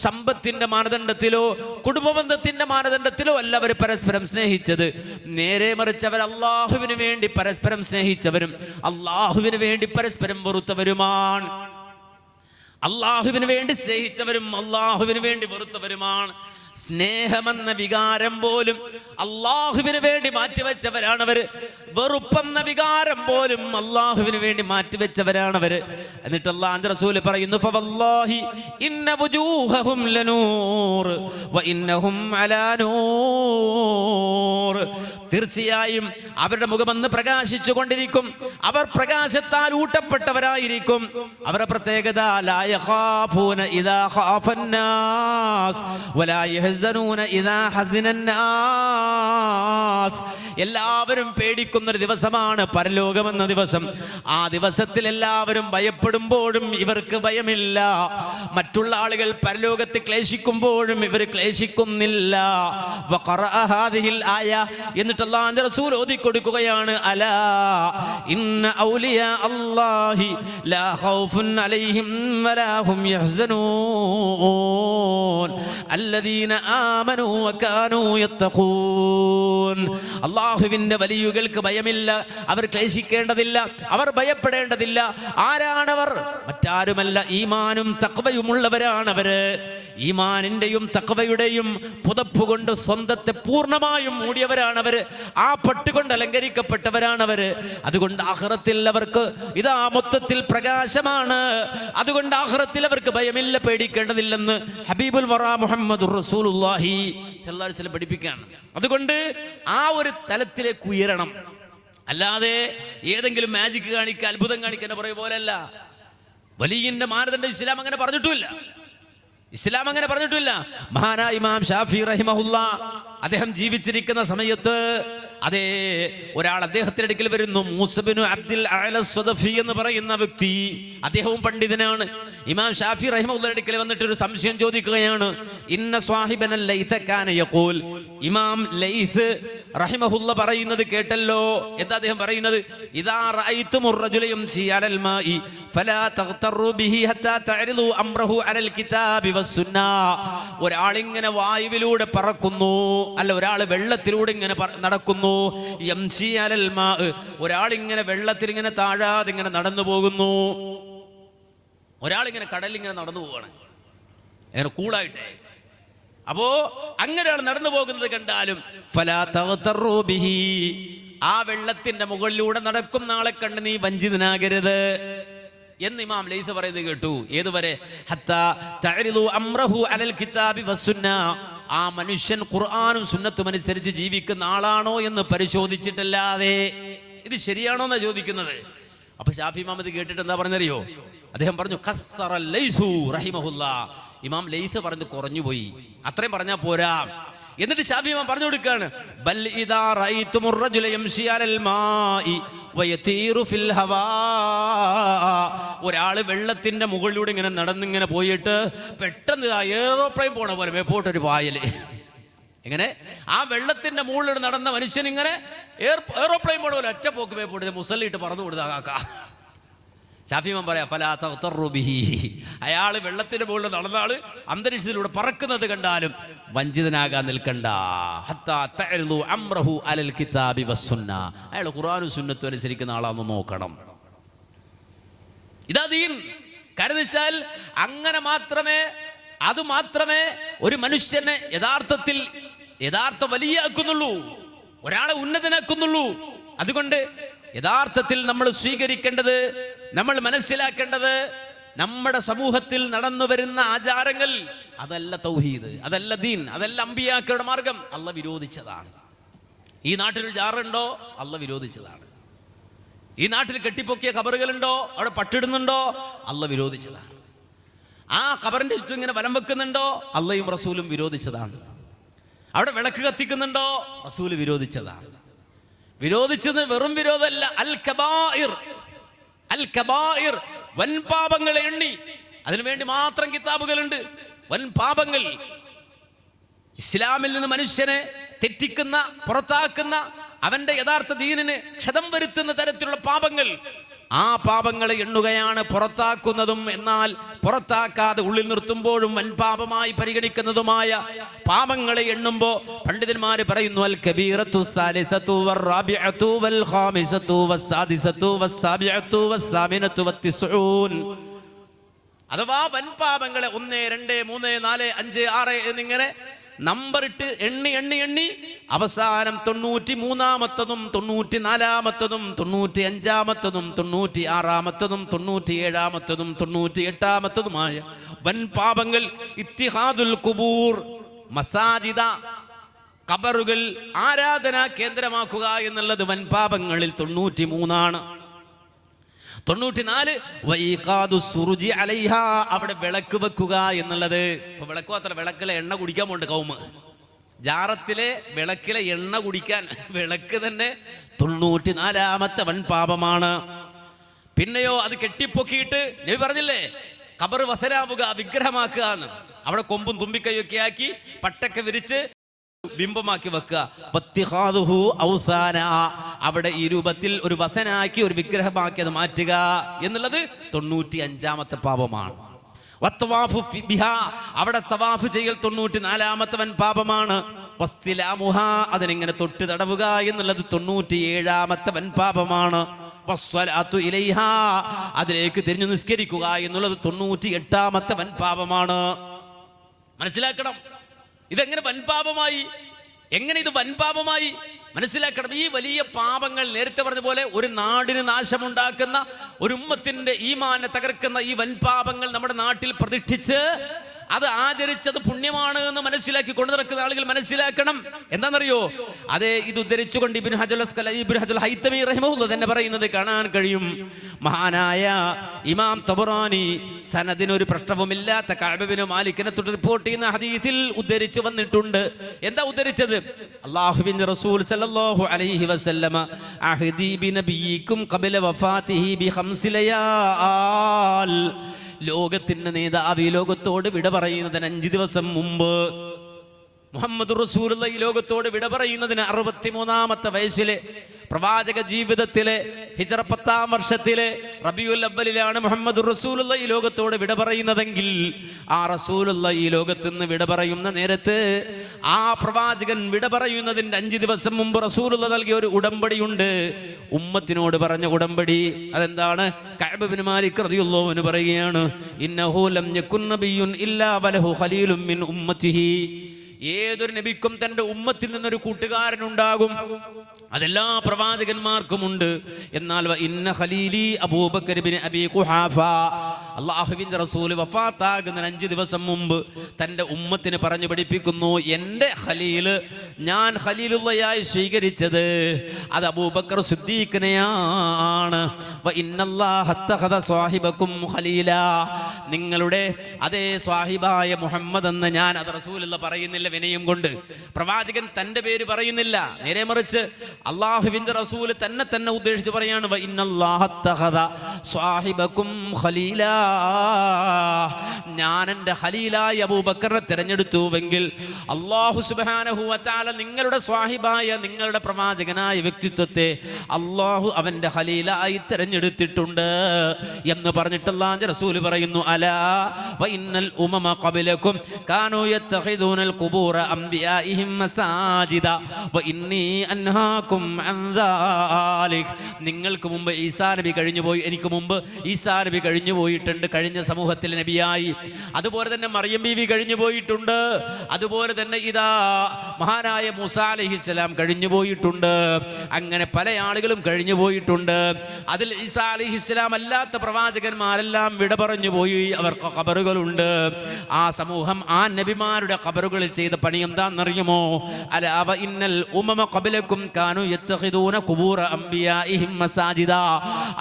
സമ്പത്തിന്റെ മാനദണ്ഡത്തിലോ കുടുംബബന്ധത്തിന്റെ മാനദണ്ഡത്തിലോ അല്ല അവർ പരസ്പരം സ്നേഹിച്ചത്. നേരെ മറിച്ച് അവർ അള്ളാഹുവിന് വേണ്ടി പരസ്പരം സ്നേഹിച്ചവരും അള്ളാഹുവിന് വേണ്ടി പരസ്പരം വെറുത്തവരുമാണ്. അള്ളാഹുവിന് വേണ്ടി സ്നേഹിച്ചവരും അള്ളാഹുവിന് വേണ്ടി വെറുത്തവരുമാണ്. സ്നേഹമെന്ന വികാരം പോലും അള്ളാഹുവിന് വേണ്ടി മാറ്റിവെച്ചവരാണവർ. വെറുപ്പെന്ന വികാരം പോലും അള്ളാഹുവിന് വേണ്ടി മാറ്റിവെച്ചവരാണവർ. എന്നിട്ട് അല്ലാഹുവിന്റെ റസൂൽ പറയുന്നു, ഫവല്ലാഹി ഇന്ന വുജൂഹഹും ലനൂർ വ ഇന്നഹും അലാ നൂർ, തീർച്ചയായും അവരുടെ മുഖമെന്ന് പ്രകാശിച്ചു കൊണ്ടിരിക്കും, അവർ പ്രകാശത്താൽ ഊട്ടപ്പെട്ടവരായിരിക്കും. അവരുടെ പ്രത്യേകത ലാ യഖാഫൂന ഇദാ ഖാഫന്നാസ് വലാ യഹ്സനൂന ഇദാ ഹസിനന്നാസ്, എല്ലാവരും പേടിക്കുന്ന ഒരു ദിവസമാണ് പരലോകമെന്ന ദിവസം. ആ ദിവസത്തിൽ എല്ലാവരും ഭയപ്പെടുമ്പോഴും ഇവർക്ക് ഭയമില്ല. മറ്റുള്ള ആളുകൾ പരലോകത്ത് ക്ലേശിക്കുമ്പോഴും ഇവർ ക്ലേശിക്കുന്നില്ല. വഖറഅ ഹാദിഹിൽ ആയ, എന്നിട്ട് അല്ലാഹുവിന്റെ റസൂൽ ഓതി കൊടുക്കുകയാണ്, അലാ ഇന്ന ഔലിയാ അല്ലാഹി ലാ ഖൗഫുൻ അലൈഹിം വലാ ഹും യഹ്സനൂൻ അല്ലദീന ആമനൂ വകാനൂ യത്തഖൂൻ. അല്ലാഹുവിന്റെ വലിയുകൾക്ക് ഭയമില്ല, അവർ ക്ലേശിക്കേണ്ടതില്ല, അവർ ഭയപ്പെടേണ്ടതില്ല. ആരാണവർ? മറ്റാരുമല്ല, ഈമാനും തഖ്വയുമുള്ളവരാണവര്. ഈമാനിന്റെയും തഖ്വയുടെയും പുതപ്പുകൊണ്ട് സ്വന്തത്തെ പൂർണ്ണമായും മൂടിയവരാണവർ. ആ പട്ടുകൊണ്ട് അലങ്കരിക്കപ്പെട്ടവരാണവർ. അതുകൊണ്ട് ആഖിറത്തിൽ അവർക്ക് ഇതാ മൊത്തത്തിൽ പ്രകാശമാണ്. അതുകൊണ്ട് ആഖിറത്തിൽ അവർക്ക് ഭയമില്ല, പേടിക്കേണ്ടതില്ലെന്ന് ഹബീബുൽ വറ മുഹമ്മദുർ റസൂലുള്ളാഹി സ്വല്ലല്ലാഹു അലൈഹി വസല്ലം പഠിപ്പിക്കുകയാണ്. അതുകൊണ്ട് ആ ഒരു തലത്തിലേക്ക് ഉയരണം. അല്ലാതെ ഏതെങ്കിലും മാജിക് കാണിക്കുക, അത്ഭുതം കാണിക്കാൻ പറയുക പോലെയല്ല. വലിയന്റെ മാനദണ്ഡം ഇസ്ലാം അങ്ങനെ പറഞ്ഞിട്ടുമില്ല. ഇസ്ലാം അങ്ങനെ പറഞ്ഞിട്ടില്ല. മഹാനായ ഇമാം ഷാഫി റഹിമഹുല്ലാ അദ്ദേഹം ജീവിച്ചിരിക്കുന്ന സമയത്ത് അതേ ഒരാൾ അദ്ദേഹത്തിന്റെ അടുക്കൽ വരുന്നു. മൂസബിനു അബ്ദുൽ അഅല സ്വദഫി എന്ന് പറയുന്ന വ്യക്തി, അദ്ദേഹവും പണ്ഡിതനാണ്. ഇമാം ഷാഫി റഹിമഹുല്ലയുടെ അടുക്കൽ വന്നിട്ട് ഒരു സംശയം ചോദിക്കുകയാണ്. ഇന്ന സ്വാഹിബന ലൈത കാന യഖൂൽ, ഇമാം ലൈത്ത് റഹിമഹുല്ല പറയുന്നത് കേട്ടല്ലോ. എന്താ അദ്ദേഹം പറയുന്നത്? ഇദാ റഅയ്തുമുർ റജുല യംശി അലൽ മാഇ ഫലാ തഗ്തറു ബിഹി ഹത്താ തഅരിദു അംറഹു അലൽ കിതാബി വസ്സുന്ന. ഒരാളിങ്ങനെ വായുവിലൂടെ പറക്കുന്നു, അല്ല ഒരാൾ വെള്ളത്തിലൂടെ ഇങ്ങനെ നടക്കുന്നു. യംശി അലൽ മാ, ഒരാളിങ്ങനെ വെള്ളത്തിൽ ഇങ്ങനെ താഴാതെ ഇങ്ങനെ നടന്നു പോകുന്നു. ഒരാളിങ്ങനെ കടലിൽ ഇങ്ങനെ നടന്നു പോവാണ്, അങ്ങനെ കൂളായിട്ടേ. അപ്പോ അങ്ങനെ ആൾ നടന്നു പോകുന്നത് കണ്ടാലും ഫലാ തഗ്തറു ബിഹി, ആ വെള്ളത്തിന്റെ മുകളിലൂടെ നടക്കുന്ന ആളെ കണ്ട് നീ വഞ്ചിതനാകരുത് എന്ന് ഇമാം ലൈസ് പറയുന്നത് കേട്ടു. ഏതുവരെ? ഹത്താ തഅരിദു അംറഹു അലൽ കിതാബി വസ്സുന്ന, ആ മനുഷ്യൻ ഖുർആനും സുന്നത്തും അനുസരിച്ച് ജീവിക്കുന്ന ആളാണോ എന്ന് പരിശോധിച്ചിട്ടല്ലാതെ. ഇത് ശരിയാണോ എന്നാ ചോദിക്കുന്നത്. അപ്പൊ ഷാഫി ഇമാം ഇത് കേട്ടിട്ട് എന്താ പറഞ്ഞറിയോ? അദ്ദേഹം പറഞ്ഞു ഖസ്സറ ലൈസു റഹിമഹുല്ലാ, ഇമാം ലൈസ് പറഞ്ഞു കുറഞ്ഞുപോയി, അത്രയും പറഞ്ഞാൽ പോരാ. എന്നിട്ട് ഷാഫി ഇമാം പറഞ്ഞു കൊടുക്കാണ്, ബൽ ഇദാ റഅയ്തുമുർ റജുല യംശി അലൽ മാഇ വയതീറു ഫിൽ ഹവാ, ഒരാൾ വെള്ളത്തിന്റെ മുകളിലൂടെ ഇങ്ങനെ നടന്നിങ്ങനെ പോയിട്ട് പെട്ടെന്ന് എയ്റോപ്ലെയിൻ പോണ പോലെ മേപ്പോട്ടൊരു പായല്, ഇങ്ങനെ ആ വെള്ളത്തിന്റെ മുകളിലൂടെ നടന്ന മനുഷ്യൻ ഇങ്ങനെ എയ്റോപ്ലെയിൻ പോണ പോലെ ഒറ്റ പോക്ക് മേപ്പോട്ട് മുസല്ലിട്ട് പറന്നു കൊടുത്താ കാക്ക. ഷാഫിമാൻ പറയാ ഫലാ തഗ്തറു ബിഹി, അയാൾ വെള്ളത്തിന്റെ മുകളിൽ നടന്ന ആള് അന്തരീക്ഷത്തിലൂടെ പറക്കുന്നത് കണ്ടാലും വഞ്ചിതനാകാൻ നിൽക്കണ്ട. ഹത്താ തഅരിദു അംറഹു അലൽ കിതാബി വസ്സുന്ന, അയാൾ ഖുർആനും സുന്നത്തും അനുസരിക്കുന്ന ആളാണെന്ന് നോക്കണം. ഇതാ ദീൻ. കരുതിച്ചാൽ അങ്ങനെ മാത്രമേ, അത് മാത്രമേ ഒരു മനുഷ്യനെ യഥാർത്ഥ വലിയാക്കുന്നുള്ളൂ, ഒരാളെ ഉന്നതനാക്കുന്നുള്ളൂ. അതുകൊണ്ട് യഥാർത്ഥത്തിൽ നമ്മൾ സ്വീകരിക്കേണ്ടത്, നമ്മൾ മനസ്സിലാക്കേണ്ടത്, നമ്മുടെ സമൂഹത്തിൽ നടന്നു വരുന്ന ആചാരങ്ങൾ അതല്ല തൗഹീദ്, അതല്ല ദീൻ, അതല്ല അമ്പിയാക്കളുടെ മാർഗം. അള്ളാഹ് വിരോധിച്ചതാണ്. ഈ നാട്ടിൽ ജാറുണ്ടോ? അള്ളാഹ് വിരോധിച്ചതാണ്. ഈ നാട്ടിൽ കെട്ടിപ്പൊക്കിയ ഖബറുകളുണ്ടോ? അവിടെ പട്ടിടുന്നുണ്ടോ? അള്ളാഹ് വിരോധിച്ചതാണ്. ആ ഖബറിന്റെ ചുറ്റും ഇങ്ങനെ വലം വെക്കുന്നുണ്ടോ? അള്ളാഹും റസൂലും വിരോധിച്ചതാണ്. അവിടെ വിളക്ക് കത്തിക്കുന്നുണ്ടോ? റസൂല് വിരോധിച്ചതാണ്. വിരോധിച്ചത് വെറും വിരോധമല്ല, അൽ കബായിർ, അൽ കബായിർ, വൻപാപങ്ങളെ എണ്ണി അതിനുവേണ്ടി മാത്രം കിതാബുകളുണ്ട്. വൻപാപങ്ങൾ, ഇസ്ലാമിൽ നിന്ന് മനുഷ്യനെ തെറ്റിക്കുന്ന, പുറത്താക്കുന്ന, അവന്റെ യഥാർത്ഥ ദീനിന് ക്ഷതം വരുത്തുന്ന തരത്തിലുള്ള പാപങ്ങൾ, ആ പാപങ്ങളെ എണ്ണുകയാണ് പുറത്താക്കുന്നതും. എന്നാൽ പുറത്താക്കാതെ ഉള്ളിൽ നിർത്തുമ്പോഴും വൻപാപമായി പരിഗണിക്കുന്നതുമായ പാപങ്ങളെ എണ്ണുമ്പോ പണ്ഡിതന്മാര് പറയുന്നു അൽ കബീറത്തു സാലിസത്തു വറാബിഅത്തു വൽ ഖാമിസത്തു വസ്സാദിസത്തു വസ്സാബിഅത്തു വസ്സാമിനത്തു വത്തിസ്ഊൻ, അഥവാ വൻപാപങ്ങളെ 1, 2, 3, 4, 5, 6 എന്നിങ്ങനെ നമ്പറിട്ട് എണ്ണി എണ്ണി എണ്ണി അവസാനം 93-ാമത്തതും 94-ാമത്തതും 95-ാമത്തതും 96-ാമത്തതും 97-ാമത്തതും 98-ാമത്തതുമായ വൻപാപങ്ങൾ. ഇത്തിഹാദുൽ ഖുബൂർ മസാജിദ, ഖബറുകൾ ആരാധനാ കേന്ദ്രമാക്കുക എന്നുള്ളത് വൻപാപങ്ങളിൽ 93-ആണ്. 94 വൈഖാദു സുറുജി അലൈഹാ, അവിടെ വിളക്ക് വെക്കുക എന്നുള്ളത്. ഇപ്പൊ വിളക്ക് മാത്രം, വിളക്കിലെ എണ്ണ കുടിക്കാൻ പോണ്ട് കൗമ്, ജാറത്തിലെ വിളക്കിലെ എണ്ണ കുടിക്കാൻ, വിളക്ക് തന്നെ 94-ാമത്തെ വൻപാപമാണ്. പിന്നെയോ അത് കെട്ടിപ്പൊക്കിയിട്ട് നബി പറഞ്ഞില്ലേ ഖബർ വസരാവുക, വിഗ്രഹമാക്കുക എന്ന്. അവിടെ കൊമ്പും തുമ്പിക്കൈയൊക്കെ ആക്കി പട്ടൊക്കെ വിരിച്ച് ബിംബമാക്കി വെക്കുക. അവിടെ ഈ രൂപത്തിൽ ഒരു വസനാക്കി, ഒരു വിഗ്രഹമാക്കി അത് മാറ്റുക എന്നുള്ളത് 95-ാമത്തെ പാപമാണ്. അവിടെ തവാഫ് ചെയ്യൽ 94-ാമത്തെ വൻ പാപമാണ്. അതിനെങ്ങനെ തൊട്ട് തടവുക എന്നുള്ളത് 97-ാമത്തെ വൻ പാപമാണ്. അതിലേക്ക് തിരിഞ്ഞു നിസ്കരിക്കുക എന്നുള്ളത് 98-ാമത്തെ വൻ പാപമാണ്. മനസ്സിലാക്കണം. ഇതെങ്ങനെ വൻപാപമായി, എങ്ങനെ ഇത് വൻപാപമായി മനസ്സിലാക്കണം. ഈ വലിയ പാപങ്ങൾ നേരത്തെ പറഞ്ഞ പോലെ ഒരു നാടിന് നാശമുണ്ടാക്കുന്ന, ഒരു ഉമ്മത്തിന്റെ ഈമാനെ തകർക്കുന്ന ഈ വൻപാപങ്ങൾ നമ്മുടെ നാട്ടിൽ പ്രതിഷ്ഠിച്ച് അത് ആചരിച്ചത് പുണ്യമാണ് എന്ന് മനസ്സിലാക്കി കൊണ്ടു നടക്കുന്ന ആളുകൾ മനസ്സിലാക്കണം. എന്താണെന്നറിയോ? അതെ, ഇത് ഉദ്ധരിച്ചുകൊണ്ട് ഇബ്നു ഹജർ ഹൈതമി റഹിമഹുല്ലാഹ് തന്നെ പറയുന്നത് കാണാൻ കഴിയും. മഹാനായ ഇമാം തബറാനി സനദിനൊരു പ്രശ്നവുമില്ലാത്ത കഅബ് ബിൻ മാലിക്കിനെ തൊട്ട് റിപ്പോർട്ട് ചെയ്യുന്ന ഹദീസിൽ ഉദ്ധരിച്ചു വന്നിട്ടുണ്ട്. എന്താ ഉദ്ധരിച്ചത്? അല്ലാഹുവിന്റെ റസൂൽ സല്ലല്ലാഹു അലൈഹി വസല്ലമ അഹദി ബിനബിയിക്കും ഖബല വഫാതിഹി ബിഖംസി ലയാൽ, ലോകത്തിന്റെ നേതാവ് ഈ ലോകത്തോട് വിട പറയുന്നതിന് 5 ദിവസം മുമ്പ്, മുഹമ്മദ് റസൂലുള്ളാഹി ഈ ലോകത്തോട് വിട പറയുന്നതിന് 63-ാമത്തെ വയസ്സിലെ പ്രവാചക ജീവിതത്തിലെ ഹിജ്റ 10-ാം വർഷത്തിലെ റബീഉൽ അവ്വലിലാണ് മുഹമ്മദ് റസൂലുള്ളാഹി ഈ ലോകത്തോട് വിട പറയുന്നതെങ്കിൽ, ആ റസൂലുള്ളാഹി ഈ ലോകത്ത് നിന്ന് വിട പറയുന്ന നേരത്ത് ആ പ്രവാചകൻ വിട പറയുന്നതിന്റെ 5 ദിവസം മുമ്പ് റസൂലുള്ളാഹി നൽകിയ ഒരു ഉടമ്പടിയുണ്ട്, ഉമ്മത്തിനോട് പറഞ്ഞ ഉടമ്പടി. അതെന്താണ്? കഅബ് ബിൻ മാലിക് റളിയല്ലാഹു അൻഹു പറയുകയാണ്, ഇന്നഹു ലം യകുൻ നബിയ്യുൻ ഇല്ലാ വലഹു ഖലീലുൻ മിൻ ഉമ്മത്തിഹി, ഏതൊരു നബിക്കും തന്റെ ഉമ്മത്തിൽ നിന്നൊരു കൂട്ടുകാരനുണ്ടാകും, അതെല്ലാ പ്രവാചകന്മാർക്കുമുണ്ട്. എന്നാൽ ഇന്ന ഖലീലി അബൂബക്കർ ബിൻ അബീ ഖുഹാഫ, അല്ലാഹുവിന്റെ റസൂൽ വഫാത്താകുന്നതിന് 5 ദിവസം മുമ്പ് തന്റെ ഉമ്മത്തിനെ പറഞ്ഞു പഠിപ്പിക്കുന്നു, എൻ്റെ ഖലീല്, ഞാൻ ഖലീലുള്ളാഹിയായി സ്വീകരിച്ചത് അത് അബൂബക്കർ സിദ്ദീഖിനെയാണ്. ഇന്നല്ലാഹ അത്തഖദ സ്വാഹിബക്കും ഖലീല, നിങ്ങളുടെ അതേ സ്വാഹിബായ മുഹമ്മദ് എന്ന് ഞാൻ, അത് റസൂലുള്ള പറയുന്നില്ല വിനയം കൊണ്ട്, പ്രവാചകൻ തന്റെ പേര് പറയുന്നില്ല, നേരെ മറിച്ച് അല്ലാഹുവിന്റെ റസൂൽ തന്നെ ഉദ്ദേശിച്ച് പറയാണ്, ഇന്നല്ലാഹ അത്തഖദ സ്വാഹിബക്കും ഖലീല, ഞാൻ എൻ്റെ ഖലീലായ അബൂബക്കറിനെ തിരഞ്ഞെടുത്തുവെങ്കിൽ അല്ലാഹു സുബ്ഹാനഹു വ തആല നിങ്ങളുടെ സ്വാഹിബായ, നിങ്ങളുടെ പ്രവാചകനായ വ്യക്തിത്വത്തെ അല്ലാഹു അവന്റെ ഖലീലായി തിരഞ്ഞെടുത്തിട്ടുണ്ട് എന്ന് പറഞ്ഞിട്ട് അല്ലാഹുവിന്റെ റസൂൽ പറയുന്നു, അലാ വ ഇന്നൽ ഉമമ ഖബലകും കാനൂ യത്തഖിദൂനൽ ഖുബൂറ അംബിയാഇഹിം മസാജിദ വ ഇന്നി അൻഹാകും അൻ ദാലിക്, നിങ്ങൾക്ക് മുമ്പ് ഈസാ നബി കഴിഞ്ഞുപോയി, എനിക്ക് മുമ്പ് ഈസാ നബി കഴിഞ്ഞു പോയിട്ടുണ്ട്, കഴിഞ്ഞ സമൂഹത്തിലെ നബിയായി. അതുപോലെ തന്നെ മറിയം ബീവി കഴിഞ്ഞു പോയിട്ടുണ്ട്. അതുപോലെ തന്നെ ഇതാ മഹാനായ മൂസാ അലൈഹിസ്സലാം കഴിഞ്ഞു പോയിട്ടുണ്ട്. അങ്ങനെ പല ആളുകളും കഴിഞ്ഞു പോയിട്ടുണ്ട്. അതിൽ ഈസാ അലൈഹിസ്സലാം അല്ലാത്ത പ്രവാചകന്മാരെല്ലാം വിട പറഞ്ഞു പോയി, അവർക്ക് ഖബറുകളുണ്ട്. ആ സമൂഹം ആ നബിമാരുടെ ഖബറുകളിൽ ചെയ്ത പണി എന്താണെന്നറിയുമോ? അലാ വ ഇന്നൽ ഉമമ ഖബലകും കാനൂ യത്തഖിദൂന ഖുബൂറ അംബിയാഇഹിം മസാജിദ,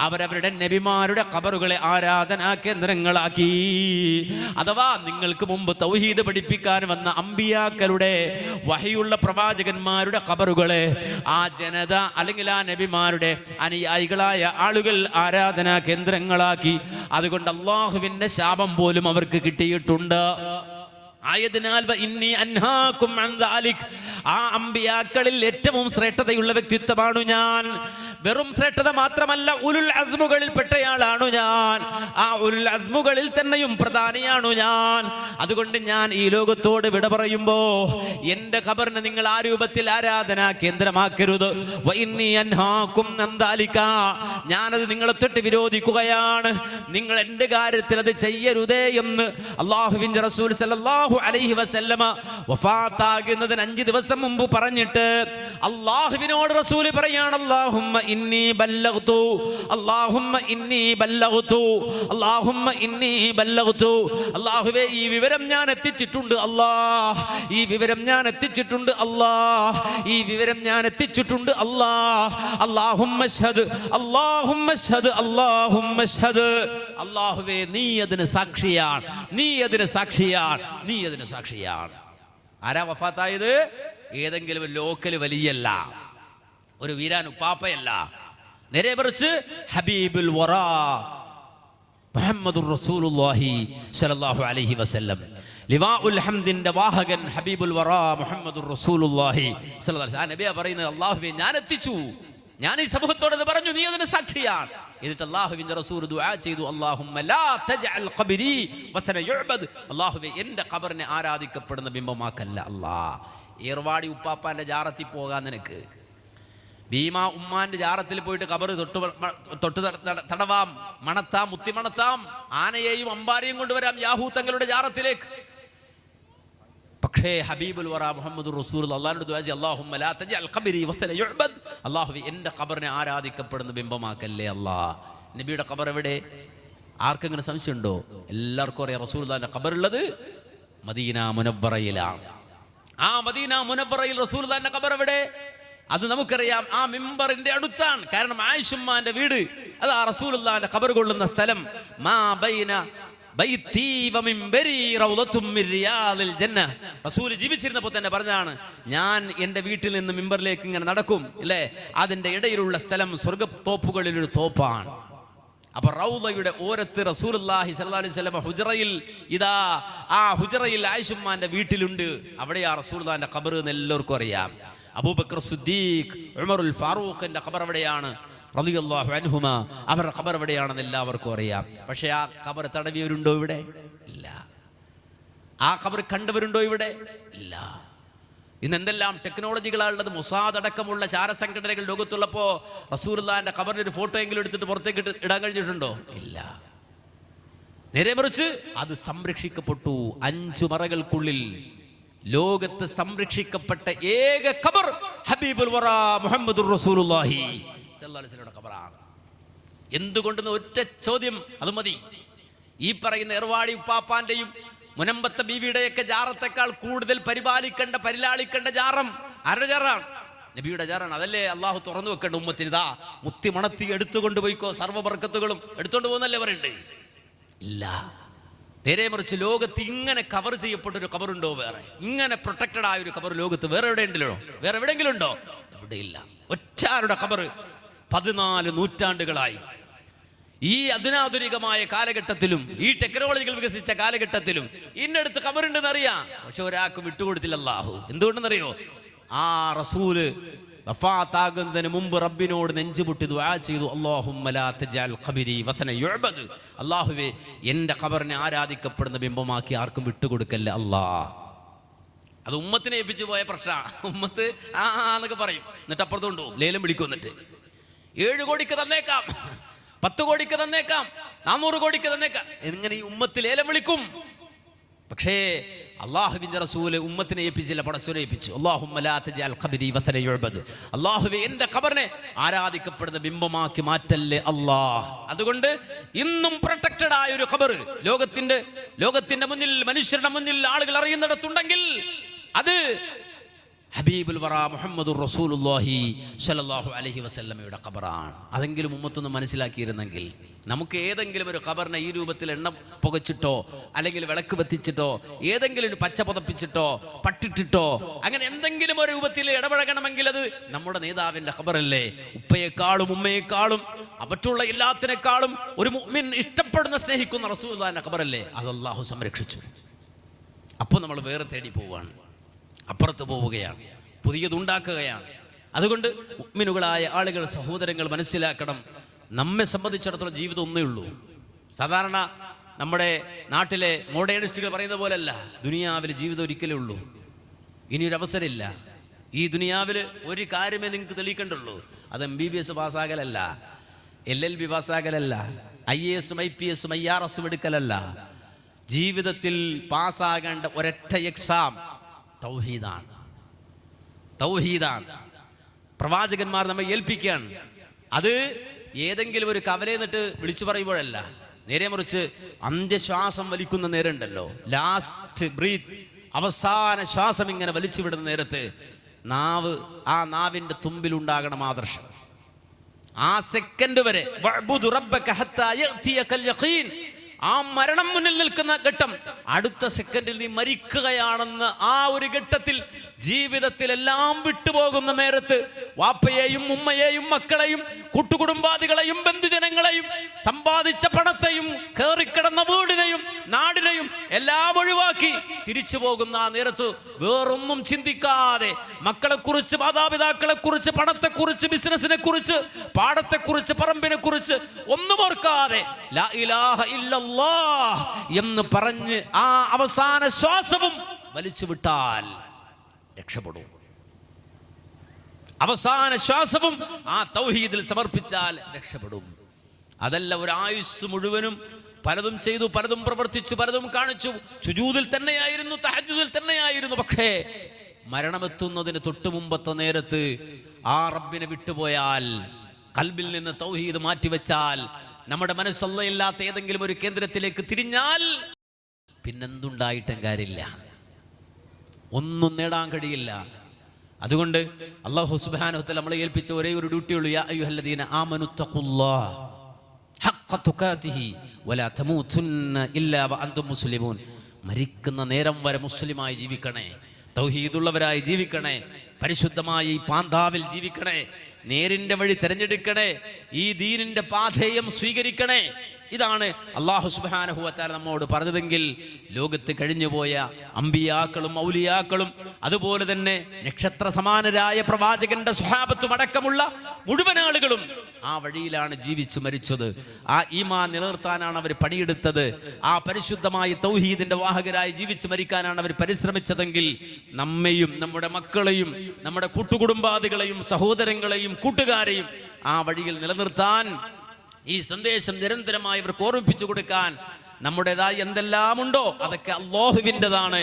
അവരവരുടെ നബിമാരുടെ ഖബറുകളെ ആരാധനാ കേന്ദ്രങ്ങളാക്കി. അഥവാ നിങ്ങൾക്ക് മുമ്പ് തൗഹീദ് പഠിപ്പിക്കാൻ വന്ന അമ്പിയാക്കളുടെ, വഹയുള്ള പ്രവാചകന്മാരുടെ ഖബറുകളെ ആ ജനത അല്ലെങ്കിൽ ആ നബിമാരുടെ അനുയായികളായ ആളുകൾ ആരാധനാ കേന്ദ്രങ്ങളാക്കി. അതുകൊണ്ട് അല്ലാഹുവിന്റെ ശാപം പോലും അവർക്ക് കിട്ടിയിട്ടുണ്ട്. ആയതിനാൽ ഇന്നി അൻഹാകും അൻ ദാലിക്, ആ അമ്പിയാക്കളിൽ ഏറ്റവും ശ്രേഷ്ഠതയുള്ള വ്യക്തിത്വമാണ് ഞാൻ. വെറും ശ്രേഷ്ഠത മാത്രമല്ല, ഉലുൽ അസ്മുകളിൽ പെട്ടയാളാണു ഞാൻ. ആ ഉലുൽ അസ്മുകളിൽ തന്നെയും പ്രധാനിയാണു ഞാൻ. അതുകൊണ്ട് ഞാൻ ഈ ലോകത്തോട് വിട പറയുമ്പോ എന്റെ ഖബറിനെ നിങ്ങൾ ആ രൂപത്തിൽ ആരാധനാ കേന്ദ്രമാക്കരുത്. വ ഇന്നി അൻഹാകും അൻ ദാലിക, ഞാനത് നിങ്ങളെ തൊട്ട് വിരോധിക്കുകയാണ്. നിങ്ങൾ എന്റെ കാര്യത്തിൽ അത് ചെയ്യരുതേ എന്ന് അല്ലാഹുവിന്റെ റസൂൽ സല്ലല്ലാഹു അലൈഹി വസല്ലമ വഫാത്താകുന്നതിന് 5 ദിവസം മുമ്പ് പറഞ്ഞിട്ട് അല്ലാഹുവിനോട് റസൂൽ പറയാണ്, അല്ലാഹുമ്മ ഇന്നി ബല്ലഗ്തു, അല്ലാഹുമ്മ ഇന്നി ബല്ലഗ്തു, അല്ലാഹുമ്മ ഇന്നി ബല്ലഗ്തു, അല്ലാഹുവേ ഈ വിവരം ഞാൻ എത്തിച്ചിട്ടുണ്ട് അല്ലാഹ്, ഈ വിവരം ഞാൻ എത്തിച്ചിട്ടുണ്ട് അല്ലാഹ്, ഈ വിവരം ഞാൻ എത്തിച്ചിട്ടുണ്ട് അല്ലാഹ്, അല്ലാഹുമ്മ ഷ്ഹദ്, അല്ലാഹുമ്മ ഷ്ഹദ്, അല്ലാഹുമ്മ ഷ്ഹദ്, അല്ലാഹുവേ നീ അതിന് സാക്ഷിയാണ്, നീ അതിന് സാക്ഷിയാണ്, നീ അതിന് സാക്ഷിയാണ്. ആരാ വഫാത്തായത്? ഏതെങ്കിലും ലോക്കൽ വലിയല്ല, ഒരു വീരാൻ ഉപ്പാപ്പയല്ല, നേരെ മറിച്ച് ഹബീബുൽ വറാ മുഹമ്മദുർ റസൂലുള്ളാഹി സ്വല്ലല്ലാഹു അലൈഹി വസല്ലം, ലിവാഉൽ ഹംദിന്റെ വാഹകൻ ഹബീബുൽ വറാ മുഹമ്മദുർ റസൂലുള്ളാഹി സ്വല്ലല്ലാഹു അലൈഹി വസല്ലം. ആ നബിയാ പറയുന്നത്, അല്ലാഹുവേ ഞാൻ എത്തിച്ചു, ഞാൻ ഈ സമൂഹത്തോട് പറഞ്ഞു, നീ അതിന് സാക്ഷിയാണ്. എന്നിട്ട് അല്ലാഹുവിന്റെ റസൂൽ ദുആ ചെയ്തു, അല്ലാഹുമ്മ ലാ തജ്അൽ ഖബരി വതന യുഅബദ്, അല്ലാഹുവേ എന്റെ ഖബറിനെ ആരാധിക്കപ്പെടുന്ന ബിംബമാക്കല്ല അല്ലാഹ്. ഏർവാടി ഉപ്പാപ്പാന്റെ ജാറത്തിൽ പോകാൻ നിനക്ക്, ഭീമ ഉമ്മാന്റെ ജാറത്തിൽ പോയിട്ട് ഖബർ തൊട്ട് തടവാം, മണത്താം, മുത്തി മണത്താം, ആനയെയും അമ്പാരെയും കൊണ്ടുവരാം യാഹൂ തങ്ങളുടെ ജാറത്തിലേക്ക്. പക്ഷേ ഹബീബുൽ വറ മുഹമ്മദുർ റസൂലുള്ളാഹി അല്ലാഹുവിനോട് ദുആ ചെയ്തു, അല്ലാഹുമ്മ ലാ തജ്അൽ ഖബരി വസ്തന യുഅബദ്. അല്ലാഹുവേ എൻ്റെ ഖബറിനെ ആരാധിക്കപ്പെടുന്ന ബിംബമാക്കല്ലേ അല്ലാഹ്. നബിയുടെ ഖബർ എവിടെ? ആർക്കെങ്കിലും സംശയമുണ്ടോ? എല്ലാവർക്കും അറിയാം റസൂലുള്ളാഹിന്റെ ഖബറുള്ളത് മദീന മുനവ്വറയിലാണ്. ആ മദീന മുനവ്വറയിൽ റസൂലുള്ളാഹിന്റെ ഖബർ എവിടെ? അത് നമുക്കറിയാം, ആ മിമ്പറിന്റെ അടുത്താണ്. കാരണം ആയിഷുമ്മാന്റെ വീട് അത് ആ റസൂലുള്ളാഹിന്റെ ഖബർ കൊള്ളുന്ന സ്ഥലം. മാ ബൈന ബൈതി വ മിംബരി റൗളത്തും മിൻ റിയാദിൽ ജന്ന. റസൂൽ ജീവിച്ചിരുന്നപ്പോൾ തന്നെ പറഞ്ഞതാണ്, ഞാൻ എൻ്റെ വീട്ടിൽ നിന്ന് മിമ്പറിലേക്ക് ഇങ്ങനെ നടക്കും ഇല്ലേ, അതിൻ്റെ ഇടയിലുള്ള സ്ഥലം സ്വർഗ്ഗത്തോപ്പുകളിൽ ഒരു തോപ്പാണ്. അപ്പൊ റൗളയുടെ ഓരത്ത് റസൂലുള്ളാഹി സ്വല്ലല്ലാഹു അലൈഹി വസല്ലം ഹുജറയിൽ, ഇതാ ആ ഹുജറയിൽ ആയിഷുമ്മാന്റെ വീട്ടിലുണ്ട്. അവിടെയാ റസൂലുള്ളാഹിന്റെ ഖബർ എന്ന് എല്ലാവർക്കും അറിയാം. അബൂബക്കർ സിദ്ദീഖ്, ഉമറുൽ ഫാറൂഖിന്റെ ഖബർ എവിടെയാണ് റളിയല്ലാഹു അൻഹുമ, അവരുടെ ഖബർ എവിടെയാണെന്ന് എല്ലാവർക്കും അറിയാം. പക്ഷെ ആ ഖബർ തടവിയവരുണ്ടോ ഇവിടെ? ഇല്ല. ആ ഖബർ കണ്ടവരുണ്ടോ ഇവിടെ? ഇല്ല. ഇന്ന് എന്തെല്ലാം ടെക്നോളജികളാണുള്ളത്. മൊസാദ് അടക്കമുള്ള ചാരസംഘടനകൾ ലോകത്തുള്ളപ്പോൾ റസൂലുള്ളാഹിന്റെ ഖബറിന്റെ ഒരു ഫോട്ടോ എങ്കിലും എടുത്തിട്ട് പുറത്തേക്ക് ഇടാൻ കഴിഞ്ഞിട്ടുണ്ടോ? ഇല്ല. നേരെ മറിച്ച് അത് സംരക്ഷിക്കപ്പെട്ടു. 5 മറകൾക്കുള്ളിൽ ലോകത്ത് സംരക്ഷിക്കപ്പെട്ട ഏക ഖബർ ഹബീബുൽ വറ മുഹമ്മദുർ റസൂലുള്ളാഹി സ്വല്ലല്ലാഹു അലൈഹി വസല്ലമയുടെ ഖബറാണ്. എന്തുകൊണ്ടെന്ന് ഒറ്റ ചോദ്യം അത് മതി. ഈ പറയുന്ന എർവാടി ഉപ്പാപ്പാന്റെയും മുനമ്പത്തെ ബീവിയുടെയൊക്കെ ജാറത്തെക്കാൾ കൂടുതൽ പരിലാളിക്കേണ്ട ജാറം ആരുടെ ജാറാണ്? നബിയുടെ ജാറാണ്. അതല്ലേ അള്ളാഹു തുറന്നു വെക്കേണ്ട ഉമ്മത്തിന്. ഇതാ മുത്തി മണത്തി എടുത്തുകൊണ്ട് പോയിക്കോ, സർവ്വ ബർക്കത്തുകളും എടുത്തോണ്ട് പോകുന്നല്ലേ പറയണ്ടേ? ഇല്ല. നേരെ മറിച്ച് ലോകത്ത് ഇങ്ങനെ കവർ ചെയ്യപ്പെട്ടൊരു കബറുണ്ടോ? വേറെ ഇങ്ങനെ പ്രൊട്ടക്റ്റഡ് ആയ ഒരു കബർ ലോകത്ത് വേറെ എവിടെ ഉണ്ടല്ലോ? വേറെ എവിടെയെങ്കിലും ഉണ്ടോ? എവിടെയില്ല. ഒറ്റാരുടെ കബർ 14 നൂറ്റാണ്ടുകളായി ഈ അധുനാധുനികമായ കാലഘട്ടത്തിലും ഈ ടെക്നോളജികൾ വികസിച്ച കാലഘട്ടത്തിലും ഇന്നടുത്ത് ഖബറുണ്ടെന്ന് അറിയാം. പക്ഷെ ഒരാൾക്ക് വിട്ടുകൊടുത്തില്ല അല്ലാഹു. എന്തുകൊണ്ടെന്നറിയോ? ആ റസൂല് വഫാത്താകുന്നതിന് മുമ്പ് റബ്ബിനോട് നെഞ്ചുപൊട്ടി ദുആ ചെയ്തു, അല്ലാഹുമ്മ ലാ തജ്അൽ ഖബരി വസന യുഅബദ്. അല്ലാഹുവേ എൻ്റെ ഖബറിനെ ആരാധിക്കപ്പെടുന്ന ബിംബമാക്കി ആർക്കും വിട്ടുകൊടുക്കല്ല അല്ലാ. അത് ഉമ്മത്തിനെ ഏൽപ്പിച്ചു പോയ പ്രശ്നമാണ്. ഉമ്മത്ത് ആ എന്നൊക്കെ പറയും, എന്നിട്ട് അപ്പുറത്തുണ്ടോ ലേലം വിളിക്കും. എന്നിട്ട് 7 കോടിക്ക് തന്നേക്കാം, 10 കോടിക്ക് തന്നേക്കാം, 400 കോടിക്ക് തന്നേക്കാം, എങ്ങനെ ഈ ഉമ്മത്തിൽ ലേലം വിളിക്കും? പക്ഷേ അല്ലാഹുവിന്റെ റസൂല് ഉമ്മത്തിനെ ഏൽപ്പിച്ചില്ല, പടച്ചോനെ ഏൽപ്പിച്ചു. അല്ലാഹുമ്മ ലാ തജ്അൽ ഖബരി വസന യുഅബദ്. അല്ലാഹുവേ എൻ്റെ ഖബറിനെ ആരാധിക്കപ്പെടുന്ന ബിംബമാക്കി മാറ്റല്ലേ അല്ലാഹ്. അതുകൊണ്ട് ഇന്നും പ്രൊട്ടക്റ്റഡ് ആയ ഒരു ഖബർ ലോകത്തിന്റെ മുന്നിൽ, മനുഷ്യരുടെ മുന്നിൽ ആളുകൾ അറിയുന്നിടത്തുണ്ടെങ്കിൽ അത് ഹബീബുൽ വറ മുഹമ്മദുർ റസൂലുള്ളാഹി സ്വല്ലല്ലാഹു അലൈഹി വസല്ലമയുടെ ഖബറാണ്. അതെങ്കിലും ഉമ്മത്തൊന്ന് മനസ്സിലാക്കിയിരുന്നെങ്കിൽ നമുക്ക് ഏതെങ്കിലും ഒരു ഖബറിനെ ഈ രൂപത്തിൽ എണ്ണ പുകച്ചിട്ടോ അല്ലെങ്കിൽ വിളക്ക് കത്തിച്ചിട്ടോ ഏതെങ്കിലും ഒരു പച്ച പുതപ്പിച്ചിട്ടോ പട്ടിട്ടിട്ടോ അങ്ങനെ എന്തെങ്കിലും ഒരു രൂപത്തിൽ ഇടപഴകണമെങ്കിൽ അത് നമ്മുടെ നേതാവിന്റെ ഖബറല്ലേ. ഉപ്പയെക്കാളും ഉമ്മയെക്കാളും മറ്റുള്ള എല്ലാത്തിനേക്കാളും ഒരു മുഅ്മിൻ ഇഷ്ടപ്പെടുന്ന സ്നേഹിക്കുന്ന റസൂലുള്ളാഹിന്റെ ഖബറല്ലേ. അത് അല്ലാഹു സംരക്ഷിച്ചു. അപ്പോൾ നമ്മൾ വേറെ തേടി പോവുകയാണ്, അപ്പുറത്ത് പോവുകയാണ്, പുതിയതുണ്ടാക്കുകയാണ്. അതുകൊണ്ട് മുഅ്മിനുകളായ ആളുകൾ, സഹോദരങ്ങൾ മനസ്സിലാക്കണം, നമ്മെ സംബന്ധിച്ചിടത്തോളം ജീവിതം ഒന്നേ ഉള്ളൂ. സാധാരണ നമ്മുടെ നാട്ടിലെ മോഡേണിസ്റ്റുകൾ പറയുന്ന പോലെയല്ല, ദുനിയാവിൽ ജീവിതം ഒരിക്കലേ ഉള്ളൂ. ഇനിയൊരു അവസരമില്ല. ഈ ദുനിയാവിൽ ഒരു കാര്യമേ നിങ്ങൾക്ക് തെളിയിക്കേണ്ടുള്ളൂ. അത് MBBS പാസ്സാകലല്ല, LLB പാസ്സാകലല്ല, IAS IPS IRS എടുക്കലല്ല. ജീവിതത്തിൽ പാസ്സാകേണ്ട ഒരൊറ്റ എക്സാം തൗഹീദാണ്. പ്രവാചകന്മാർ നമ്മെ ഏൽപ്പിക്കുകയാണ്. അത് ഏതെങ്കിലും ഒരു കവലയിൽ നിന്നിട്ട് വിളിച്ചു പറയുമ്പോഴല്ല, നേരെ മറിച്ച് അന്ത്യശ്വാസം വലിക്കുന്ന നേരമുണ്ടല്ലോ, ലാസ്റ്റ് ബ്രീത്ത്, അവസാന ശ്വാസം ഇങ്ങനെ വലിച്ചു വിടുന്ന നേരത്ത് ആ നാവിന്റെ തുമ്പിലുണ്ടാകണം ആദർശം. ആ സെക്കൻഡ് വരെ ആ മരണം മുന്നിൽ നിൽക്കുന്ന ഘട്ടം, അടുത്ത സെക്കൻഡിൽ നീ മരിക്കുകയാണെന്ന് ആ ഒരു ഘട്ടത്തിൽ ജീവിതത്തിൽ എല്ലാം വിട്ടുപോകുന്ന നേരത്ത് വാപ്പയെയും ഉമ്മയെയും മക്കളെയും കൂട്ടുകുടുംബാദികളെയും ബന്ധുജനങ്ങളെയും സമ്പാദിച്ച പണത്തെയും കേറിക്കിടന്ന വീടിനെയും നാടിനെയും എല്ലാം ഒഴിവാക്കി തിരിച്ചു പോകുന്ന ആ നേരത്ത് വേറൊന്നും ചിന്തിക്കാതെ മക്കളെക്കുറിച്ച്, മാതാപിതാക്കളെക്കുറിച്ച്, പണത്തെക്കുറിച്ച്, ബിസിനസിനെ കുറിച്ച്, പാടത്തെക്കുറിച്ച്, പറമ്പിനെ കുറിച്ച് ഒന്നും ഓർക്കാതെ ലാ ഇലാഹ ഇല്ലല്ലാഹ് എന്ന് പറഞ്ഞ് ആ അവസാന ശ്വാസവും വലിച്ചു വിട്ടാൽ രക്ഷപ്പെടും. അവസാന ശ്വാസവും ആ തൗഹീദിൽ സമർപ്പിച്ചാൽ രക്ഷപ്പെടും. അതല്ല ഒരു ആയുസ് മുഴുവനും പലതും ചെയ്തു, പലതും പ്രവർത്തിച്ചു, പലതും കാണിച്ചു, സുജൂദിൽ തന്നെയായിരുന്നു, തഹജ്ജുദിൽ തന്നെയായിരുന്നു. പക്ഷേ മരണമെത്തുന്നതിന് തൊട്ടു മുമ്പത്തെ നേരത്ത് ആ റബ്ബിനെ വിട്ടുപോയാൽ, ഖൽബിൽ നിന്ന് തൗഹീദ് മാറ്റിവെച്ചാൽ, നമ്മുടെ മനസ്സല്ലാത്ത ഏതെങ്കിലും ഒരു കേന്ദ്രത്തിലേക്ക് തിരിഞ്ഞാൽ പിന്നെന്തുണ്ടായിട്ടും കാര്യമില്ല, ഒന്നും നേടാൻ കഴിയില്ല. അതുകൊണ്ട് അല്ലാഹു സുബ്ഹാനഹു വ തആല നമ്മളെ ഏൽപ്പിച്ച ഒരേ ഒരു ഡ്യൂട്ടിയുള്ളൂ, യാ അയ്യുഹല്ലദീന ആമനു തഖുല്ലാഹ ഹഖ്ഖ തുഖാതിഹി വലാ തമൂതുന്ന ഇല്ലാ വഅൻതും മുസ്ലിമൂൻ. മരിക്കുന്ന നേരം വരെ മുസ്ലിമായി ജീവിക്കണേ, തൗഹീദുള്ളവരായി ജീവിക്കണേ, പരിശുദ്ധമായി ഈ പാന്താവിൽ ജീവിക്കണേ, നേരിന്റെ വഴി തിരഞ്ഞെടുക്കണേ, ഈ ദീനിന്റെ പാഥേയം സ്വീകരിക്കണേ. ഇതാണ് അല്ലാഹു സുബ്ഹാനഹു വ തആല നമ്മോട് പറഞ്ഞതെങ്കിൽ ലോകത്ത് കഴിഞ്ഞുപോയ അമ്പിയാക്കളും ഔലിയാക്കളും അതുപോലെ തന്നെ നക്ഷത്ര സമാനരായ പ്രവാചകന്റെ സ്വഹാബത്തും അടക്കമുള്ള മുഴുവൻ ആളുകളും ആ വഴിയിലാണ് ജീവിച്ചു മരിച്ചത്. ആ ഈമാൻ നിലനിർത്താനാണ് അവർ പണിയെടുത്തത്. ആ പരിശുദ്ധമായ തൗഹീദിന്റെ വാഹകരായി ജീവിച്ചു മരിക്കാനാണ് അവർ പരിശ്രമിച്ചതെങ്കിൽ നമ്മെയും നമ്മുടെ മക്കളെയും നമ്മുടെ കൂട്ടുകുടുംബാദികളെയും സഹോദരങ്ങളെയും കൂട്ടുകാരെയും ആ വഴിയിൽ നിലനിർത്താൻ, ഈ സന്ദേശം നിരന്തരമായി അവർക്ക് ഓർമ്മിപ്പിച്ചു കൊടുക്കാൻ നമ്മുടേതായി എന്തെല്ലാമുണ്ടോ അതൊക്കെ അല്ലാഹുവിൻ്റെതാണ്,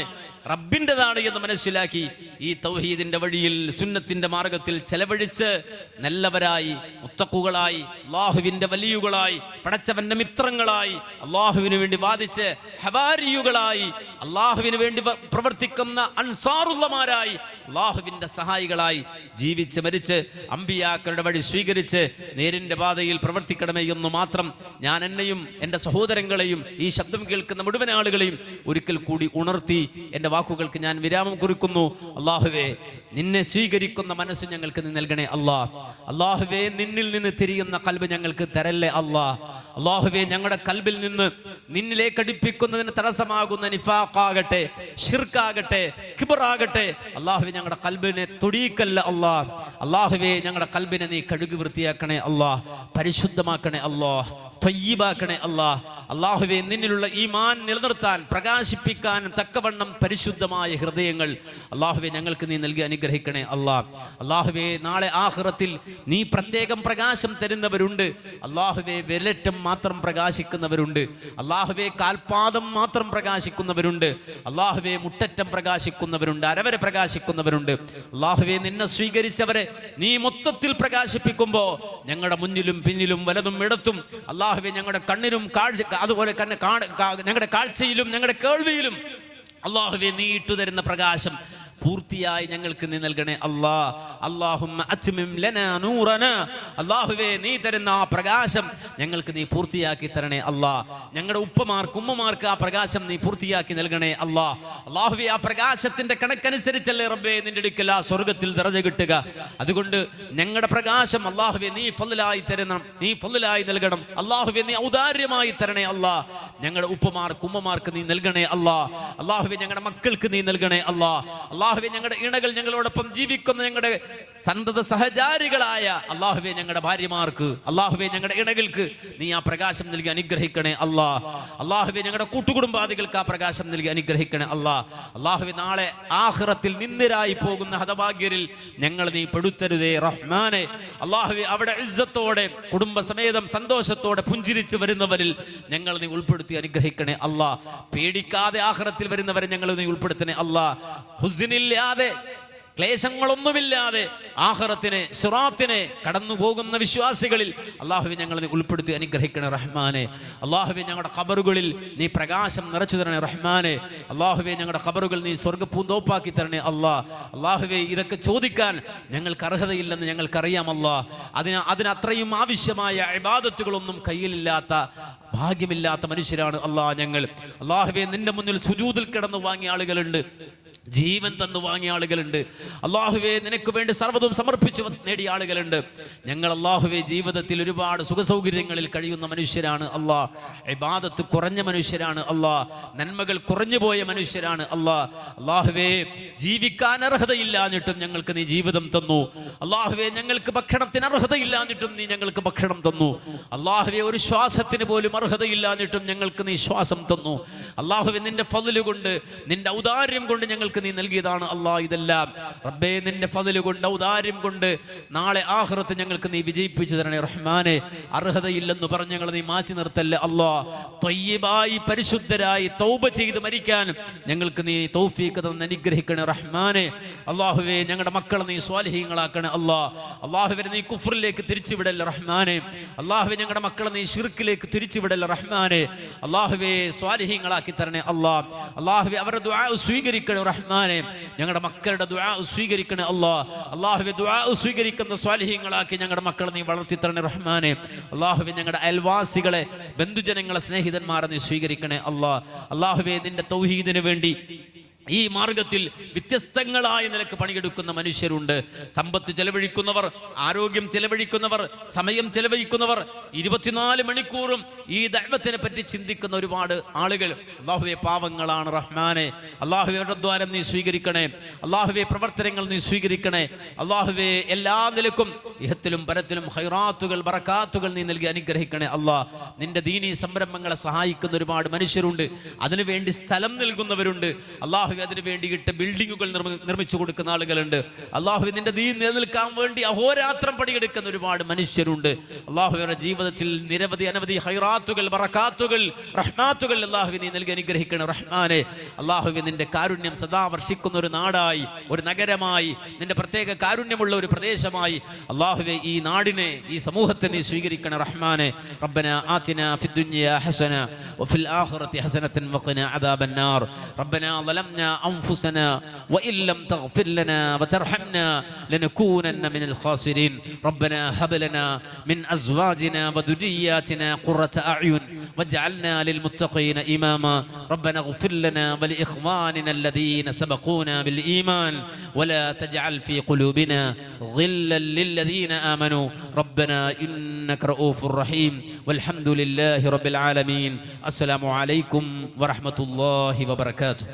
റബ്ബിൻ്റെതാണ് എന്ന് മനസ്സിലാക്കി ഈ തൗഹീദിന്റെ വഴിയിൽ സുന്നത്തിന്റെ മാർഗത്തിൽ ചെലവഴിച്ച് നല്ലവരായി, മുത്തഖുകളായി, അല്ലാഹുവിന്റെ വലിയുകളായി, പടച്ചവന്റെ മിത്രങ്ങളായി, അല്ലാഹുവിന് വേണ്ടി വാദിച്ച് ഹവാരിയുകളായി, അല്ലാഹുവിന് വേണ്ടി പ്രവർത്തിക്കുന്ന അൻസാറുള്ളമാരായി, അല്ലാഹുവിന്റെ സഹായികളായി ജീവിച്ച് മരിച്ച് അമ്പിയാക്കളുടെ വഴി സ്വീകരിച്ച് നേരിന്റെ പാതയിൽ പ്രവർത്തിക്കണമേ എന്ന് മാത്രം ഞാൻ എന്നെയും എൻ്റെ സഹോദരങ്ങളെയും ഈ ശബ്ദം കേൾക്കുന്ന മുഴുവൻ ആളുകളെയും ഒരിക്കൽ കൂടി ഉണർത്തി എൻ്റെ വാക്കുകൾക്ക് ഞാൻ വിരാമം കുറിക്കുന്നു. അല്ലാഹുവേ, നിന്നെ സ്വീകരിക്കുന്ന മനസ്സ് ഞങ്ങൾക്ക് നീ നൽകണേ അല്ലാഹ്. അല്ലാഹുവേ, നിന്നിൽ നിന്ന് തിരിയുന്ന ഖൽബ് ഞങ്ങൾക്ക് തരല്ലേ അല്ലാഹ്. അല്ലാഹുവേ, ഞങ്ങളുടെ ഖൽബിൽ നിന്ന് നിന്നിലേക്ക് അടുപ്പിക്കുന്നതിന് തടസ്സമാകുന്ന നിഫാഖാകട്ടെ, ശിർക്കാകട്ടെ, കിബറാകട്ടെ, അല്ലാഹുവേ ഞങ്ങളുടെ ഖൽബിനെ തൊടിയിക്കല്ല അല്ലാഹ്. അല്ലാഹുവേ, ഞങ്ങളുടെ ഖൽബിനെ നീ കഴുകി വൃത്തിയാക്കണേ അല്ലാഹ്, പരിശുദ്ധമാക്കണേ അല്ലാഹ്, ത്വയ്യിബാക്കണേ അല്ലാഹ്. അല്ലാഹുവേ, നിന്നിലുള്ള ഈമാൻ നിലനിർത്താൻ, പ്രകാശിപ്പിക്കാൻ തക്കവണ്ണം പരിശുദ്ധമായ ഹൃദയങ്ങൾ അല്ലാഹുവേ ഞങ്ങൾക്ക് നീ നൽകി അനുഗ്രഹിക്കണേ അല്ലാഹ്. അല്ലാഹുവേ, നാളെ ആഖിറത്തിൽ നീ പ്രത്യേകം പ്രകാശം തരുന്നവരുണ്ട്. അല്ലാഹുവേ, വിരലറ്റം മാത്രം പ്രകാശിക്കുന്നവരുണ്ട്. അല്ലാഹുവേ, കാൽപാദം മാത്രം പ്രകാശിക്കുന്നവരുണ്ട്. അല്ലാഹുവേ, മുട്ടറ്റം പ്രകാശിക്കുന്നവരുണ്ട്, അരവരെ പ്രകാശിക്കുന്നവരുണ്ട്. അല്ലാഹുവേ, നിന്നെ സ്വീകരിച്ചവരെ നീ മൊത്തത്തിൽ പ്രകാശിപ്പിക്കുമ്പോൾ ഞങ്ങളുടെ മുന്നിലും പിന്നിലും വലതും ഇടത്തും അല്ലാഹുവേ ഞങ്ങളുടെ കണ്ണിനും കാഴ്ച, അതുപോലെ ഞങ്ങളുടെ കാഴ്ചയിലും ഞങ്ങളുടെ കേൾവിയിലും അല്ലാഹുവേ നീ ഇട്ടുതരുന്ന പ്രകാശം പൂർത്തിയായി ഞങ്ങൾക്ക് നീ നൽകണേ അല്ലാഹ്. അല്ലാഹുമ്മ അത്മിം ലനാ നൂറനാ. അല്ലാഹുവേ, നീ തരുന്ന ആ പ്രകാശം ഞങ്ങൾക്ക് നീ പൂർത്തിയാക്കി തരണേ അല്ലാഹ്. ഞങ്ങളുടെ ഉപ്പമാർക്ക് ഉമ്മമാർക്ക് ആ പ്രകാശം നീ പൂർത്തിയാക്കി നൽകണേ അല്ലാഹ്. അല്ലാഹുവേ, ആ പ്രകാശത്തിന്റെ കണക്കനുസരിച്ചല്ലേ റബ്ബേ നിന്റെ അടുക്കൽ ആ സ്വർഗ്ഗത്തിൽ ദറജ കിട്ടുക. അതുകൊണ്ട് ഞങ്ങളുടെ പ്രകാശം അല്ലാഹുവേ നീ ഫളലായി തരണം, നീ ഫളലായി നൽകണം അല്ലാഹുവേ, നീ ഔദാര്യമായി തരണേ അല്ലാഹ്. ഞങ്ങളുടെ ഉപ്പമാർക്ക് ഉമ്മമാർക്ക് നീ നൽകണേ അല്ലാഹ്. അല്ലാഹുവേ, ഞങ്ങളുടെ മക്കൾക്ക് നീ നൽകണേ അല്ലാഹ്. അല്ലാഹുവേ, ഞങ്ങളുടെ ഇണകൾ, ഞങ്ങളോടൊപ്പം ജീവിക്കുന്ന ഞങ്ങളുടെ സന്തത സഹചാരികളായ അല്ലാഹുവേ ഞങ്ങളുടെ ഭാര്യമാർക്ക്, അല്ലാഹുവേ ഞങ്ങളുടെ ഇണകൾക്ക് നീ ആ പ്രകാശം നൽകി അനുഗ്രഹിക്കണേ അല്ലാഹ്. അല്ലാഹുവേ, ഞങ്ങളുടെ കൂട്ടുകുടുംബാദികൾക്ക് ആ പ്രകാശം നൽകി അനുഗ്രഹിക്കണേ അല്ലാഹ്. അല്ലാഹുവേ, നാളെ ആഖിറത്തിൽ നിന്ദരായി പോകുന്ന ഹതഭാഗ്യരിൽ ഞങ്ങൾ നീ പെടുത്തരുതേ റഹ്മാനെ. അല്ലാഹുവേ, അവിടെ ഇസ്സത്തോടെ കുടുംബസമേതം സന്തോഷത്തോടെ പുഞ്ചിരിച്ച് വരുന്നവരിൽ ഞങ്ങൾ നീ ഉൾപ്പെടുത്തി അനുഗ്രഹിക്കണേ അല്ലാഹ്. പേടിക്കാതെ ആഖിറത്തിൽ വരുന്നവരെ ഞങ്ങൾ നീ ഉൾപ്പെടുത്തണേ അല്ലാഹ്. ഹുസ്നില്ലാതെ, ക്ലേശങ്ങളൊന്നുമില്ലാതെ ആഖിറത്തിനെ, സിറാത്തിനെ കടന്നു പോകുന്ന വിശ്വാസികളിൽ അല്ലാഹുവേ ഞങ്ങൾ നീ ഉൾപ്പെടുത്തി അനുഗ്രഹിക്കണേ റഹ്മാനെ. അല്ലാഹുവേ, ഞങ്ങളുടെ ഖബറുകളിൽ നീ പ്രകാശം നിറച്ചു തരണേ റഹ്മാനെ. അല്ലാഹുവേ, ഞങ്ങളുടെ ഖബറുകൾ നീ സ്വർഗ്ഗപൂന്തോപ്പാക്കി തരണേ അല്ലാഹ്. അല്ലാഹുവേ, ഇതൊക്കെ ചോദിക്കാൻ ഞങ്ങൾക്ക് അർഹതയില്ലെന്ന് ഞങ്ങൾക്കറിയാം അല്ലാഹ്. അതിനത്രയും ആവശ്യമായ ഇബാദത്തുകളൊന്നും കയ്യിലില്ലാത്ത, ഭാഗ്യമില്ലാത്ത മനുഷ്യരാണ് അല്ലാഹ് ഞങ്ങൾ. അല്ലാഹുവേ, നിന്റെ മുന്നിൽ സുജൂദിൽ കിടന്നു വാങ്ങിയ ആളുകളുണ്ട്, ജീവൻ തന്നു വാങ്ങിയ ആളുകളുണ്ട്. അല്ലാഹുവേ, നിനക്ക് വേണ്ടി സർവ്വതും സമർപ്പിച്ചു നേടിയ ആളുകളുണ്ട്. ഞങ്ങൾ അല്ലാഹുവേ ജീവിതത്തിൽ ഒരുപാട് സുഖസൗകര്യങ്ങളിൽ കഴിയുന്ന മനുഷ്യരാണ് അല്ലാഹ്. ഇബാദത്ത് കുറഞ്ഞ മനുഷ്യരാണ് അല്ലാഹ്. നന്മകൾ കുറഞ്ഞുപോയ മനുഷ്യരാണ് അല്ലാഹ്. അല്ലാഹുവേ, ജീവിക്കാൻ അർഹതയില്ലാഞ്ഞിട്ടും ഞങ്ങൾക്ക് നീ ജീവിതം തന്നു. അല്ലാഹുവേ, ഞങ്ങൾക്ക് ഭക്ഷണത്തിന് അർഹതയില്ലാഞ്ഞിട്ടും നീ ഞങ്ങൾക്ക് ഭക്ഷണം തന്നു. അല്ലാഹുവേ, ഒരു ശ്വാസത്തിന് പോലും അർഹതയില്ലാഞ്ഞിട്ടും ഞങ്ങൾക്ക് നീ ശ്വാസം തന്നു. അല്ലാഹുവേ, നിന്റെ ഫضل കൊണ്ട്, നിന്റെ ഔദാര്യം കൊണ്ട് ഞങ്ങൾക്ക് ഞങ്ങൾക്ക് നീ നൽകിയതാണ് അല്ലാ ഇതെല്ലാം. റബ്ബേ നിന്റെ ഫദ്ല് കൊണ്ട് ഔദാര്യം കൊണ്ട് നാളെ ആഖിറത്ത് ഞങ്ങൾക്ക് നീ വിജയിപ്പിച്ചു തരണേ റഹ്മാനെ. അർഹതയില്ലെന്ന് പറഞ്ഞ് ഞങ്ങൾ നീ മാറ്റി നിർത്തല്ലേ അല്ലാ. ത്വയ്യിബായി പരിശുദ്ധരായി തൗബ ചെയ്ത് മരിക്കാൻ ഞങ്ങൾക്ക് നീ തൗഫീഖ് തന്ന് അനുഗ്രഹിക്കണേ റഹ്മാനെ. അല്ലാഹുവേ ഞങ്ങളുടെ മക്കളെ നീ സ്വാലിഹീങ്ങളാക്കണേ അല്ലാ. അല്ലാഹുവേ നീ കുഫ്റിലേക്ക് തിരിച്ചുവിടല്ലേ റഹ്മാനെ. അല്ലാഹുവേ ഞങ്ങളുടെ മക്കളെ നീ ശിർക്കിലേക്ക് തിരിച്ചുവിടല്ലേ റഹ്മാനെ. അല്ലാഹുവേ സ്വാലിഹീങ്ങളാക്കി തരണേ അല്ലാ. അല്ലാഹുവേ അവരുടെ ദുആ സ്വീകരിക്കണേ റഹ്മാനെ. ഞങ്ങളുടെ മക്കളുടെ ദുആ സ്വീകരിക്കണേ അല്ലാ. അല്ലാഹുവേ ദുആ സ്വീകരിക്കുന്ന സ്വാലിഹീങ്ങളാക്കി ഞങ്ങളുടെ മക്കളെ നീ വളർത്തി തരണേ റഹ്മാനെ. അല്ലാഹുവേ ഞങ്ങളുടെ അയൽവാസികളെ ബന്ധുജനങ്ങളെ സ്നേഹിതന്മാരെ നീ സ്വീകരിക്കണേ അല്ലാ. അല്ലാഹുവേ നിന്റെ തൗഹീദിന് വേണ്ടി ഈ മാർഗത്തിൽ വ്യത്യസ്തങ്ങളായ നിലക്ക് പണിയെടുക്കുന്ന മനുഷ്യരുണ്ട്. സമ്പത്ത് ചെലവഴിക്കുന്നവർ, ആരോഗ്യം ചെലവഴിക്കുന്നവർ, സമയം ചെലവഴിക്കുന്നവർ, 24 മണിക്കൂറും ഈ ദഅവത്തിനെ പറ്റി ചിന്തിക്കുന്ന ഒരുപാട് ആളുകൾ. അല്ലാഹുവേ പാവങ്ങളാണ് റഹ്മാനെ. അല്ലാഹുവേ അവരുടെ ദ്വാരം നീ സ്വീകരിക്കണേ. അല്ലാഹുവേ പ്രവർത്തനങ്ങൾ നീ സ്വീകരിക്കണേ. അല്ലാഹുവേ എല്ലാ നിലക്കും ഇഹത്തിലും പരത്തിലും ഖൈറാത്തുകൾ ബറകാത്തുകൾ നീ നൽകി അനുഗ്രഹിക്കണേ അല്ലാ. നിന്റെ ദീനീ സംരംഭങ്ങളെ സഹായിക്കുന്ന ഒരുപാട് മനുഷ്യരുണ്ട്. അതിനുവേണ്ടി സ്ഥലം നൽകുന്നവരുണ്ട്. അല്ലാഹു അതിന് വേണ്ടിയിട്ട് ബിൽഡിങ്ങുകൾ നിർമ്മിച്ചു കൊടുക്കുന്ന ആളുകളുണ്ട്. അല്ലാഹു നിന്റെ ദീൻ നിലനിൽക്കാൻ വേണ്ടി അഹോരാത്രം പണിയെടുക്കുന്ന ഒരുപാട് മനുഷ്യരുണ്ട്. അല്ലാഹുവിന്റെ ജീവിതത്തിൽ നിരവധി അനവധി ഖൈറാത്തുകൾ ബറകാത്തുകൾ റഹ്മാത്തുകൾ അല്ലാഹു നീ നൽകി അനുഗ്രഹിക്കണം റഹ്മാനെ. അല്ലാഹുവേ നിന്റെ കാരുണ്യം സദാ വർഷിക്കുന്ന ഒരു നാടായി, ഒരു നഗരമായി, നിന്റെ പ്രത്യേക കാരുണ്യമുള്ള ഒരു പ്രദേശമായി അല്ലാഹുവേ ഈ നാടിനെ, ഈ സമൂഹത്തെ നീ സ്വീകരിക്കണം റഹ്മാനെ. റബ്ബനാ ആതിനാ ഫിദ്ദുനിയാ ഹസന വഫിൽ ആഖിറതി ഹസനതൻ വഖിനാ അദാബന്നാർ. റബ്ബനാ ളലംനാ أنفسنا وإن لم تغفر لنا وترحمنا لنكونن من الخاسرين. ربنا هب لنا من أزواجنا وذرياتنا قرة أعين واجعلنا للمتقين إماما. ربنا اغفر لنا ولإخواننا الذين سبقونا بالإيمان ولا تجعل في قلوبنا غلا للذين آمنوا ربنا إنك رؤوف رحيم. والحمد لله رب العالمين. السلام عليكم ورحمة الله وبركاته.